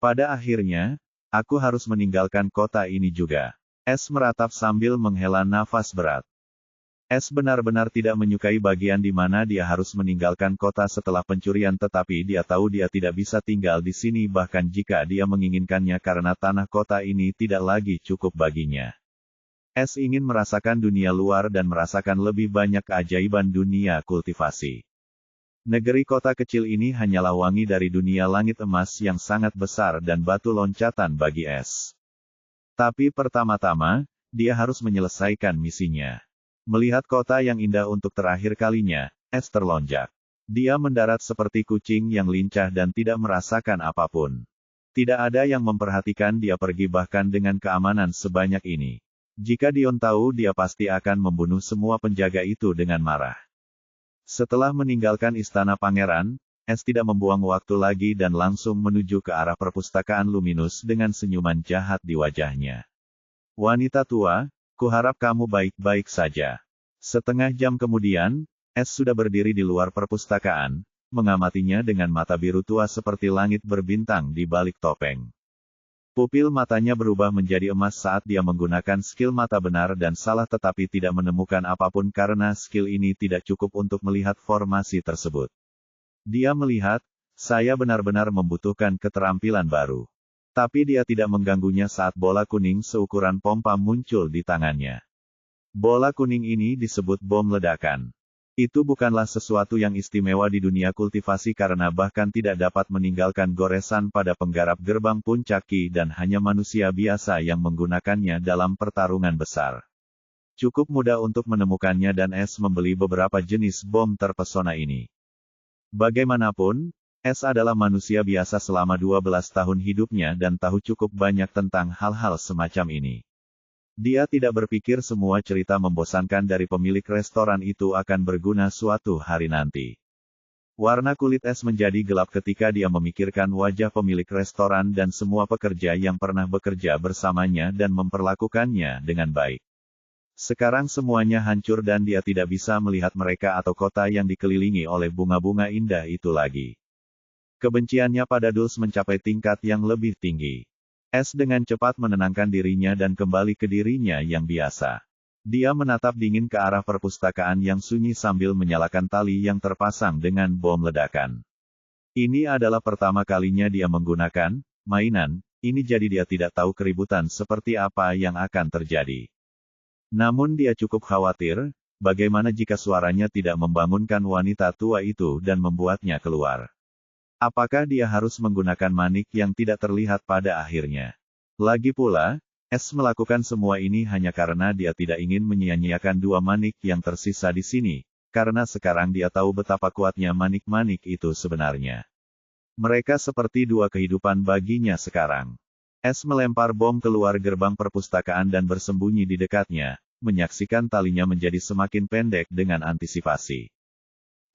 Pada akhirnya, aku harus meninggalkan kota ini juga. S meratap sambil menghela nafas berat. S benar-benar tidak menyukai bagian di mana dia harus meninggalkan kota setelah pencurian tetapi dia tahu dia tidak bisa tinggal di sini bahkan jika dia menginginkannya karena tanah kota ini tidak lagi cukup baginya. S ingin merasakan dunia luar dan merasakan lebih banyak keajaiban dunia kultivasi. Negeri kota kecil ini hanyalah wangi dari dunia langit emas yang sangat besar dan batu loncatan bagi S. Tapi pertama-tama, dia harus menyelesaikan misinya. Melihat kota yang indah untuk terakhir kalinya, S terlonjak. Dia mendarat seperti kucing yang lincah dan tidak merasakan apapun. Tidak ada yang memperhatikan dia pergi bahkan dengan keamanan sebanyak ini. Jika Dion tahu dia pasti akan membunuh semua penjaga itu dengan marah. Setelah meninggalkan istana pangeran, S tidak membuang waktu lagi dan langsung menuju ke arah perpustakaan Luminus dengan senyuman jahat di wajahnya. Wanita tua, kuharap kamu baik-baik saja. Setengah jam kemudian, S sudah berdiri di luar perpustakaan, mengamatinya dengan mata biru tua seperti langit berbintang di balik topeng. Pupil matanya berubah menjadi emas saat dia menggunakan skill mata benar dan salah tetapi tidak menemukan apapun karena skill ini tidak cukup untuk melihat formasi tersebut. Dia melihat, saya benar-benar membutuhkan keterampilan baru. Tapi dia tidak mengganggunya saat bola kuning seukuran pompa muncul di tangannya. Bola kuning ini disebut bom ledakan. Itu bukanlah sesuatu yang istimewa di dunia kultivasi karena bahkan tidak dapat meninggalkan goresan pada penggarap gerbang puncak Ki dan hanya manusia biasa yang menggunakannya dalam pertarungan besar. Cukup mudah untuk menemukannya dan S membeli beberapa jenis bom terpesona ini. Bagaimanapun, S adalah manusia biasa selama 12 tahun hidupnya dan tahu cukup banyak tentang hal-hal semacam ini. Dia tidak berpikir semua cerita membosankan dari pemilik restoran itu akan berguna suatu hari nanti. Warna kulit S menjadi gelap ketika dia memikirkan wajah pemilik restoran dan semua pekerja yang pernah bekerja bersamanya dan memperlakukannya dengan baik. Sekarang semuanya hancur dan dia tidak bisa melihat mereka atau kota yang dikelilingi oleh bunga-bunga indah itu lagi. Kebenciannya pada Dulce mencapai tingkat yang lebih tinggi. S dengan cepat menenangkan dirinya dan kembali ke dirinya yang biasa. Dia menatap dingin ke arah perpustakaan yang sunyi sambil menyalakan tali yang terpasang dengan bom ledakan. Ini adalah pertama kalinya dia menggunakan mainan ini jadi dia tidak tahu keributan seperti apa yang akan terjadi. Namun dia cukup khawatir, bagaimana jika suaranya tidak membangunkan wanita tua itu dan membuatnya keluar. Apakah dia harus menggunakan manik yang tidak terlihat pada akhirnya? Lagi pula, S melakukan semua ini hanya karena dia tidak ingin menyia-nyiakan dua manik yang tersisa di sini, karena sekarang dia tahu betapa kuatnya manik-manik itu sebenarnya. Mereka seperti dua kehidupan baginya sekarang. S melempar bom keluar gerbang perpustakaan dan bersembunyi di dekatnya, menyaksikan talinya menjadi semakin pendek dengan antisipasi.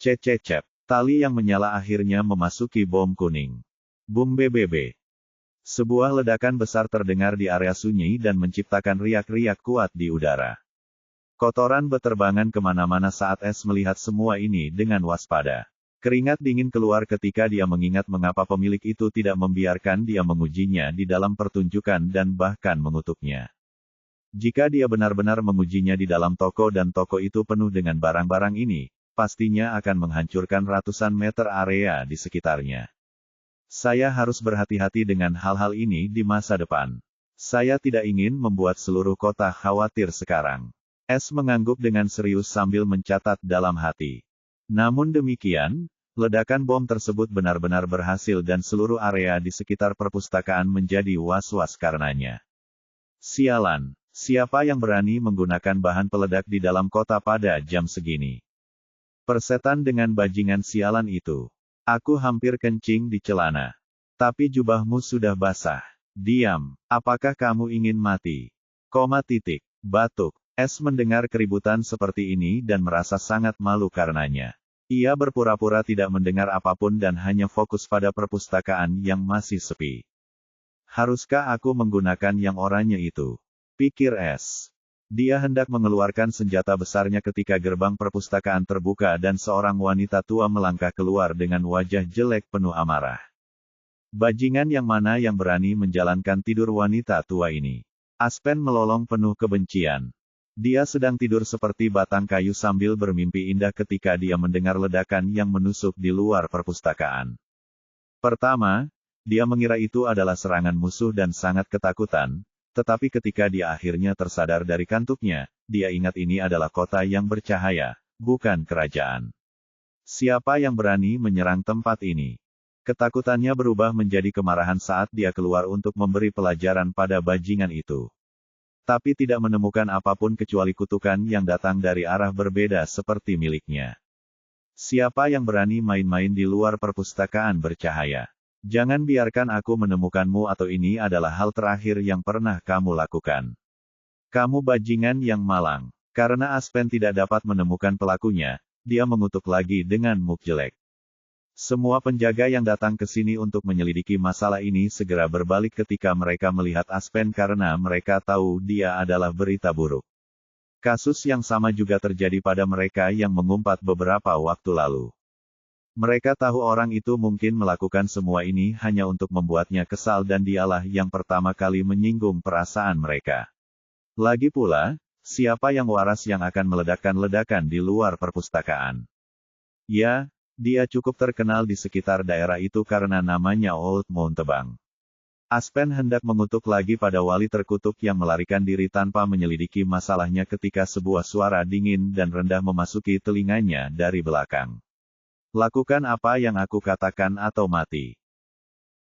Cep. Tali yang menyala akhirnya memasuki bom kuning. Bum BBB. Sebuah ledakan besar terdengar di area sunyi dan menciptakan riak-riak kuat di udara. Kotoran beterbangan kemana-mana saat S melihat semua ini dengan waspada. Keringat dingin keluar ketika dia mengingat mengapa pemilik itu tidak membiarkan dia mengujinya di dalam pertunjukan dan bahkan mengutuknya. Jika dia benar-benar mengujinya di dalam toko dan toko itu penuh dengan barang-barang ini, pastinya akan menghancurkan ratusan meter area di sekitarnya. Saya harus berhati-hati dengan hal-hal ini di masa depan. Saya tidak ingin membuat seluruh kota khawatir sekarang. S mengangguk dengan serius sambil mencatat dalam hati. Namun demikian, ledakan bom tersebut benar-benar berhasil dan seluruh area di sekitar perpustakaan menjadi was-was karenanya. Sialan, siapa yang berani menggunakan bahan peledak di dalam kota pada jam segini? Persetan dengan bajingan sialan itu. Aku hampir kencing di celana. Tapi jubahmu sudah basah. Diam, apakah kamu ingin mati? Batuk. S mendengar keributan seperti ini dan merasa sangat malu karenanya. Ia berpura-pura tidak mendengar apapun dan hanya fokus pada perpustakaan yang masih sepi. Haruskah aku menggunakan yang oranye itu? Pikir S. Dia hendak mengeluarkan senjata besarnya ketika gerbang perpustakaan terbuka dan seorang wanita tua melangkah keluar dengan wajah jelek penuh amarah. Bajingan yang mana yang berani menjalankan tidur wanita tua ini? Aspen melolong penuh kebencian. Dia sedang tidur seperti batang kayu sambil bermimpi indah ketika dia mendengar ledakan yang menusuk di luar perpustakaan. Pertama, dia mengira itu adalah serangan musuh dan sangat ketakutan. Tetapi ketika dia akhirnya tersadar dari kantuknya, dia ingat ini adalah kota yang bercahaya, bukan kerajaan. Siapa yang berani menyerang tempat ini? Ketakutannya berubah menjadi kemarahan saat dia keluar untuk memberi pelajaran pada bajingan itu. Tapi tidak menemukan apapun kecuali kutukan yang datang dari arah berbeda seperti miliknya. Siapa yang berani main-main di luar perpustakaan bercahaya? Jangan biarkan aku menemukanmu atau ini adalah hal terakhir yang pernah kamu lakukan. Kamu bajingan yang malang. Karena Aspen tidak dapat menemukan pelakunya, dia mengutuk lagi dengan muk jelek. Semua penjaga yang datang ke sini untuk menyelidiki masalah ini segera berbalik ketika mereka melihat Aspen karena mereka tahu dia adalah berita buruk. Kasus yang sama juga terjadi pada mereka yang mengumpat beberapa waktu lalu. Mereka tahu orang itu mungkin melakukan semua ini hanya untuk membuatnya kesal dan dialah yang pertama kali menyinggung perasaan mereka. Lagi pula, siapa yang waras yang akan meledakkan ledakan di luar perpustakaan? Ya, dia cukup terkenal di sekitar daerah itu karena namanya Old Mountebank. Aspen hendak mengutuk lagi pada wali terkutuk yang melarikan diri tanpa menyelidiki masalahnya ketika sebuah suara dingin dan rendah memasuki telinganya dari belakang. Lakukan apa yang aku katakan atau mati.